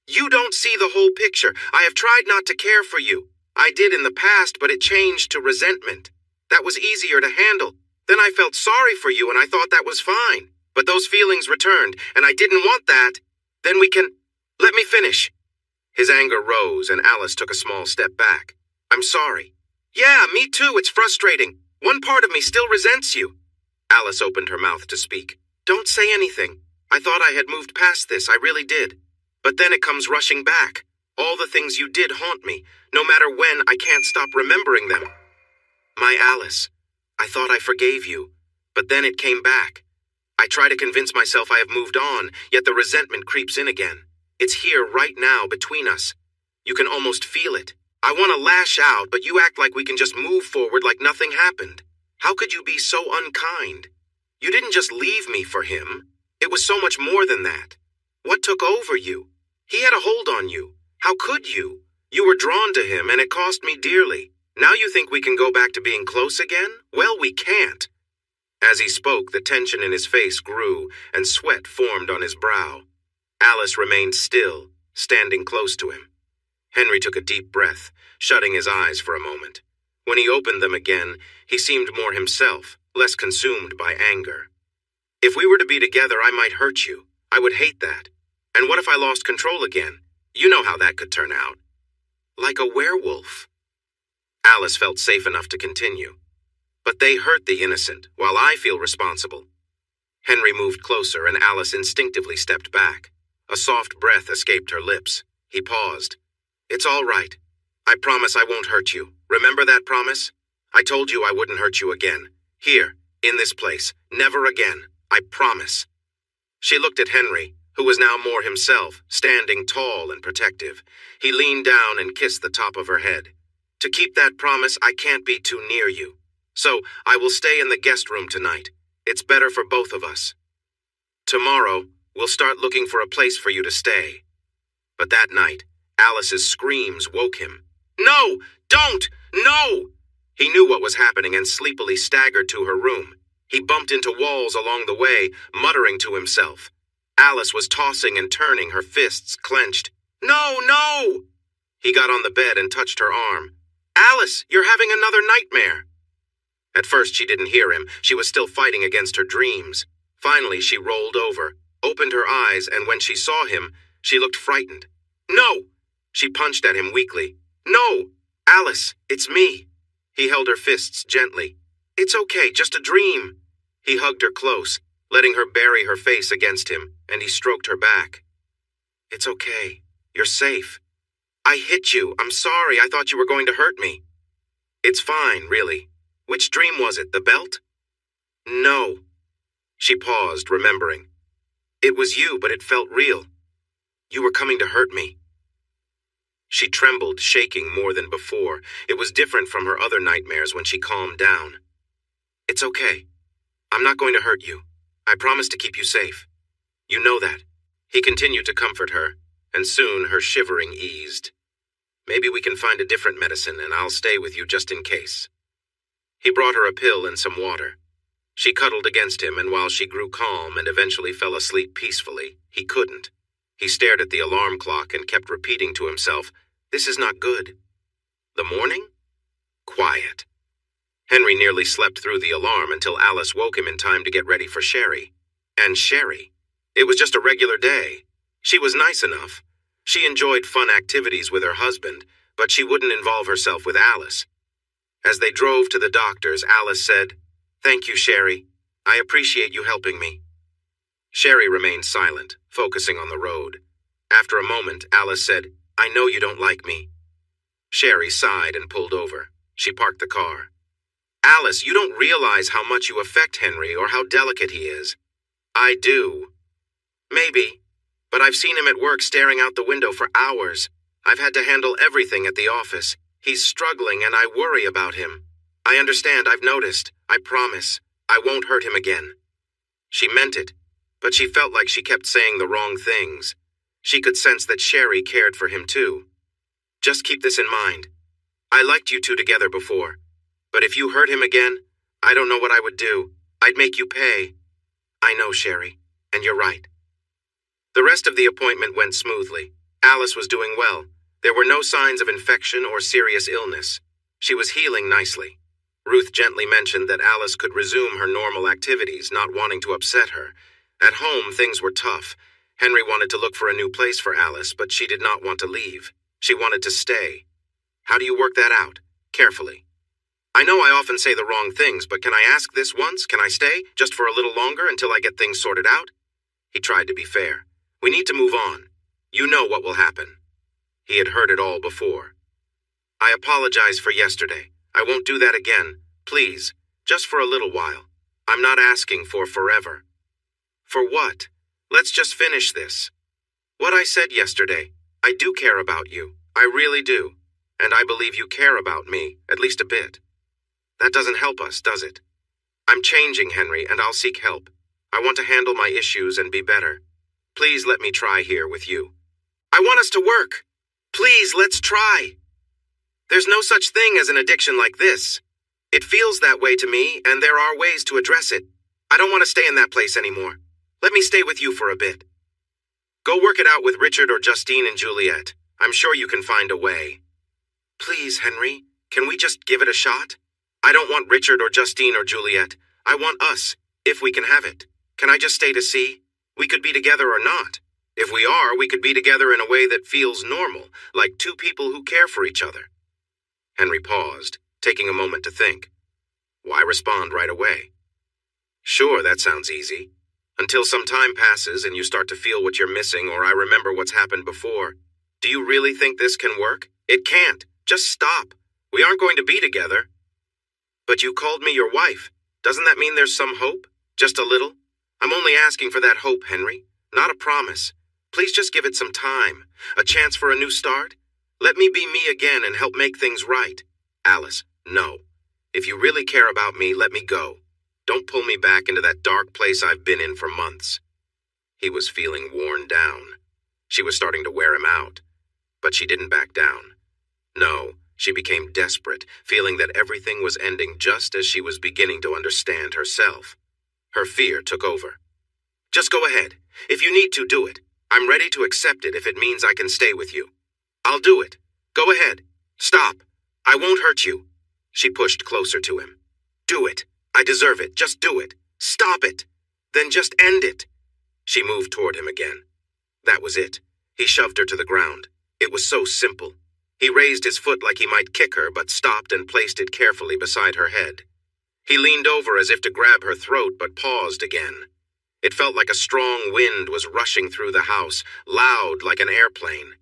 You don't see the whole picture. I have tried not to care for you. I did in the past, but it changed to resentment. That was easier to handle. Then I felt sorry for you and I thought that was fine. But those feelings returned, and I didn't want that. Then we can... Let me finish. His anger rose, and Alice took a small step back. I'm sorry. Yeah, me too. It's frustrating. One part of me still resents you. Alice opened her mouth to speak. Don't say anything. I thought I had moved past this. I really did. But then it comes rushing back. All the things you did haunt me. No matter when, I can't stop remembering them. My Alice, I thought I forgave you. But then it came back. I try to convince myself I have moved on, yet the resentment creeps in again. It's here right now between us. You can almost feel it. I want to lash out, but you act like we can just move forward like nothing happened. How could you be so unkind? You didn't just leave me for him. It was so much more than that. What took over you? He had a hold on you. How could you? You were drawn to him, and it cost me dearly. Now you think we can go back to being close again? Well, we can't. As he spoke, the tension in his face grew, and sweat formed on his brow. Alice remained still, standing close to him. Henry took a deep breath, shutting his eyes for a moment. When he opened them again, he seemed more himself, less consumed by anger. If we were to be together, I might hurt you. I would hate that. And what if I lost control again? You know how that could turn out. Like a werewolf. Alice felt safe enough to continue. But they hurt the innocent, while I feel responsible. Henry moved closer, and Alice instinctively stepped back. A soft breath escaped her lips. He paused. It's all right. I promise I won't hurt you. Remember that promise? I told you I wouldn't hurt you again. Here, in this place. Never again. I promise. She looked at Henry, who was now more himself, standing tall and protective. He leaned down and kissed the top of her head. To keep that promise, I can't be too near you. So, I will stay in the guest room tonight. It's better for both of us. Tomorrow, we'll start looking for a place for you to stay. But that night, Alice's screams woke him. No! Don't! No! He knew what was happening and sleepily staggered to her room. He bumped into walls along the way, muttering to himself. Alice was tossing and turning, her fists clenched. No, no! He got on the bed and touched her arm. Alice, you're having another nightmare. At first she didn't hear him. She was still fighting against her dreams. Finally she rolled over, opened her eyes, and when she saw him, she looked frightened. No! She punched at him weakly. No! Alice, it's me. He held her fists gently. It's okay, just a dream. He hugged her close, letting her bury her face against him, and he stroked her back. It's okay. You're safe. I hit you. I'm sorry. I thought you were going to hurt me. It's fine, really. Which dream was it, the belt? No. She paused, remembering. It was you, but it felt real. You were coming to hurt me. She trembled, shaking more than before. It was different from her other nightmares when she calmed down. It's okay. I'm not going to hurt you. I promise to keep you safe. You know that. He continued to comfort her, and soon her shivering eased. Maybe we can find a different medicine, and I'll stay with you just in case. He brought her a pill and some water. She cuddled against him, and while she grew calm and eventually fell asleep peacefully, he couldn't. He stared at the alarm clock and kept repeating to himself, "This is not good." The morning? Quiet. Henry nearly slept through the alarm until Alice woke him in time to get ready for Sherry. And Sherry. It was just a regular day. She was nice enough. She enjoyed fun activities with her husband, but she wouldn't involve herself with Alice. As they drove to the doctor's, Alice said, "Thank you, Sherry. I appreciate you helping me." Sherry remained silent, focusing on the road. After a moment, Alice said, "I know you don't like me." Sherry sighed and pulled over. She parked the car. "Alice, you don't realize how much you affect Henry or how delicate he is." "I do." "Maybe. But I've seen him at work staring out the window for hours. I've had to handle everything at the office. He's struggling and I worry about him. I understand, I've noticed. I promise. I won't hurt him again." She meant it, but she felt like she kept saying the wrong things. She could sense that Sherry cared for him too. "Just keep this in mind. I liked you two together before, but if you hurt him again, I don't know what I would do. I'd make you pay." "I know, Sherry, and you're right." The rest of the appointment went smoothly. Alice was doing well. There were no signs of infection or serious illness. She was healing nicely. Ruth gently mentioned that Alice could resume her normal activities, not wanting to upset her. At home, things were tough. Henry wanted to look for a new place for Alice, but she did not want to leave. She wanted to stay. How do you work that out? Carefully. I know I often say the wrong things, but can I ask this once? Can I stay, just for a little longer until I get things sorted out? He tried to be fair. We need to move on. You know what will happen. He had heard it all before. I apologize for yesterday. I won't do that again. Please, just for a little while. I'm not asking for forever. For what? Let's just finish this. What I said yesterday. I do care about you. I really do. And I believe you care about me, at least a bit. That doesn't help us, does it? I'm changing, Henry, and I'll seek help. I want to handle my issues and be better. Please let me try here with you. I want us to work. Please, let's try. There's no such thing as an addiction like this. It feels that way to me, and there are ways to address it. I don't want to stay in that place anymore. Let me stay with you for a bit. Go work it out with Richard or Justine and Juliet. I'm sure you can find a way. Please, Henry, can we just give it a shot? I don't want Richard or Justine or Juliet. I want us, if we can have it. Can I just stay to see? We could be together or not. If we are, we could be together in a way that feels normal, like two people who care for each other. Henry paused, taking a moment to think. Why respond right away? Sure, that sounds easy. Until some time passes and you start to feel what you're missing or I remember what's happened before. Do you really think this can work? It can't. Just stop. We aren't going to be together. But you called me your wife. Doesn't that mean there's some hope? Just a little? I'm only asking for that hope, Henry. Not a promise. Please just give it some time. A chance for a new start. Let me be me again and help make things right. Alice, no. If you really care about me, let me go. Don't pull me back into that dark place I've been in for months. He was feeling worn down. She was starting to wear him out. But she didn't back down. No, she became desperate, feeling that everything was ending just as she was beginning to understand herself. Her fear took over. Just go ahead. If you need to, do it. I'm ready to accept it if it means I can stay with you. I'll do it. Go ahead. Stop. I won't hurt you. She pushed closer to him. Do it. I deserve it. Just do it. Stop it. Then just end it. She moved toward him again. That was it. He shoved her to the ground. It was so simple. He raised his foot like he might kick her, but stopped and placed it carefully beside her head. He leaned over as if to grab her throat, but paused again. It felt like a strong wind was rushing through the house, loud like an airplane.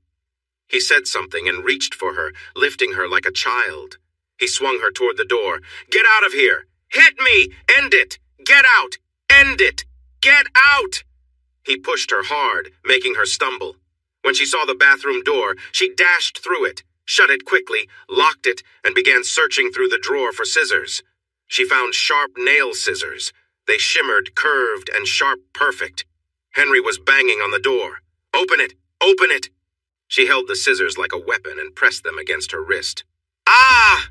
He said something and reached for her, lifting her like a child. He swung her toward the door. Get out of here! Hit me! End it! Get out! End it! Get out! He pushed her hard, making her stumble. When she saw the bathroom door, she dashed through it, shut it quickly, locked it, and began searching through the drawer for scissors. She found sharp nail scissors. They shimmered, curved, and sharp perfect. Henry was banging on the door. Open it! Open it! She held the scissors like a weapon and pressed them against her wrist. Ah!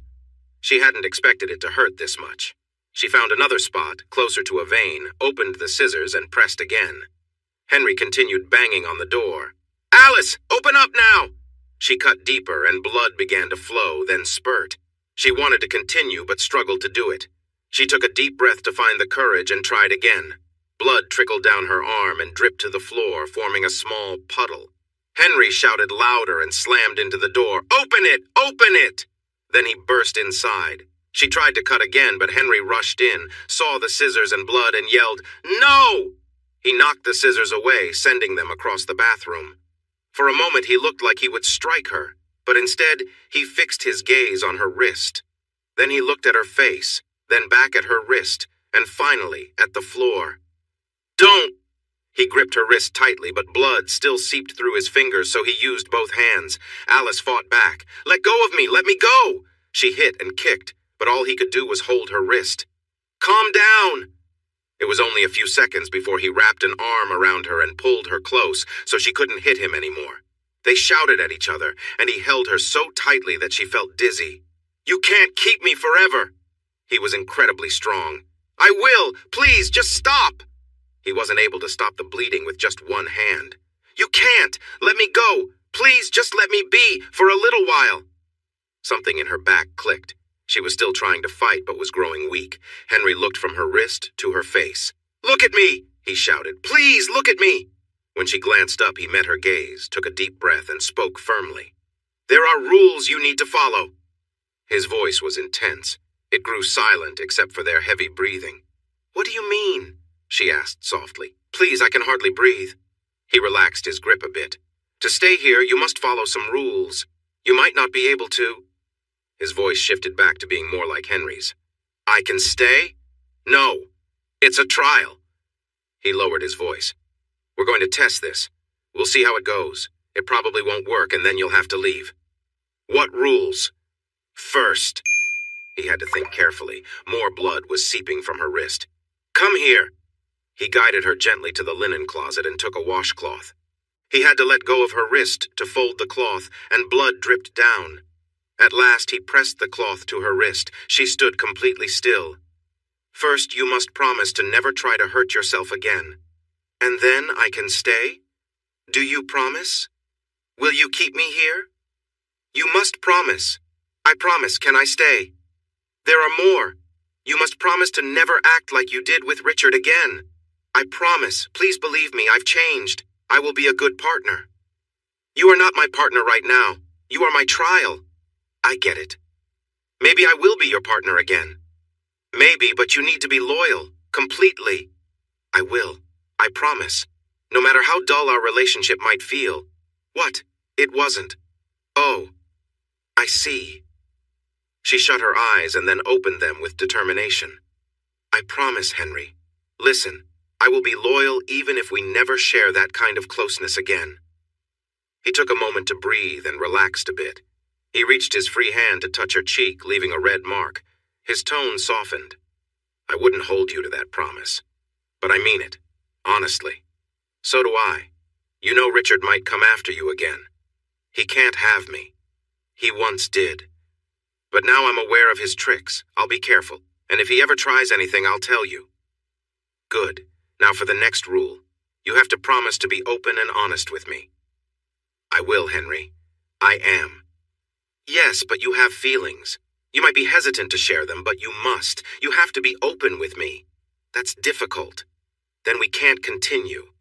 She hadn't expected it to hurt this much. She found another spot, closer to a vein, opened the scissors, and pressed again. Henry continued banging on the door. Alice, open up now! She cut deeper, and blood began to flow, then spurt. She wanted to continue, but struggled to do it. She took a deep breath to find the courage and tried again. Blood trickled down her arm and dripped to the floor, forming a small puddle. Henry shouted louder and slammed into the door. Open it! Open it! Then he burst inside. She tried to cut again, but Henry rushed in, saw the scissors and blood, and yelled, No! He knocked the scissors away, sending them across the bathroom. For a moment he looked like he would strike her, but instead he fixed his gaze on her wrist. Then he looked at her face, then back at her wrist, and finally at the floor. Don't! He gripped her wrist tightly, but blood still seeped through his fingers, so he used both hands. Alice fought back. Let go of me! Let me go! She hit and kicked, but all he could do was hold her wrist. Calm down! It was only a few seconds before he wrapped an arm around her and pulled her close so she couldn't hit him anymore. They shouted at each other, and he held her so tightly that she felt dizzy. You can't keep me forever! He was incredibly strong. I will! Please, just stop! He wasn't able to stop the bleeding with just one hand. You can't! Let me go! Please, just let me be, for a little while. Something in her back clicked. She was still trying to fight, but was growing weak. Henry looked from her wrist to her face. "Look at me!" he shouted. "Please, look at me!" When she glanced up, he met her gaze, took a deep breath, and spoke firmly. "There are rules you need to follow." His voice was intense. It grew silent except for their heavy breathing. "What do you mean?" she asked softly. "Please, I can hardly breathe." He relaxed his grip a bit. "To stay here, you must follow some rules. You might not be able to." His voice shifted back to being more like Henry's. "I can stay? No. It's a trial." He lowered his voice. "We're going to test this. We'll see how it goes. It probably won't work, and then you'll have to leave." "What rules?" "First." He had to think carefully. More blood was seeping from her wrist. "Come here." He guided her gently to the linen closet and took a washcloth. He had to let go of her wrist to fold the cloth, and blood dripped down. At last he pressed the cloth to her wrist. She stood completely still. "First, you must promise to never try to hurt yourself again. And then I can stay? Do you promise? Will you keep me here? You must promise. I promise. Can I stay? There are more. You must promise to never act like you did with Richard again. I promise. Please believe me. I've changed. I will be a good partner. You are not my partner right now. You are my trial. I get it. Maybe I will be your partner again. Maybe, but you need to be loyal. Completely. I will. I promise. No matter how dull our relationship might feel. What? It wasn't. Oh. I see. She shut her eyes and then opened them with determination. I promise, Henry. Listen, I will be loyal even if we never share that kind of closeness again. He took a moment to breathe and relaxed a bit. He reached his free hand to touch her cheek, leaving a red mark. His tone softened. I wouldn't hold you to that promise. But I mean it. Honestly. So do I. You know Richard might come after you again. He can't have me. He once did. But now I'm aware of his tricks. I'll be careful. And if he ever tries anything, I'll tell you. Good. Now for the next rule. You have to promise to be open and honest with me. I will, Henry. I am. Yes, but you have feelings. You might be hesitant to share them, but you must. You have to be open with me. That's difficult. Then we can't continue.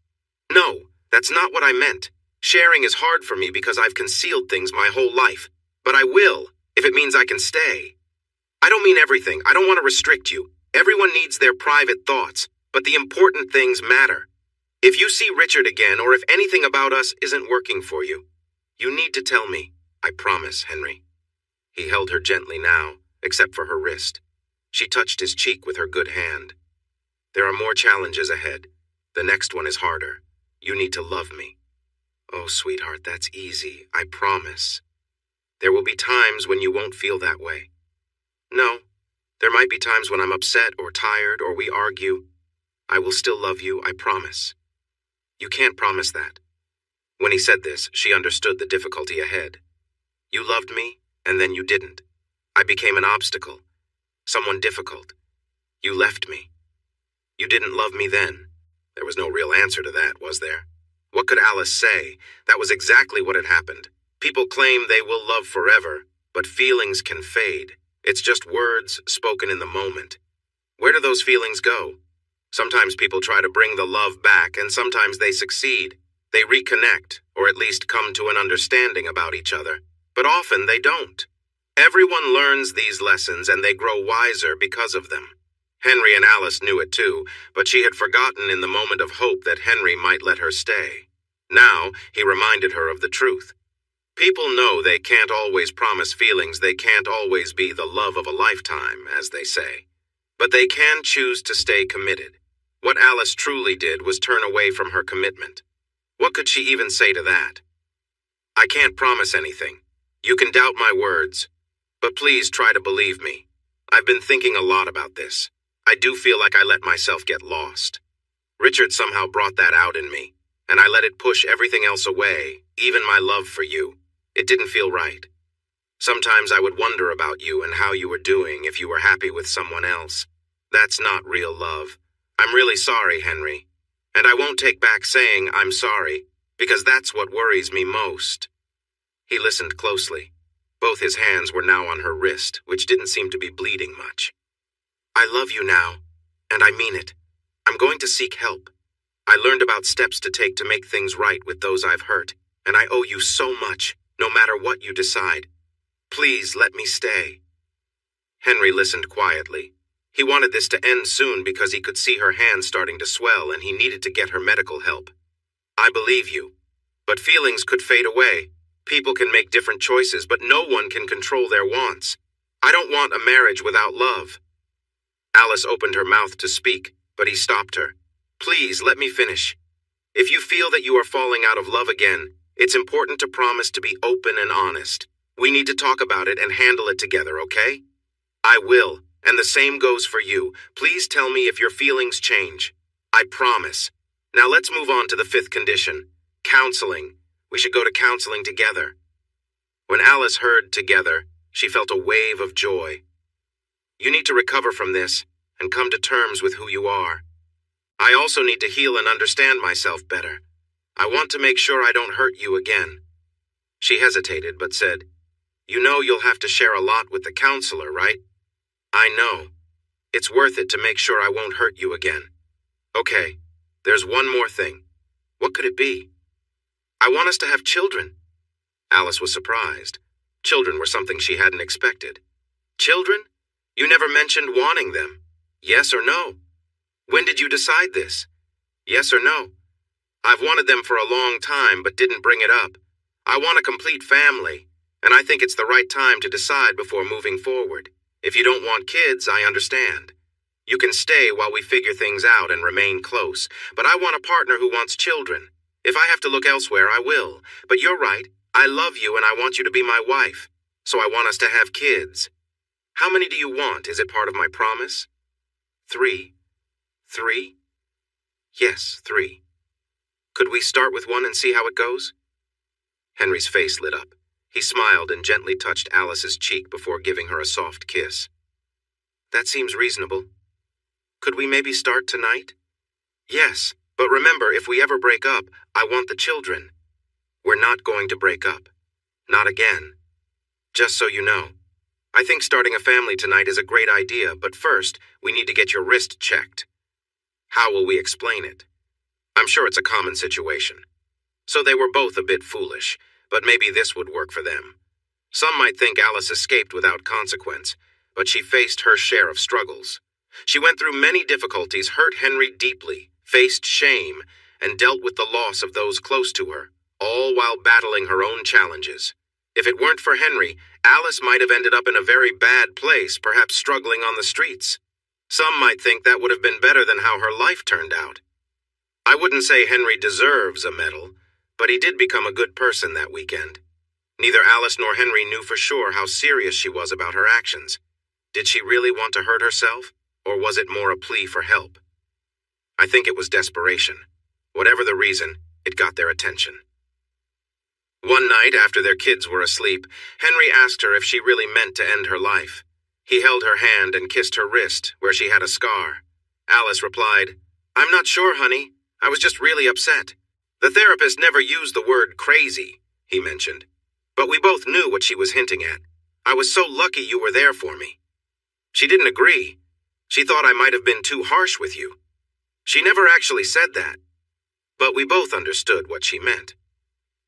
No, that's not what I meant. Sharing is hard for me because I've concealed things my whole life. But I will, if it means I can stay. I don't mean everything. I don't want to restrict you. Everyone needs their private thoughts, but the important things matter. If you see Richard again, or if anything about us isn't working for you, you need to tell me. I promise, Henry. He held her gently now, except for her wrist. She touched his cheek with her good hand. There are more challenges ahead. The next one is harder. You need to love me. Oh, sweetheart, that's easy. I promise. There will be times when you won't feel that way. No, there might be times when I'm upset or tired or we argue. I will still love you, I promise. You can't promise that. When he said this, she understood the difficulty ahead. You loved me, and then you didn't. I became an obstacle. Someone difficult. You left me. You didn't love me then. There was no real answer to that, was there? What could Alice say? That was exactly what had happened. People claim they will love forever, but feelings can fade. It's just words spoken in the moment. Where do those feelings go? Sometimes people try to bring the love back, and sometimes they succeed. They reconnect, or at least come to an understanding about each other. But often they don't. Everyone learns these lessons, and they grow wiser because of them. Henry and Alice knew it too, but she had forgotten in the moment of hope that Henry might let her stay. Now, he reminded her of the truth. People know they can't always promise feelings, they can't always be the love of a lifetime, as they say. But they can choose to stay committed. What Alice truly did was turn away from her commitment. What could she even say to that? I can't promise anything. You can doubt my words. But please try to believe me. I've been thinking a lot about this. I do feel like I let myself get lost. Richard somehow brought that out in me, and I let it push everything else away, even my love for you. It didn't feel right. Sometimes I would wonder about you and how you were doing if you were happy with someone else. That's not real love. I'm really sorry, Henry. And I won't take back saying I'm sorry, because that's what worries me most. He listened closely. Both his hands were now on her wrist, which didn't seem to be bleeding much. I love you now, and I mean it. I'm going to seek help. I learned about steps to take to make things right with those I've hurt, and I owe you so much, no matter what you decide. Please let me stay. Henry listened quietly. He wanted this to end soon because he could see her hands starting to swell and he needed to get her medical help. I believe you. But feelings could fade away. People can make different choices, but no one can control their wants. I don't want a marriage without love. Alice opened her mouth to speak, but he stopped her. Please, let me finish. If you feel that you are falling out of love again, it's important to promise to be open and honest. We need to talk about it and handle it together, okay? I will, and the same goes for you. Please tell me if your feelings change. I promise. Now let's move on to the fifth condition. Counseling. We should go to counseling together. When Alice heard together, she felt a wave of joy. You need to recover from this and come to terms with who you are. I also need to heal and understand myself better. I want to make sure I don't hurt you again. She hesitated but said, You know you'll have to share a lot with the counselor, right? I know. It's worth it to make sure I won't hurt you again. Okay, there's one more thing. What could it be? I want us to have children. Alice was surprised. Children were something she hadn't expected. Children? You never mentioned wanting them. Yes or no? When did you decide this? Yes or no? I've wanted them for a long time but didn't bring it up. I want a complete family, and I think it's the right time to decide before moving forward. If you don't want kids, I understand. You can stay while we figure things out and remain close, but I want a partner who wants children. If I have to look elsewhere, I will. But you're right. I love you and I want you to be my wife. So I want us to have kids. How many do you want? Is it part of my promise? 3. 3? Yes, 3. Could we start with one and see how it goes? Henry's face lit up. He smiled and gently touched Alice's cheek before giving her a soft kiss. That seems reasonable. Could we maybe start tonight? Yes, but remember, if we ever break up, I want the children. We're not going to break up. Not again. Just so you know. I think starting a family tonight is a great idea, but first, we need to get your wrist checked. How will we explain it? I'm sure it's a common situation. So they were both a bit foolish, but maybe this would work for them. Some might think Alice escaped without consequence, but she faced her share of struggles. She went through many difficulties, hurt Henry deeply, faced shame, and dealt with the loss of those close to her, all while battling her own challenges. If it weren't for Henry, Alice might have ended up in a very bad place, perhaps struggling on the streets. Some might think that would have been better than how her life turned out. I wouldn't say Henry deserves a medal, but he did become a good person that weekend. Neither Alice nor Henry knew for sure how serious she was about her actions. Did she really want to hurt herself, or was it more a plea for help? I think it was desperation. Whatever the reason, it got their attention. One night, after their kids were asleep, Henry asked her if she really meant to end her life. He held her hand and kissed her wrist, where she had a scar. Alice replied, I'm not sure, honey. I was just really upset. The therapist never used the word crazy, he mentioned. But we both knew what she was hinting at. I was so lucky you were there for me. She didn't agree. She thought I might have been too harsh with you. She never actually said that. But we both understood what she meant.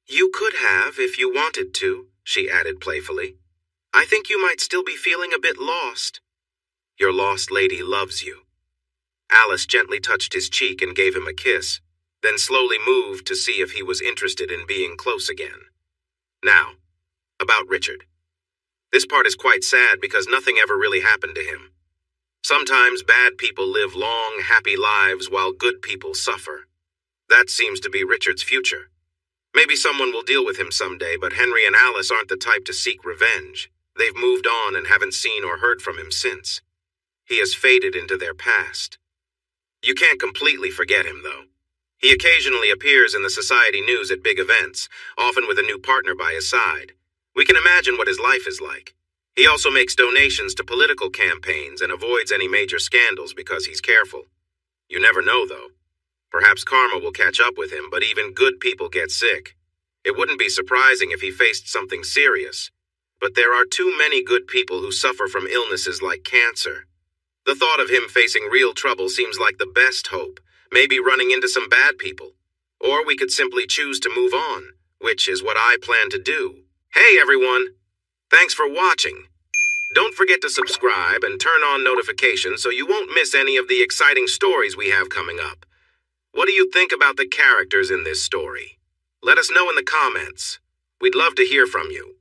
You could have if you wanted to, she added playfully. I think you might still be feeling a bit lost. Your lost lady loves you. Alice gently touched his cheek and gave him a kiss, then slowly moved to see if he was interested in being close again. Now, about Richard. This part is quite sad because nothing ever really happened to him. Sometimes bad people live long, happy lives while good people suffer. That seems to be Richard's future. Maybe someone will deal with him someday, but Henry and Alice aren't the type to seek revenge. They've moved on and haven't seen or heard from him since. He has faded into their past. You can't completely forget him, though. He occasionally appears in the society news at big events, often with a new partner by his side. We can imagine what his life is like. He also makes donations to political campaigns and avoids any major scandals because he's careful. You never know, though. Perhaps karma will catch up with him, but even good people get sick. It wouldn't be surprising if he faced something serious. But there are too many good people who suffer from illnesses like cancer. The thought of him facing real trouble seems like the best hope, maybe running into some bad people. Or we could simply choose to move on, which is what I plan to do. Hey everyone! Thanks for watching. Don't forget to subscribe and turn on notifications so you won't miss any of the exciting stories we have coming up. What do you think about the characters in this story? Let us know in the comments. We'd love to hear from you.